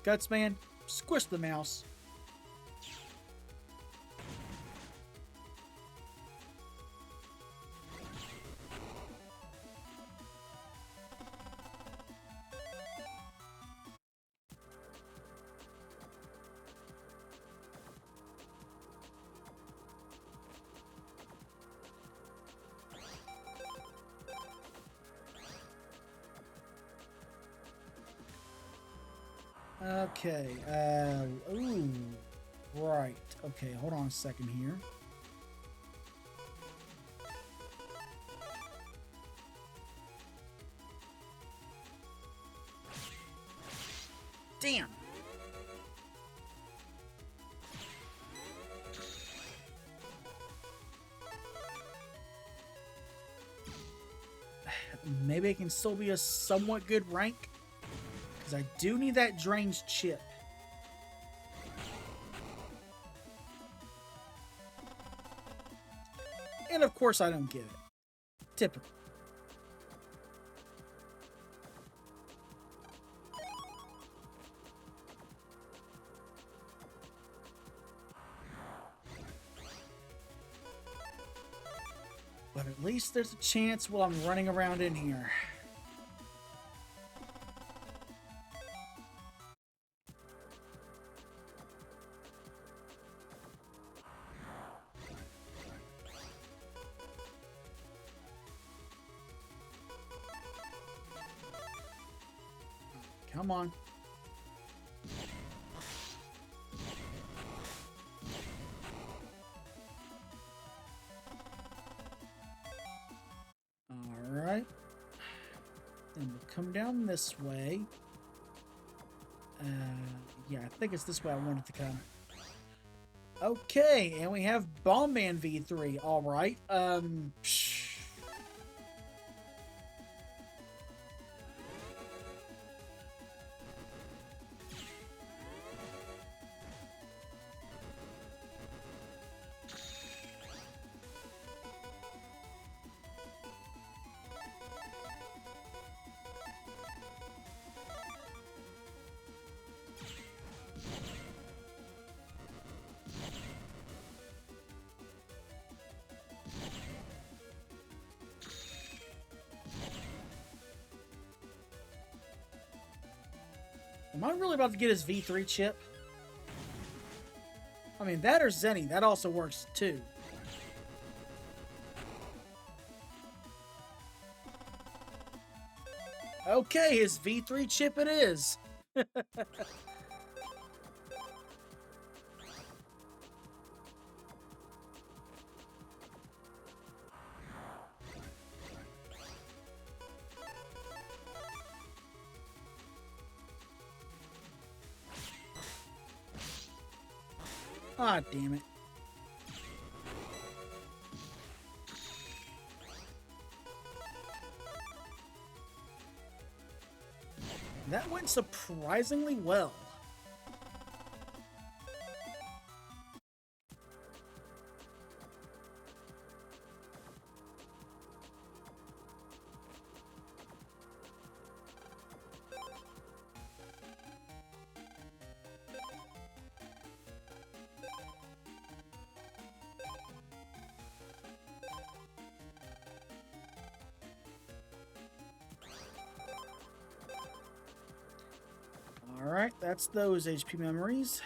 Guts Man, squish the mouse. Okay, ooh, right. Okay, hold on a second here. Damn. maybe it can still be a somewhat good rank. Because I do need that drained chip. And of course I don't get it. Typical. But at least there's a chance while I'm running around in here. Come on. Alright. Then we'll come down this way. Yeah, I think it's this way I wanted to come. Okay, and we have Bomb Man V3. Alright. Am I really about to get his V3 chip? I mean, that or Zenny. That also works too. Okay, his V3 chip it is. Ah, damn it. That went surprisingly well. Alright, that's those HP memories.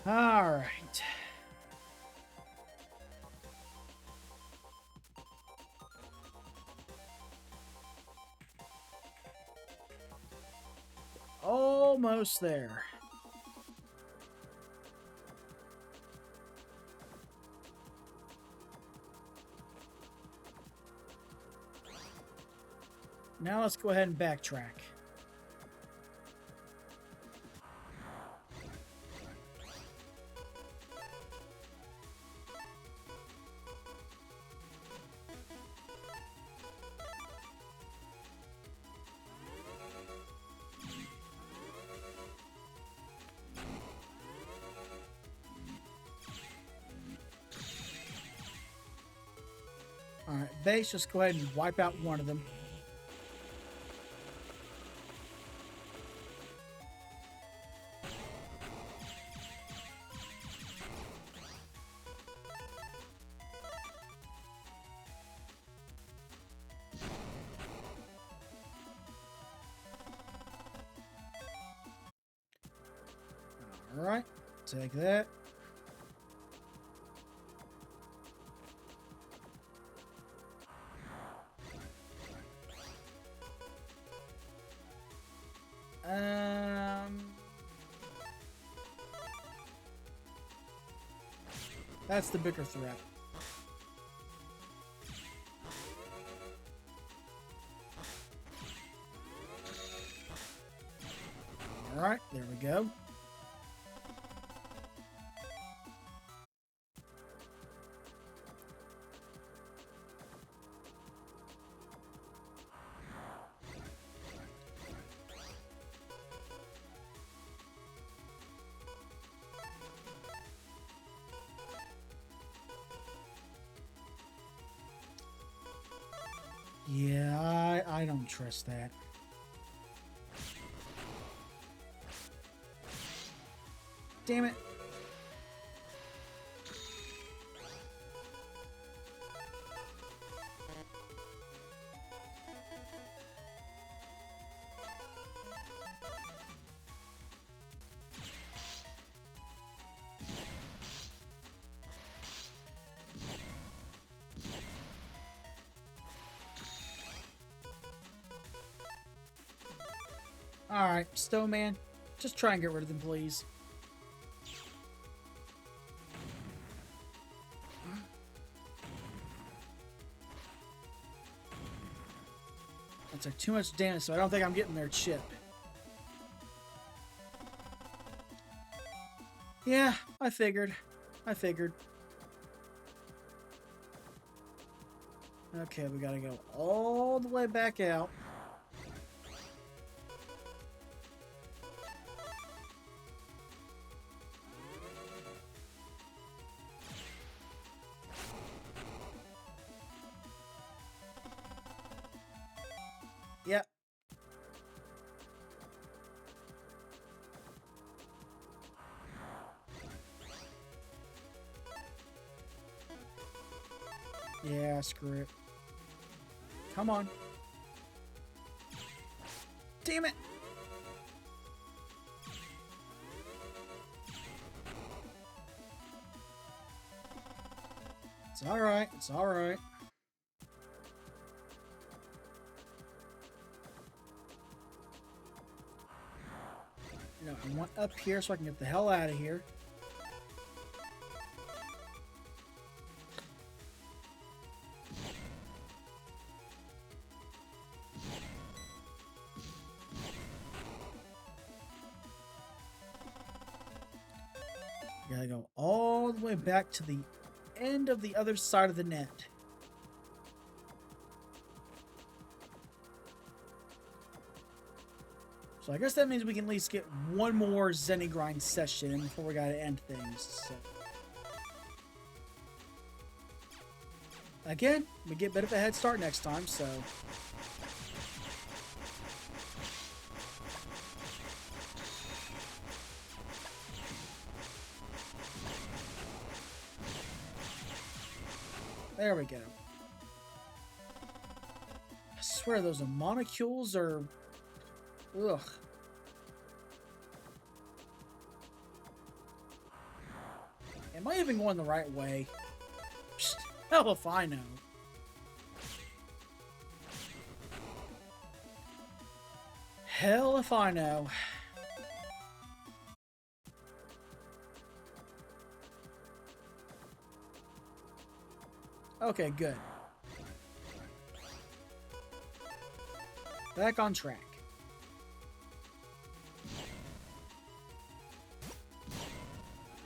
Alright. Almost there. Now let's go ahead and backtrack. Alright, base, just go ahead and wipe out one of them. Alright, take that. That's the bigger threat. Alright, there we go. Yeah, I don't trust that. Damn it. Alright, Snowman, just try and get rid of them, please. That's like too much damage, so I don't think I'm getting their chip. Yeah, I figured. Okay, we gotta go all the way back out. Yep. Yeah, screw it. Come on. Damn it! It's alright, it's alright. No, I want up here so I can get the hell out of here. Gotta go all the way back to the end of the other side of the net. So I guess that means we can at least get one more Zenny grind session before we gotta end things. So. Again, we get a bit of a head start next time, so... There we go. I swear those monocules are... Ugh. Am I even going the right way? Psst, hell if I know. Hell if I know. Okay, good. Back on track.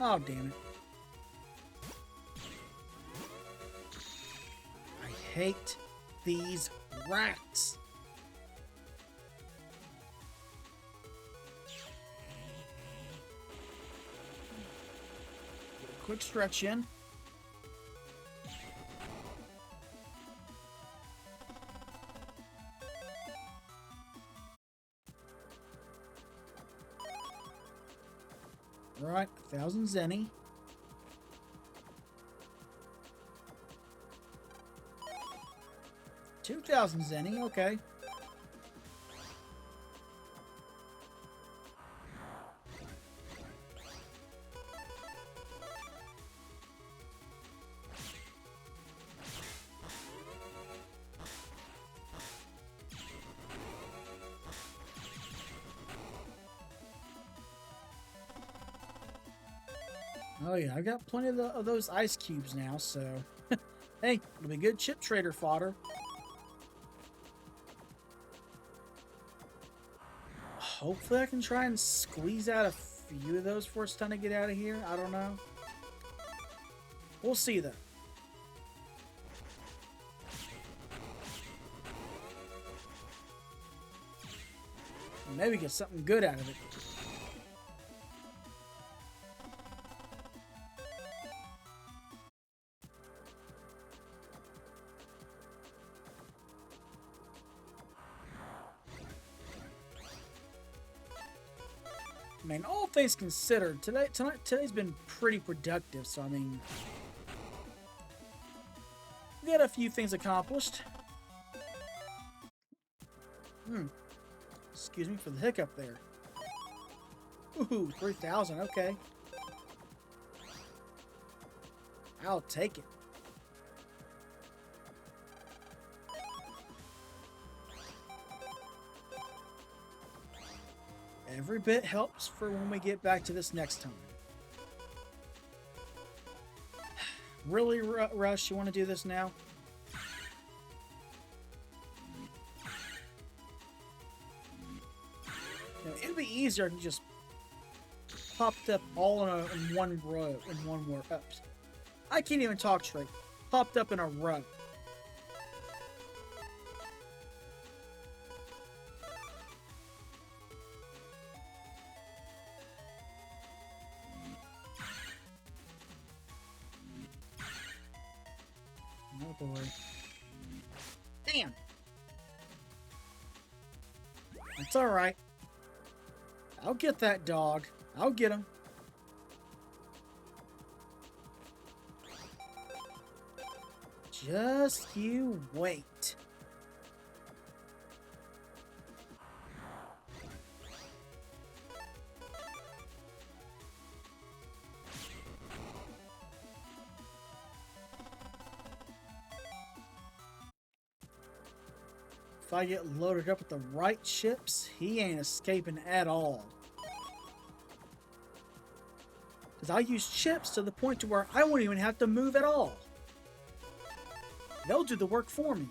Oh, damn it. I hate these rats. Quick stretch in. Alright, 1,000 Zenny. $2,000 Zenny, okay. Oh yeah, I've got plenty of those ice cubes now, so hey, it'll be good chip trader fodder. Hopefully I can try and squeeze out a few of those before it's time to get out of here. I don't know. We'll see though. Maybe get something good out of it. I mean, all things considered, today's been pretty productive. So I mean, we got a few things accomplished. Excuse me for the hiccup there. Ooh, 3,000. Okay, I'll take it. Every bit helps for when we get back to this next time. Really, Rush, you want to do this now? You know, it'd be easier if you just popped up all in one row, in one row. Oops. I can't even talk straight. Popped up in a row. Oh boy. Damn. It's alright. I'll get that dog. I'll get him. Just you wait. If I get loaded up with the right chips, he ain't escaping at all. Because I use chips to the point to where I won't even have to move at all. They'll do the work for me.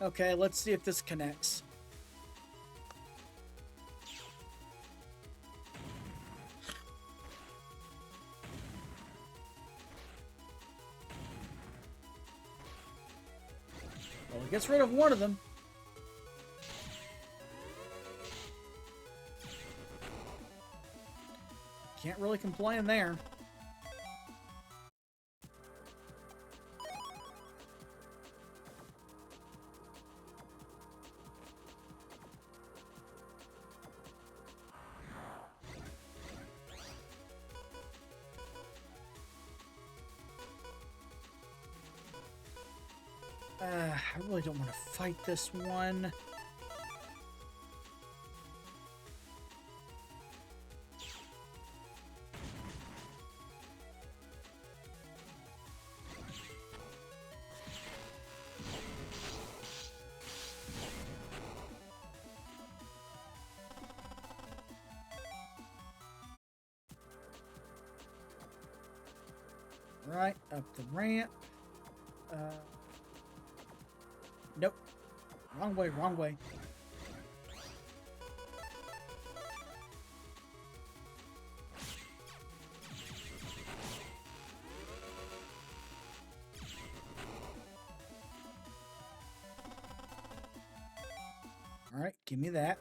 Okay, let's see if this connects. Well, it gets rid of one of them. Can't really complain there. I really don't want to fight this one. Right, up the ramp. Nope. Wrong way, wrong way. All right, give me that.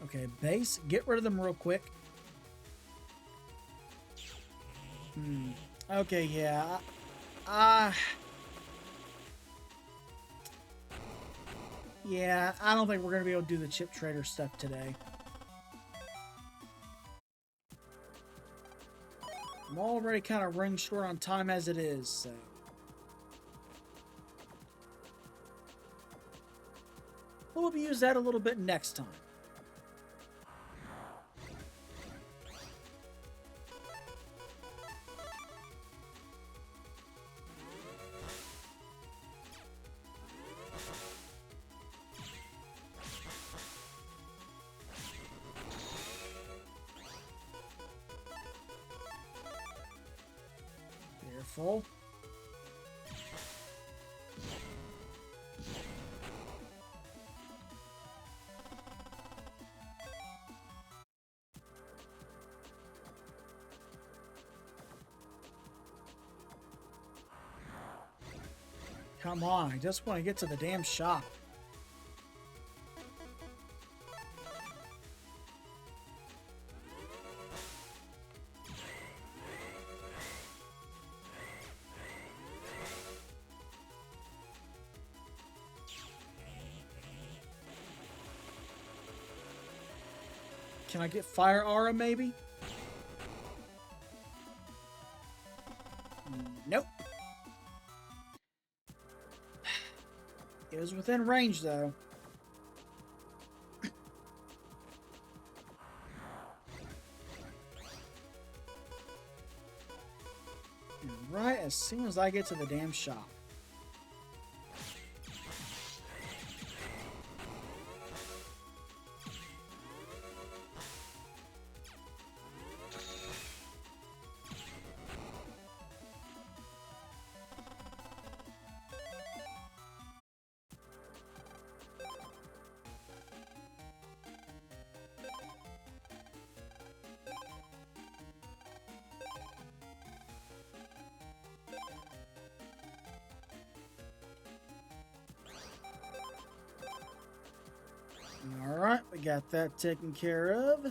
Okay, base, get rid of them real quick. Okay, yeah. Yeah, I don't think we're going to be able to do the chip trader stuff today. I'm already kind of running short on time as it is, so... We'll use that a little bit next time. Careful. Come on, I just want to get to the damn shop. Can I get Fire Aura, maybe? Nope. It was within range, though. And right as soon as I get to the damn shop. Alright, we got that taken care of.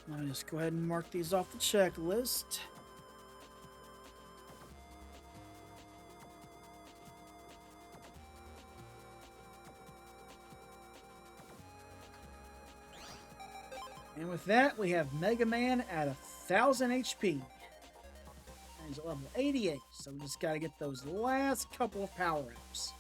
Let me just go ahead and mark these off the checklist. And with that, we have Mega Man at 1,000 HP. He's at level 88, so we just gotta get those last couple of power-ups.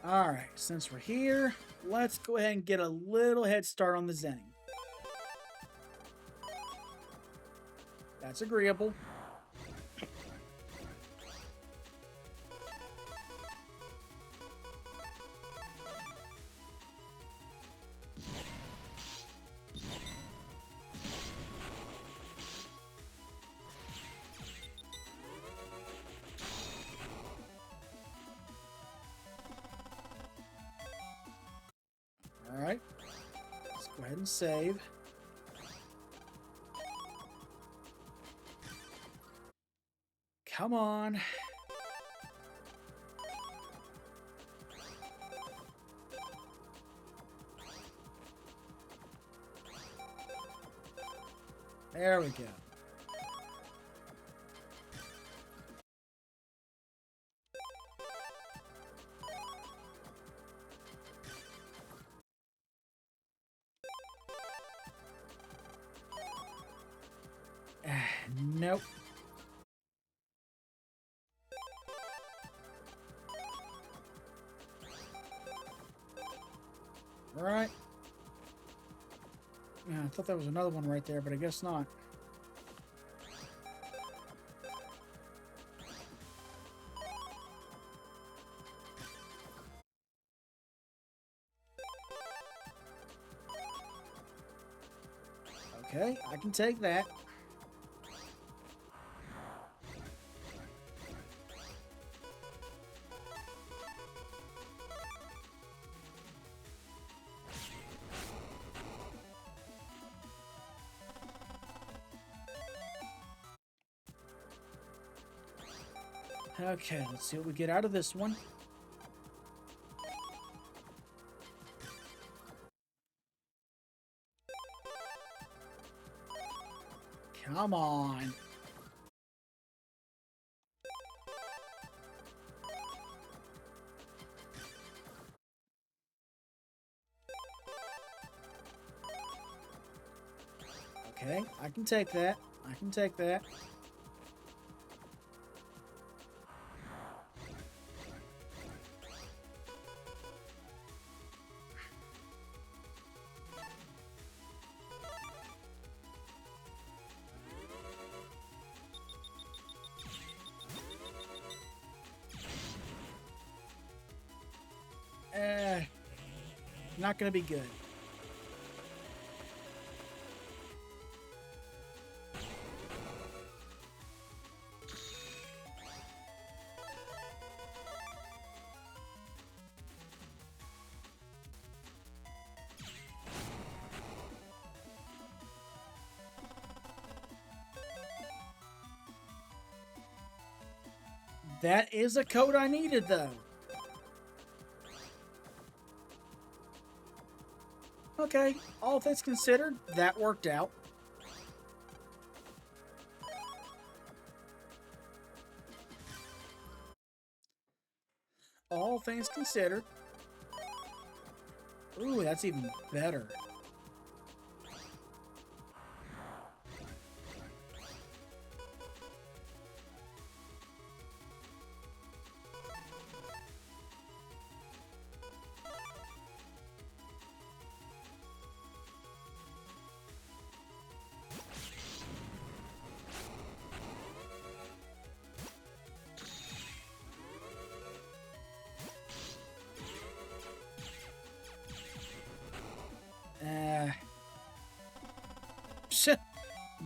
Alright, since we're here, let's go ahead and get a little head start on the Zenning. That's agreeable. Alright. Let's go ahead and save. Come on. There we go. Nope. Alright. Yeah, I thought there was another one right there, but I guess not. Okay, I can take that. Okay, let's see what we get out of this one. Come on. Okay, I can take that. I can take that. Not gonna be good. That is a code I needed, though. Okay, all things considered, that worked out. All things considered. Ooh, that's even better.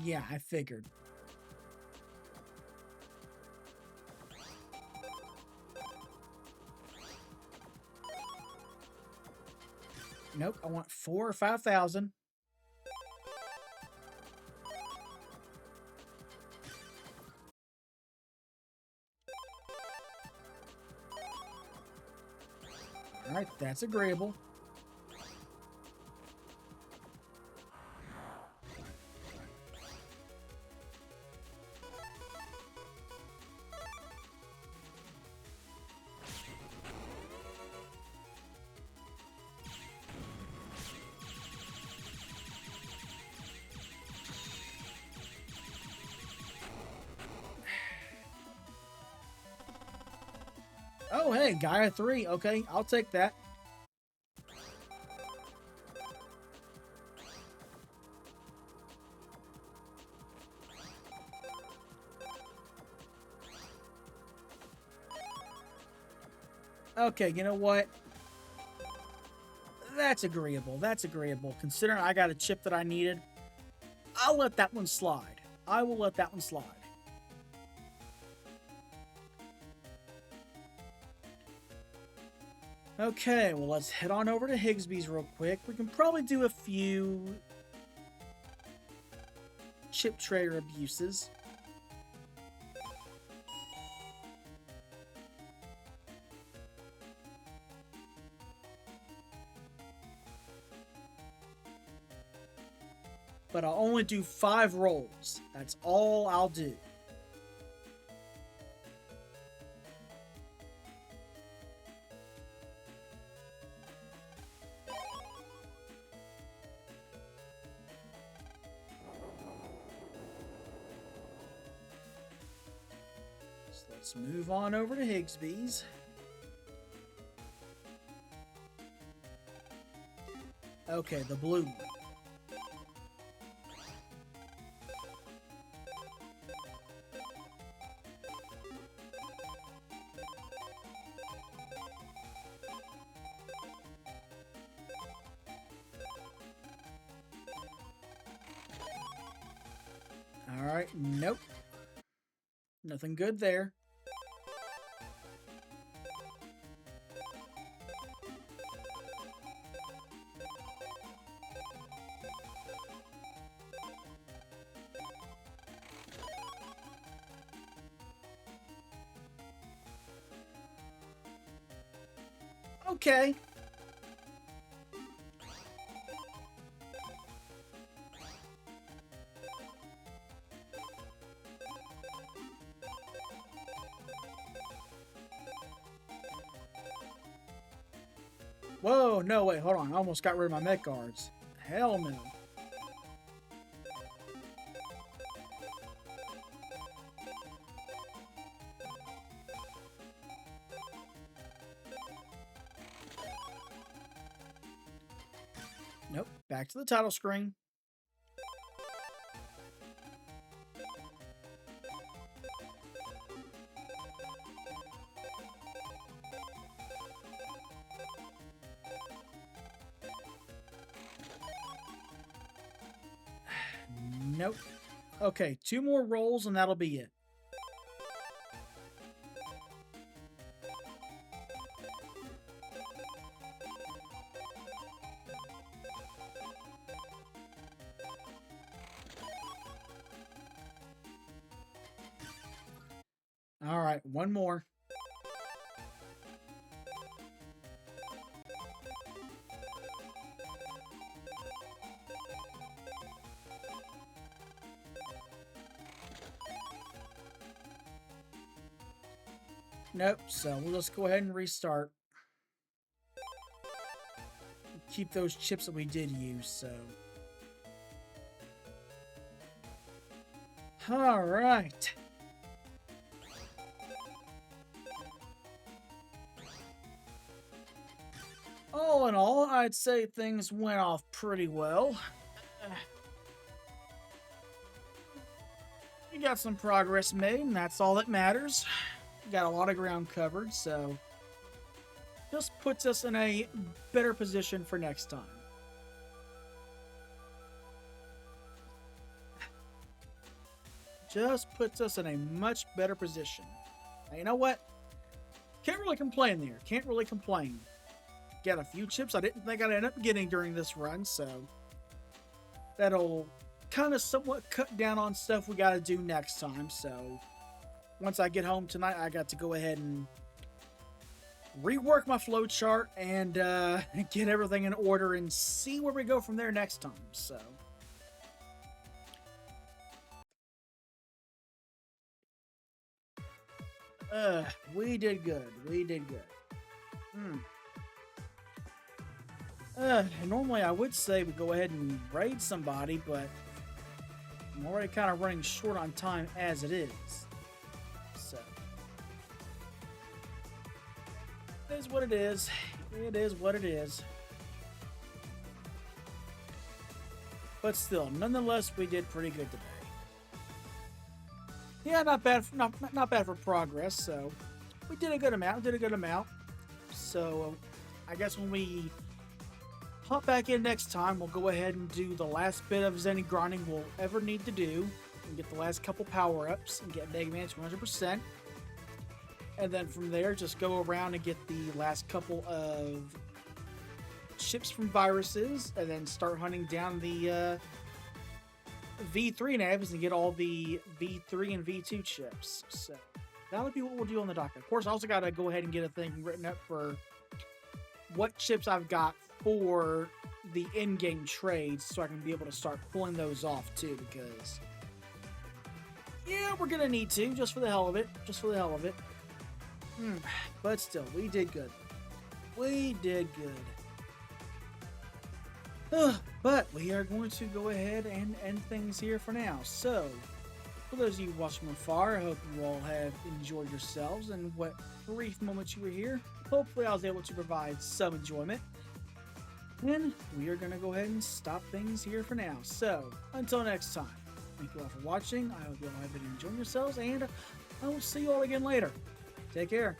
Yeah, I figured. Nope, I want 4 or 5,000. All right, that's agreeable. Oh, hey, Gaia 3. Okay, I'll take that. Okay, you know what? That's agreeable. That's agreeable. Considering I got a chip that I needed, I'll let that one slide. I will let that one slide. Okay, well, let's head on over to Higsby's real quick. We can probably do a few chip trader abuses. But I'll only do 5 rolls. That's all I'll do. So let's move on over to Higsby's. Okay, the blue one. Alright, nope. Nothing good there. okay. Whoa, no, wait, hold on. I almost got rid of my mech guards. Hell no. Nope, back to the title screen. Nope. Okay, 2 more rolls and that'll be it. All right, 1 more. Nope, so we'll just go ahead and restart. Keep those chips that we did use, so. All right. All in all, I'd say things went off pretty well. We got some progress made, and that's all that matters. Got a lot of ground covered, so just puts us in a better position for next time. Just puts us in a much better position. Now, you know what? Can't really complain there. Can't really complain. Got a few chips I didn't think I'd end up getting during this run, so that'll kind of somewhat cut down on stuff we got to do next time, so once I get home tonight, I got to go ahead and rework my flowchart and get everything in order and see where we go from there next time. So, we did good. We did good. Normally I would say we go ahead and raid somebody, but I'm already kind of running short on time as it is. So, it is what it is. It is what it is. But still, nonetheless, we did pretty good today. Yeah, not bad. Not bad for progress. So, we did a good amount. So, I guess when we hop back in next time, we'll go ahead and do the last bit of any grinding we'll ever need to do and get the last couple power-ups and get Mega Man to 100%. And then from there, just go around and get the last couple of chips from viruses and then start hunting down the V3 navs and get all the V3 and V2 chips. So that would be what we'll do on the docket. Of course, I also got to go ahead and get a thing written up for what chips I've got for the in-game trades so I can be able to start pulling those off too, because yeah, we're gonna need to, just for the hell of it. But still, we did good. But we are going to go ahead and end things here for now. So, for those of you watching from afar, I hope you all have enjoyed yourselves and what brief moments you were here. Hopefully I was able to provide some enjoyment. And we are going to go ahead and stop things here for now. So, until next time, thank you all for watching. I hope you all have been enjoying yourselves, and I will see you all again later. Take care.